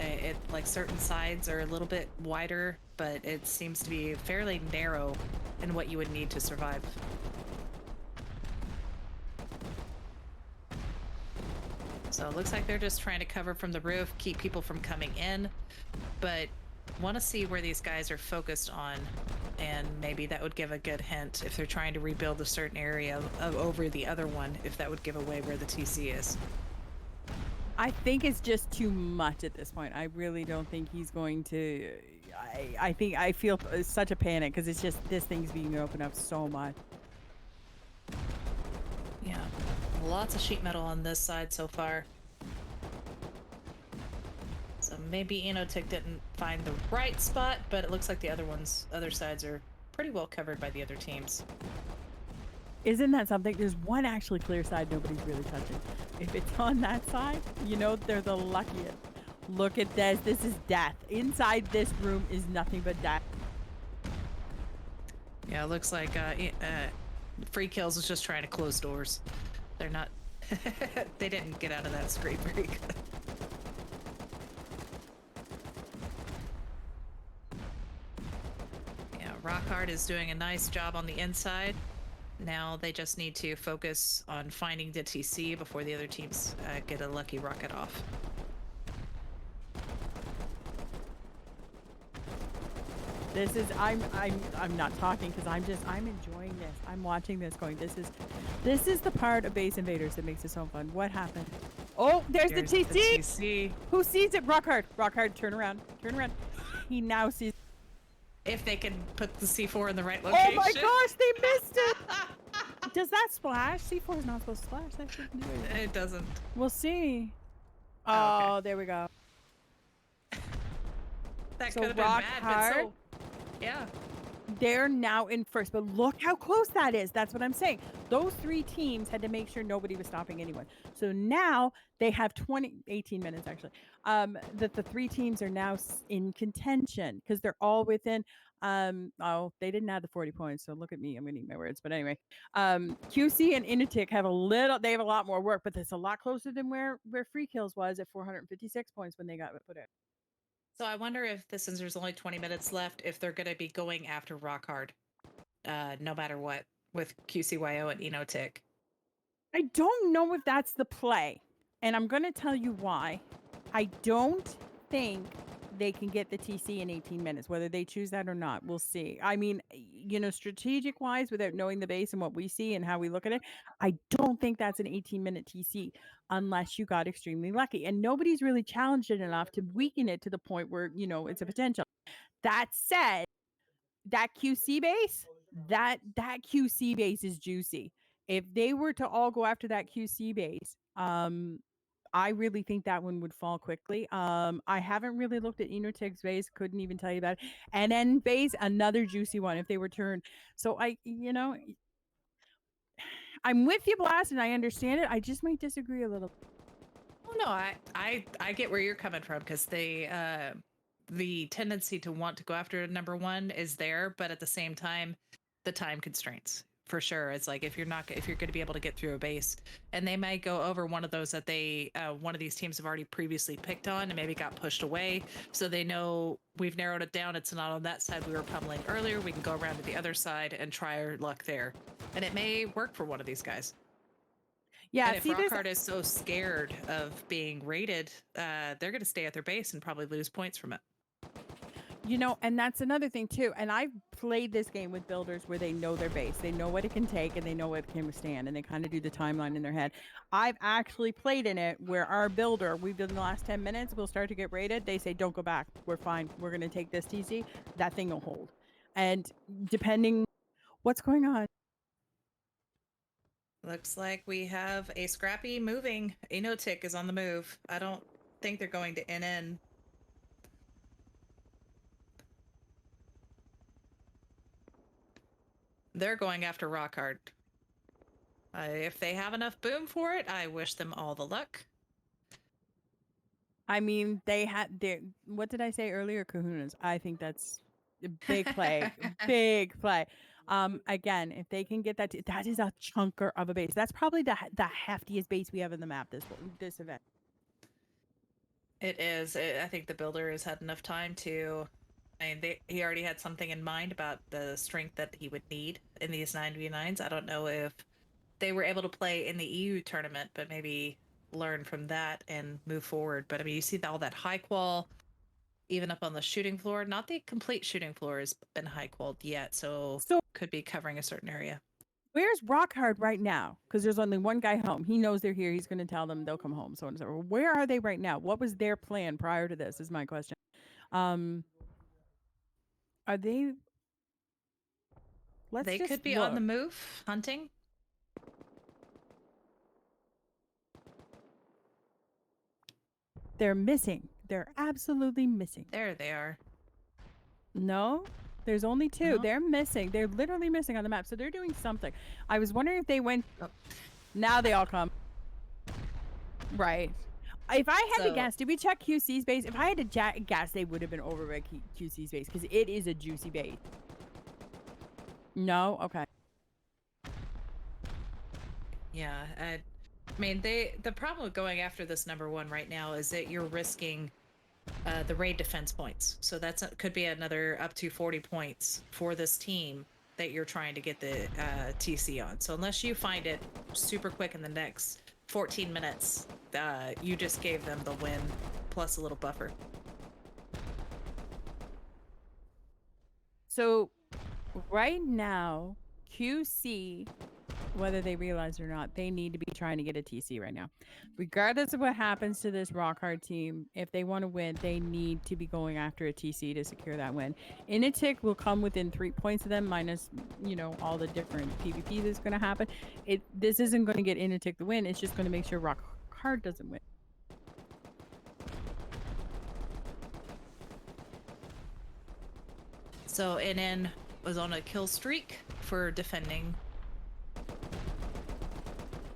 like certain sides are a little bit wider, but it seems to be fairly narrow in what you would need to survive. So it looks like they're just trying to cover from the roof, keep people from coming in, but want to see where these guys are focused on, and maybe that would give a good hint if they're trying to rebuild a certain area over the other one, if that would give away where the TC is. I think it's just too much at this point. I really don't think he's going to. I think I feel such a panic because it's just this thing's being opened up so much. Yeah, lots of sheet metal on this side so far. So maybe Enotic didn't find the right spot, but it looks like the other sides are pretty well covered by the other teams. Isn't that something? There's one actually clear side nobody's really touching. If it's on that side, you know they're the luckiest. Look at this. This is death. Inside this room is nothing but death. Yeah, it looks like Free Kills is just trying to close doors. They're not... they didn't get out of that scrape very good. Yeah, Rockhard is doing a nice job on the inside. Now they just need to focus on finding the TC before the other teams get a lucky rocket off. This is I'm not talking because I'm enjoying this. I'm watching this going. This is the part of Base Invaders that makes it so fun. What happened? Oh, there's the TC. The TC. Who sees it? Rockhard. Rockhard, turn around. Turn around. He now sees. If they can put the C4 in the right location. Oh my gosh, they missed it. Does that splash? C4 is not supposed to splash. That shouldn't do it. It doesn't. We'll see. Oh, okay. There we go. That So could have been bad, but so, yeah. They're now in first, but look how close that is. That's what I'm saying. Those three teams had to make sure nobody was stopping anyone. So now they have 18 minutes actually. That the three teams are now in contention because they're all within. Oh, they didn't add the 40 points. So look at me. I'm gonna eat my words. But anyway, QC and Inotic have they have a lot more work, but it's a lot closer than where Free Kills was at 456 points when they got put in. So I wonder if since there's only 20 minutes left, if they're going to be going after Rockhard, no matter what, with QCYO and Enotic. I don't know if that's the play, and I'm going to tell you why. I don't think they can get the TC in 18 minutes, whether they choose that or not. We'll see. I mean, strategic wise, without knowing the base and what we see and how we look at it, I don't think that's an 18-minute TC unless you got extremely lucky. And nobody's really challenged it enough to weaken it to the point where, it's a potential. That said, that QC base, that QC base is juicy. If they were to all go after that QC base, I really think that one would fall quickly. I haven't really looked at Enotic's base, couldn't even tell you that. And then base, another juicy one if they were turned. So I'm with you, Blast, and I understand it. I just might disagree a little. Oh no, I get where you're coming from because the tendency to want to go after number one is there, but at the same time, the time constraints for sure. It's like if you're going to be able to get through a base, and they might go over one of those that one of these teams have already previously picked on and maybe got pushed away, so they know we've narrowed it down. It's not on that side we were pummeling earlier. We can go around to the other side and try our luck there, and it may work for one of these guys. Yeah, and if Rockhard is so scared of being raided, they're going to stay at their base and probably lose points from it. And that's another thing too. And I've played this game with builders where they know their base, they know what it can take, and they know what it can withstand, and they kind of do the timeline in their head. I've actually played in it where our builder, we've done the last 10 minutes, we'll start to get raided. They say, don't go back. We're fine. We're going to take this TC. That thing will hold. And depending what's going on. Looks like we have a Scrappy moving. Enotic is on the move. I don't think they're going to NN. They're going after Rockhard. If they have enough boom for it, I wish them all the luck. I mean, they had their, what did I say earlier? Kahunas. I think that's a big play. Big play. Again, if they can get that, that is a chunker of a base. That's probably the heftiest base we have in the map this event. It is. I think the builder has had enough time to. I mean, he already had something in mind about the strength that he would need in these 9v9s. I don't know if they were able to play in the EU tournament, but maybe learn from that and move forward. But I mean, you see all that high qual, even up on the shooting floor. Not the complete shooting floor has been high qual yet, so could be covering a certain area. Where's Rockhard right now? Because there's only one guy home. He knows they're here. He's going to tell them they'll come home. So on and so forth. Where are they right now? What was their plan prior to this? Is my question. Are they? Let's They just could be on look. the move, hunting. They're missing. They're absolutely missing. There they are. No, there's only two. No? They're missing. They're literally missing on the map. So they're doing something. I was wondering if they went. Oh. Now they all come. Right. If I had to So- guess, did we check QC's base? If I had to guess, they would have been over by QC's base because it is a juicy base. No? Okay. Yeah, I mean, the problem with going after this number one right now is that you're risking the raid defense points. So that's could be another up to 40 points for this team that you're trying to get the TC on. So unless you find it super quick in the next 14 minutes, you just gave them the win plus a little buffer. So right now, QC, whether they realize it or not, they need to be trying to get a TC right now. Regardless of what happens to this rock hard team, if they want to win, they need to be going after a TC to secure that win. Initic will come within 3 points of them, minus, you know, all the different PvP that's going to happen. This isn't going to get Initic the win. It's just going to make sure rock hard doesn't win. So NN was on a kill streak for defending.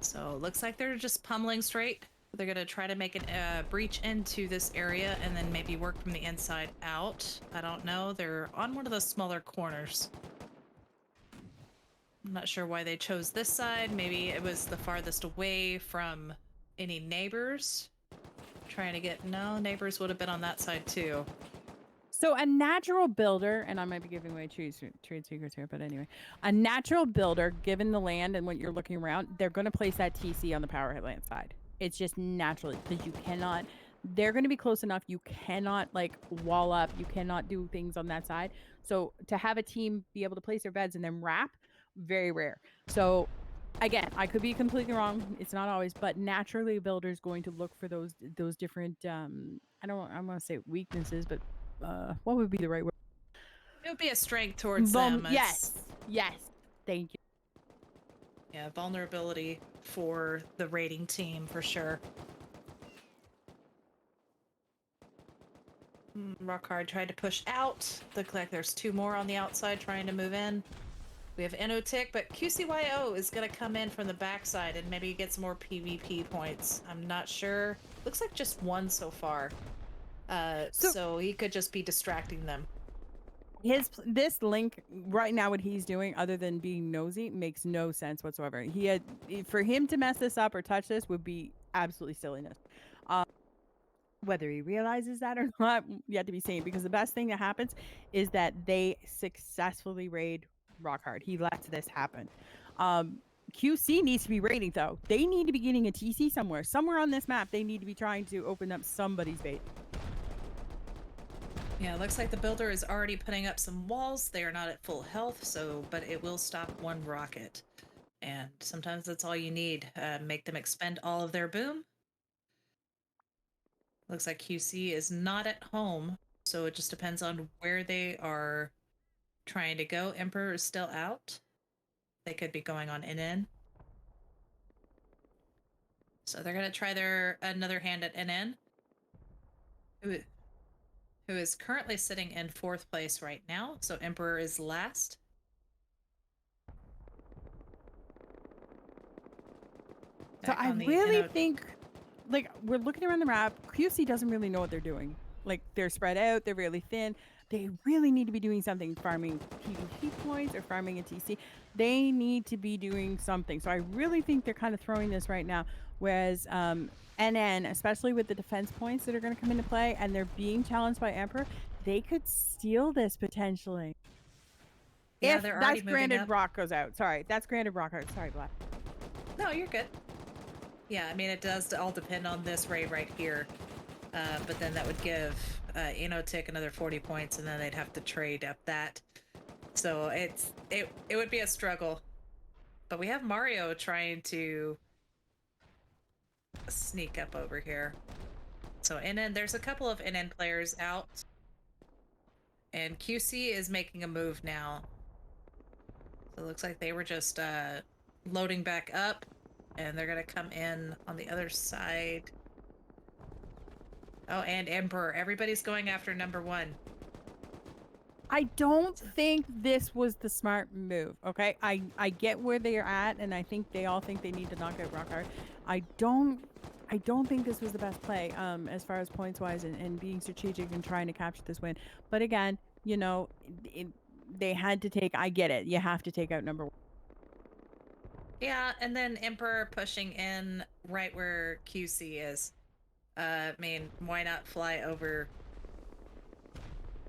So looks like they're just pummeling straight. They're going to try to make a breach into this area and then maybe work from the inside out. I don't know. They're on one of those smaller corners. I'm not sure why they chose this side. Maybe it was the farthest away from any neighbors. Trying to get... No, neighbors would have been on that side too. So a natural builder, and I might be giving away trade secrets here, but anyway, a natural builder, given the land and what you're looking around, they're going to place that TC on the power headland side. It's just naturally because you cannot. They're going to be close enough. You cannot like wall up. You cannot do things on that side. So to have a team be able to place their beds and then wrap, very rare. So again, I could be completely wrong. It's not always, but naturally, a builder is going to look for those different. I want to say weaknesses, but what would be the right word? It would be a strength towards them. Yes. Thank you. Yeah, vulnerability for the raiding team for sure. Rockhard tried to push out. Look like there's two more on the outside trying to move in. We have Inotic, but QCYO is going to come in from the backside and maybe get some more PvP points. I'm not sure. Looks like just one so far. So he could just be distracting them. This link right now, what he's doing, other than being nosy, makes no sense whatsoever. For him to mess this up or touch this would be absolutely silliness. Whether he realizes that or not, yet to be seen. Because the best thing that happens is that they successfully raid Rockhard. He lets this happen. QC needs to be raiding though. They need to be getting a TC somewhere on this map. They need to be trying to open up somebody's base. Yeah, it looks like the builder is already putting up some walls. They are not at full health, but it will stop one rocket. And sometimes that's all you need. Make them expend all of their boom. Looks like QC is not at home, so it just depends on where they are trying to go. Emperor is still out. They could be going on NN. So they're going to try another hand at NN. Who is currently sitting in 4th place right now. So Emperor is last. So I really think, like, we're looking around the map. QC doesn't really know what they're doing. Like, they're spread out. They're really thin. They really need to be doing something, farming PvP points or farming a TC. They need to be doing something. So I really think they're kind of throwing this right now. Whereas NN, especially with the defense points that are going to come into play, and they're being challenged by Emperor, they could steal this potentially. Yeah, if they're already that's granted up. Rock goes out. Sorry, that's granted Rock out. Sorry, Black. No, you're good. Yeah, I mean, it does all depend on this raid right here. But then that would give Inotic another 40 points, and then they'd have to trade up that. So it would be a struggle. But we have Mario trying to sneak up over here. So NN, there's a couple of NN players out. and QC is making a move now. So it looks like they were just loading back up, and they're gonna come in on the other side. Oh, and Emperor. Everybody's going after number 1. I don't think this was the smart move. Okay, I get where they are at, and I think they all think they need to knock out Rockhard. I don't think this was the best play as far as points wise and being strategic and trying to capture this win. But again, you know, they had to take. I get it. You have to take out number 1. Yeah, and then Emperor pushing in right where QC is. I mean, why not fly over?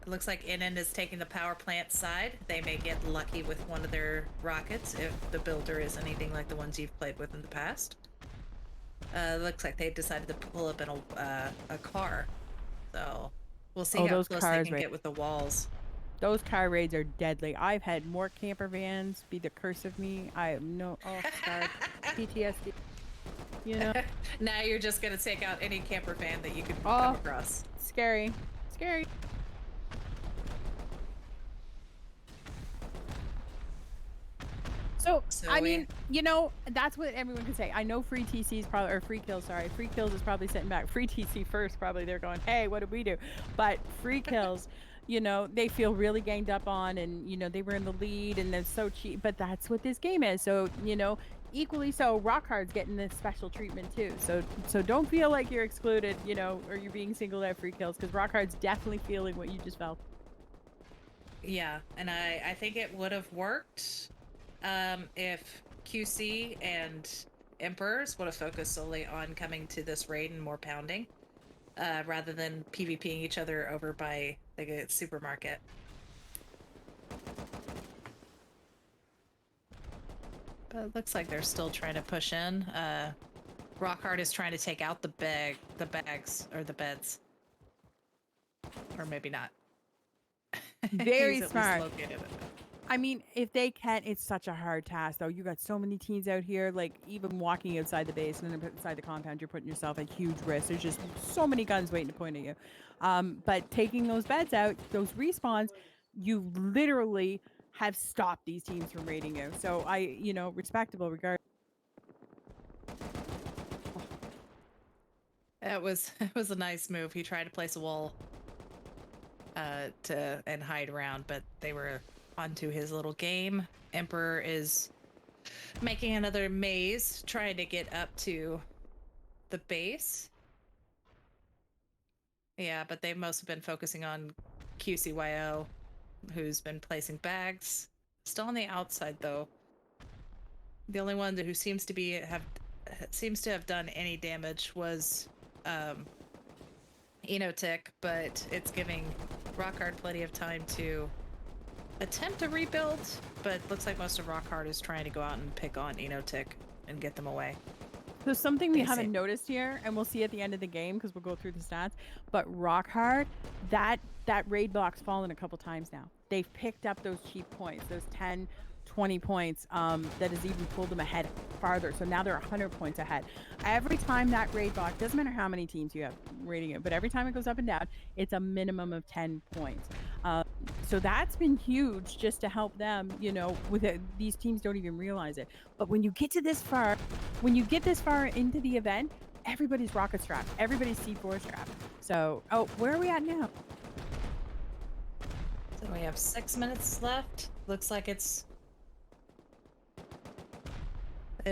It looks like NN is taking the power plant side. They may get lucky with one of their rockets if the builder is anything like the ones you've played with in the past. Looks like they decided to pull up in a car. So we'll see how those close cars, they can get with the walls. Those car raids are deadly. I've had more camper vans be the curse of me. I have no scarred PTSD. You know. Now you're just gonna take out any camper van that you could come across. Scary. So I mean, you know, that's what everyone can say. I know free TC is probably, or free kills, sorry. Free kills is probably sitting back. Free TC first, probably they're going, hey, what did we do? But free kills, you know, they feel really ganged up on, and, you know, they were in the lead and they're so cheap. But that's what this game is. So, you know, equally so, Rockhard's getting this special treatment too. So don't feel like you're excluded, you know, or you're being singled out free kills, because Rockhard's definitely feeling what you just felt. Yeah, and I think it would have worked if QC and Emperors would have focused solely on coming to this raid and more pounding, rather than PvPing each other over by the supermarket. But it looks like they're still trying to push in. Rockhard is trying to take out the bags, or the beds. Or maybe not. Very smart. I mean, if they can, it's such a hard task, though. You got so many teams out here, like even walking outside the base and then inside the compound, you're putting yourself at huge risk. There's just so many guns waiting to point at you. But taking those beds out, those respawns, you literally have stopped these teams from raiding you. So you know, respectable regard. It was a nice move. He tried to place a wall and hide around, but they were onto his little game. Emperor is making another maze, trying to get up to the base. Yeah, but they most have been focusing on QCYO, who's been placing bags. Still on the outside, though. The only one who seems to have done any damage was Enotic, but it's giving Rockhard plenty of time to attempt a rebuild, but looks like most of Rockhard is trying to go out and pick on Enotic and get them away. So something we haven't noticed here, and we'll see at the end of the game because we'll go through the stats, but Rockhard, that raid block's fallen a couple times now. They've picked up those cheap points, those 10, 20 points that has even pulled them ahead farther. So now they're 100 points ahead. Every time that raid block, doesn't matter how many teams you have raiding it, but every time it goes up and down, it's a minimum of 10 points. So that's been huge just to help them, you know, with it. These teams don't even realize it. But when you get this far into the event, everybody's rocket strapped, everybody's C4 strapped. So, where are we at now? So we have 6 minutes left. Looks like it's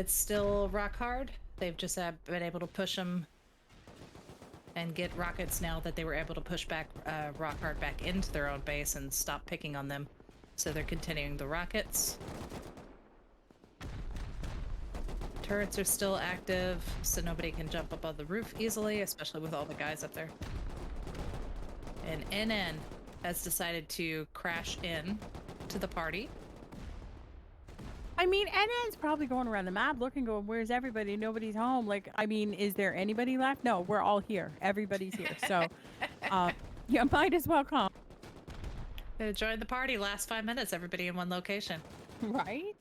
still Rockhard. They've just been able to push them and get rockets now that they were able to push back Rockhard back into their own base and stop picking on them. So they're continuing the rockets. Turrets are still active, so nobody can jump up on the roof easily, especially with all the guys up there. And NN has decided to crash in to the party. I mean, NN's probably going around the map looking, going, where's everybody? Nobody's home. Like, I mean, is there anybody left? No, we're all here. Everybody's here. So, you might as well come. Join the party. Last 5 minutes, everybody in one location. Right?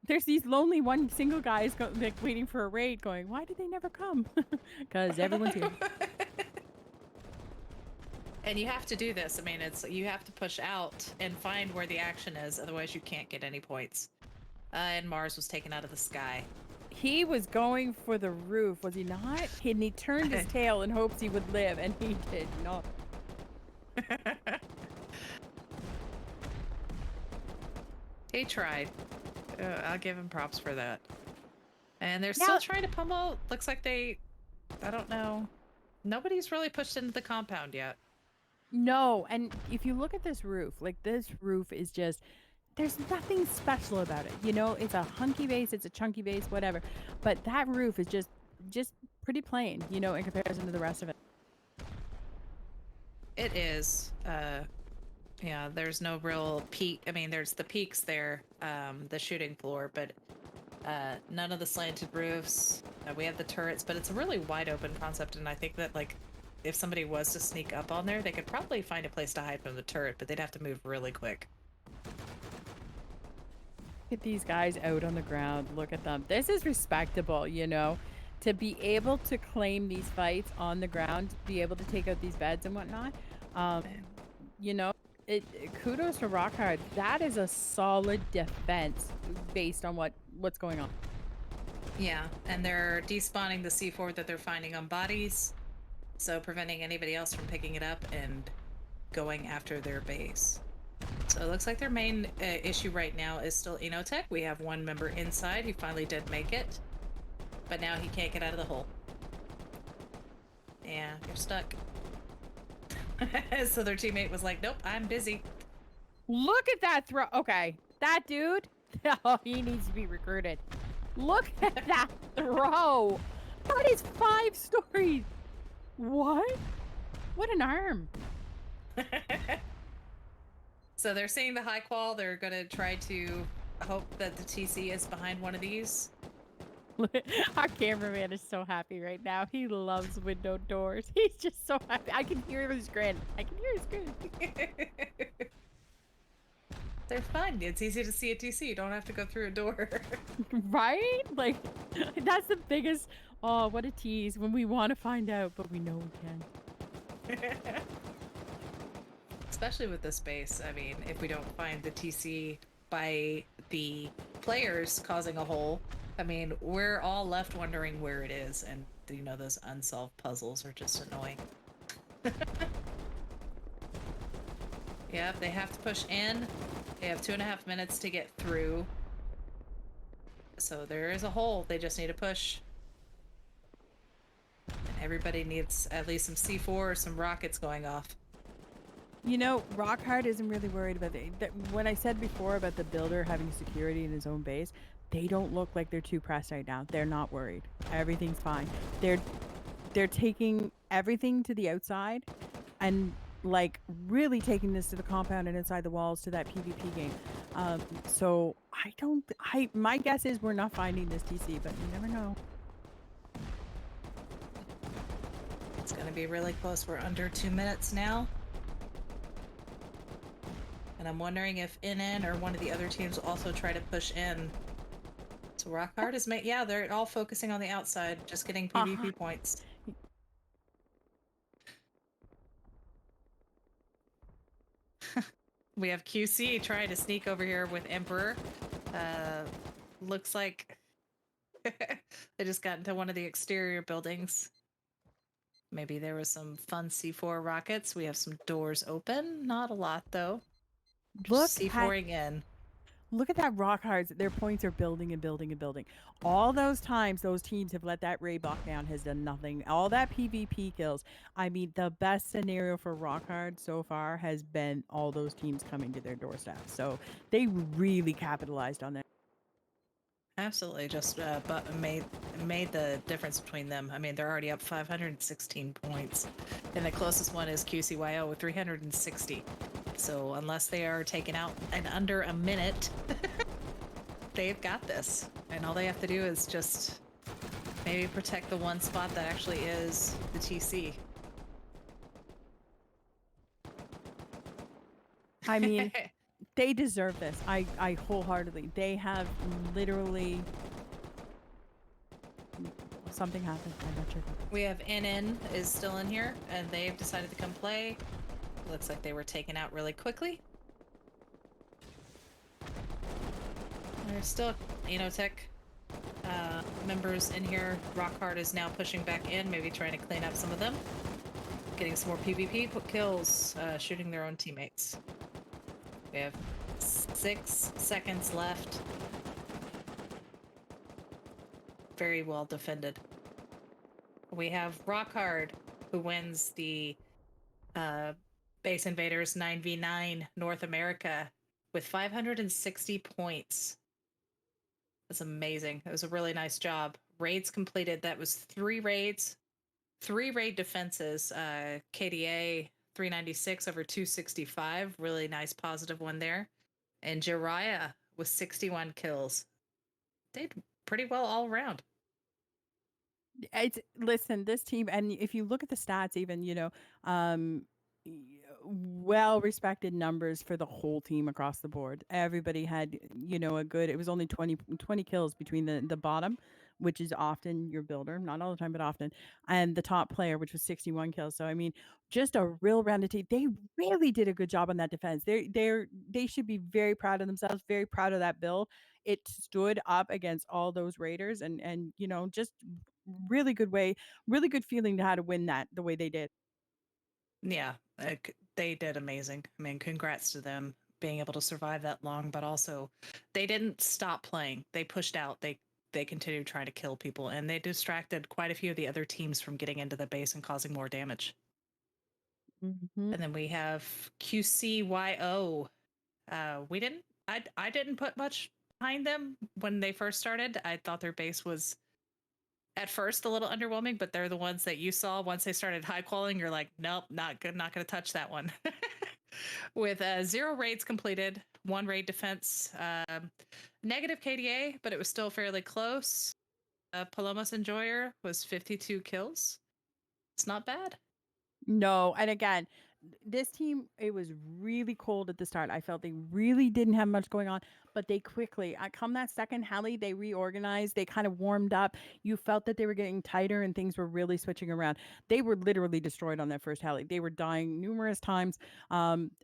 There's these lonely single guys like waiting for a raid going, why did they never come? Because everyone's here. And you have to do this. I mean, you have to push out and find where the action is, otherwise you can't get any points. And Mars was taken out of the sky. He was going for the roof, was he not? And he turned his tail in hopes he would live, and he did not. He tried. I'll give him props for that. And they're still trying to pummel. Looks like I don't know. Nobody's really pushed into the compound yet. No, and if you look at this roof, like this roof is just, there's nothing special about it. You know, it's a hunky base, it's a chunky base, whatever. But that roof is just pretty plain, you know, in comparison to the rest of it. It is. Yeah, there's no real peak. I mean, there's the peaks there, the shooting floor, but none of the slanted roofs. We have the turrets, but it's a really wide open concept, and I think that, like, if somebody was to sneak up on there, they could probably find a place to hide from the turret, but they'd have to move really quick. Look at these guys out on the ground. Look at them. This is respectable, you know, to be able to claim these fights on the ground, be able to take out these beds and whatnot. You know, kudos to Rockhard. That is a solid defense based on what's going on. Yeah, and they're despawning the C4 that they're finding on bodies, so preventing anybody else from picking it up and going after their base. So it looks like their main issue right now is still Enotech. We have one member inside who finally did make it, but now he can't get out of the hole. Yeah, you're stuck. So their teammate was like, nope, I'm busy. Look at that throw. Okay, that dude, oh, he needs to be recruited. Look at that throw. That is 5 stories. What? What an arm. So they're seeing the high qual. They're going to try to hope that the TC is behind one of these. Our cameraman is so happy right now. He loves window doors. He's just so happy. I can hear his grin. They're fun. It's easy to see a TC. You don't have to go through a door. Right? Like, that's the biggest... Oh, what a tease when we want to find out, but we know we can. Especially with this base. I mean, if we don't find the TC by the players causing a hole, I mean, we're all left wondering where it is, and, you know, those unsolved puzzles are just annoying. Yep, they have to push in. They have 2.5 minutes to get through. So there is a hole. They just need to push. And everybody needs at least some C4 or some rockets going off. You know, Rockhard isn't really worried about when I said before about the builder having security in his own base, they don't look like they're too pressed right now. They're not worried. Everything's fine. They're taking everything to the outside and, like, really taking this to the compound and inside the walls to that PvP game. So my guess is we're not finding this TC, but you never know. It's gonna be really close. We're under 2 minutes now. And I'm wondering if NN or one of the other teams will also try to push in. So Rockhard is yeah, they're all focusing on the outside, just getting PvP points. We have QC trying to sneak over here with Emperor. Looks like they just got into one of the exterior buildings. Maybe there was some fun C4 rockets. We have some doors open. Not a lot, though. Just C4ing in. Look at that Rockhard. Their points are building and building and building. All those times those teams have let that Ray block down has done nothing. All that PvP kills. I mean, the best scenario for Rockhard so far has been all those teams coming to their doorstep. So they really capitalized on that. Absolutely, just but made the difference between them. I mean, they're already up 516 points, and the closest one is QCYO with 360. So unless they are taken out in under a minute, they've got this. And all they have to do is just maybe protect the one spot that actually is the TC. I mean, they deserve this. I wholeheartedly. They have literally... Something happened. I'm not sure. We have NN is still in here, and they've decided to come play. Looks like they were taken out really quickly. There's still Enotech members in here. Rockhard is now pushing back in, maybe trying to clean up some of them. Getting some more PvP kills, shooting their own teammates. We have 6 seconds left. Very well defended. We have Rockhard, who wins the Base Invaders 9v9 North America with 560 points. That's amazing. It was a really nice job. Raids completed. That was 3 raids, 3 raid defenses. KDA 396 over 265. Really nice positive one there. And Jiraiya with 61 kills. Did pretty well all around. Listen, this team, and if you look at the stats, even well respected numbers for the whole team across the board. Everybody had a good. It was only 20 kills between the bottom, which is often your builder, not all the time, but often, and the top player, which was 61 kills. So I mean, just a real rounded team. They really did a good job on that defense. They should be very proud of themselves, very proud of that build. It stood up against all those raiders, and just really good feeling to how to win that the way they did. Yeah, they did amazing. I mean, congrats to them being able to survive that long, but also they didn't stop playing. They pushed out. They continued trying to kill people, and they distracted quite a few of the other teams from getting into the base and causing more damage. Mm-hmm. And then we have QCYO. We didn't. I didn't put much behind them when they first started. I thought their base was at first a little underwhelming, but they're the ones that you saw once they started high qualling. You're like, nope, not good, not going to touch that one. With 0 raids completed, 1 raid defense, negative KDA, but it was still fairly close. Palomas Enjoyer was 52 kills. It's not bad. No, and again, this team, it was really cold at the start. I felt they really didn't have much going on, but they quickly, come that second heli, they reorganized, they kind of warmed up. You felt that they were getting tighter and things were really switching around. They were literally destroyed on that first heli. They were dying numerous times.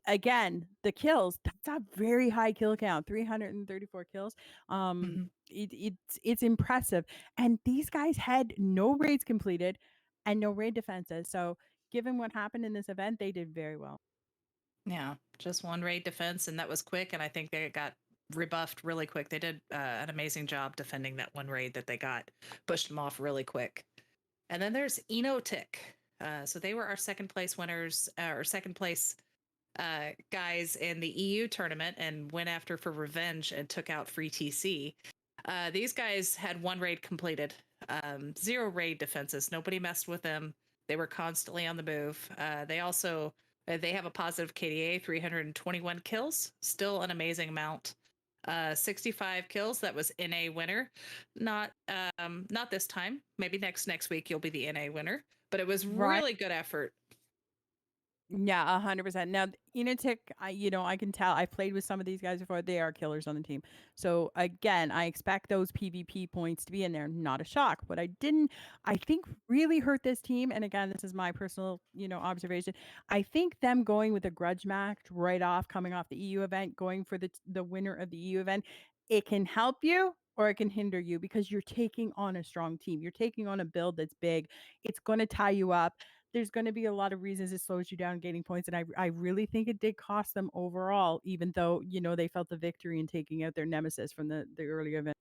Again, the kills, that's a very high kill count, 334 kills. Mm-hmm. It's impressive. And these guys had no raids completed and no raid defenses. So given what happened in this event, they did very well. Yeah, just 1 raid defense, and that was quick. And I think they got rebuffed really quick. They did an amazing job defending that 1 raid that they got, pushed them off really quick. And then there's Enotech. So they were our second place winners, or second place guys in the EU tournament, and went after for revenge and took out Free TC. These guys had 1 raid completed, 0 raid defenses. Nobody messed with them. They were constantly on the move. They also they have a positive KDA, 321 kills, still an amazing amount. 65 kills. That was NA winner. Not this time. Maybe next week you'll be the NA winner. But it was really good effort. Yeah, 100%. Now, Enotech, I can tell. I've played with some of these guys before. They are killers on the team. So again, I expect those PvP points to be in there. Not a shock. What I think really hurt this team, and again, this is my personal, observation. I think them going with a grudge match right off, coming off the EU event, going for the winner of the EU event, it can help you or it can hinder you because you're taking on a strong team. You're taking on a build that's big. It's going to tie you up. There's going to be a lot of reasons it slows you down gaining points. And I really think it did cost them overall, even though, they felt the victory in taking out their nemesis from the earlier event.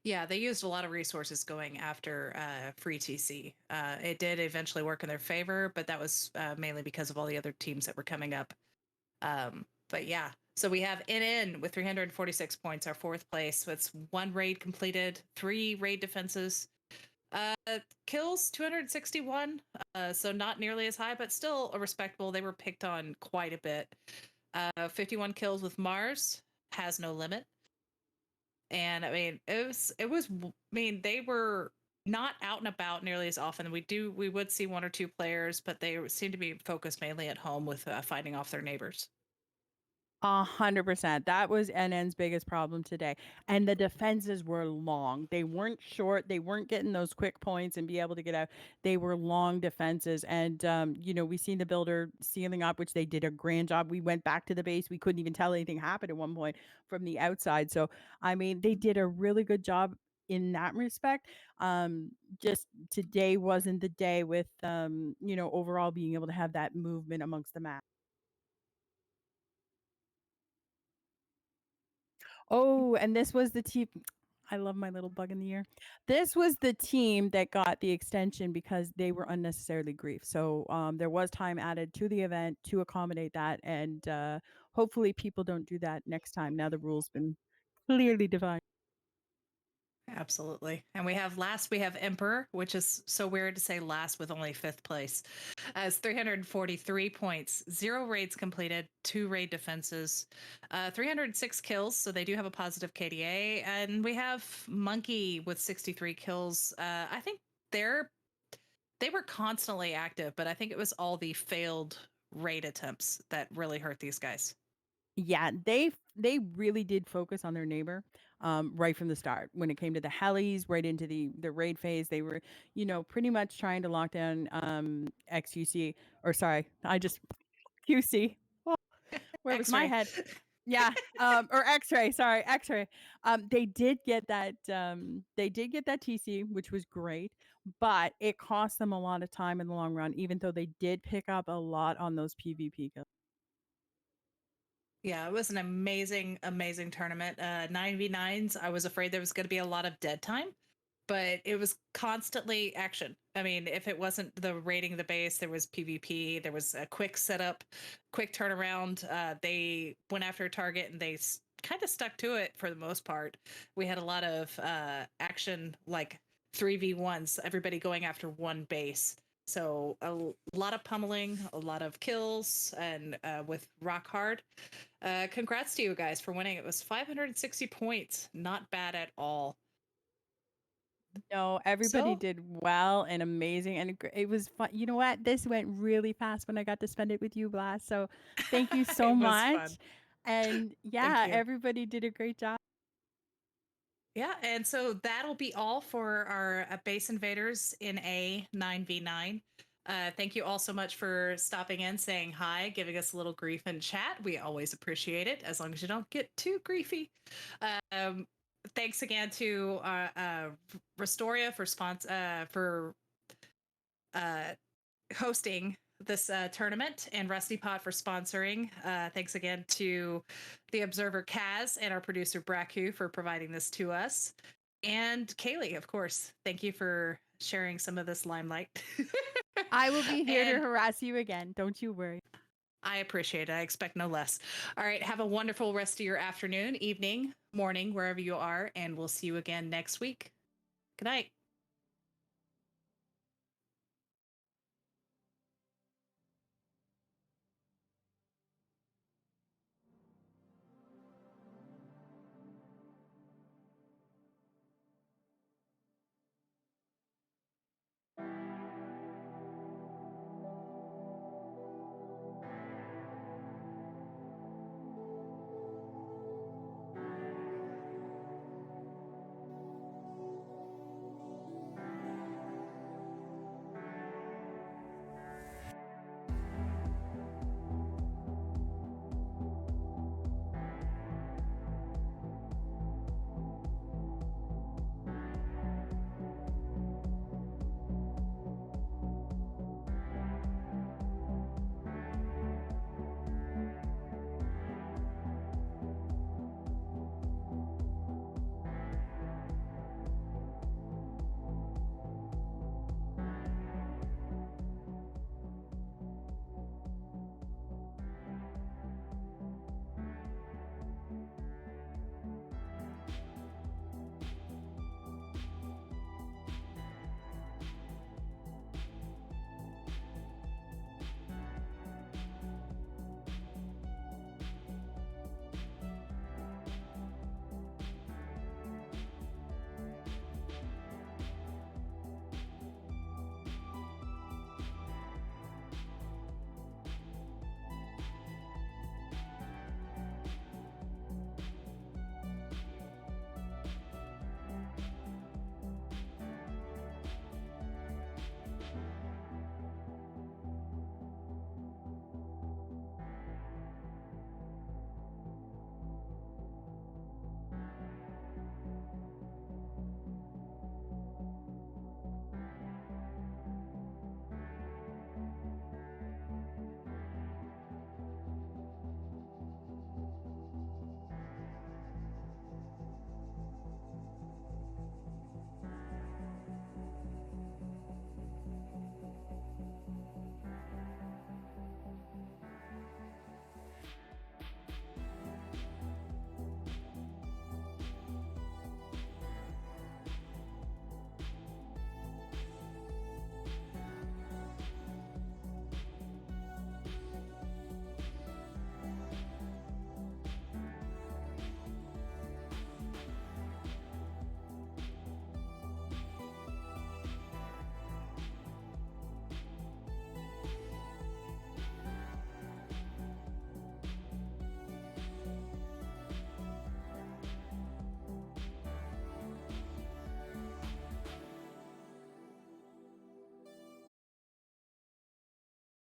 Yeah, they used a lot of resources going after Free TC. It did eventually work in their favor, but that was mainly because of all the other teams that were coming up. But yeah, so we have NN with 346 points, our 4th place. So it's 1 raid completed, 3 raid defenses. Kills 261, so not nearly as high, but still a respectable. They were picked on quite a bit. 51 kills with Mars, has no limit. And I mean, they were not out and about nearly as often. We would see 1 or 2 players, but they seem to be focused mainly at home with fighting off their neighbors. 100%. That was NN's biggest problem today. And the defenses were long. They weren't short. They weren't getting those quick points and be able to get out. They were long defenses. And, we seen the builder sealing up, which they did a grand job. We went back to the base. We couldn't even tell anything happened at one point from the outside. So, I mean, they did a really good job in that respect. Um, just today wasn't the day with, overall being able to have that movement amongst the map. Oh, and this was the team. I love my little bug in the ear. This was the team that got the extension because they were unnecessarily grief. So there was time added to the event to accommodate that, and hopefully people don't do that next time. Now the rules been clearly defined. Absolutely. And we have Emperor, which is so weird to say last with only fifth place, as 343 points, 0 raids completed, 2 raid defenses, 306 kills. So they do have a positive KDA. And we have Monkey with 63 kills. I think they were constantly active, but I think it was all the failed raid attempts that really hurt these guys. Yeah, they really did focus on their neighbor right from the start. When it came to the helis, right into the raid phase, they were, pretty much trying to lock down XUC, or sorry, I just QC. Well, where was my X-ray. head? Yeah, or X-ray, sorry, X-ray. They did get that TC, which was great, but it cost them a lot of time in the long run, even though they did pick up a lot on those PvP kills. Yeah, it was an amazing, amazing tournament. 9v9s, I was afraid there was going to be a lot of dead time, but it was constantly action. I mean, if it wasn't the raiding the base, there was PvP, there was a quick setup, quick turnaround. They went after a target and they kind of stuck to it for the most part. We had a lot of action, like 3v1s, everybody going after one base. So a lot of pummeling, a lot of kills, and with Rock Hard. Congrats to you guys for winning. It was 560 points. Not bad at all. No, everybody So did well and amazing, and it was fun. You know what? This went really fast when I got to spend it with you, Blast. So thank you so it was fun. much. And Thank yeah, you. everybody did a great job. Yeah, and so that'll be all for our Base Invaders in a 9v9. Thank you all so much for stopping in, saying hi, giving us a little grief in chat. We always appreciate it, as long as you don't get too griefy. Um, Thanks again to Rustoria for hosting this tournament, and Rusty Pot for sponsoring. Thanks again to the observer Kaz and our producer Braku for providing this to us. And Kaylee, of course, thank you for sharing some of this limelight. I will be here to And harass you again. Don't you worry. I appreciate it. I expect no less. All right. Have a wonderful rest of your afternoon, evening, morning, wherever you are. And we'll see you again next week. Good night.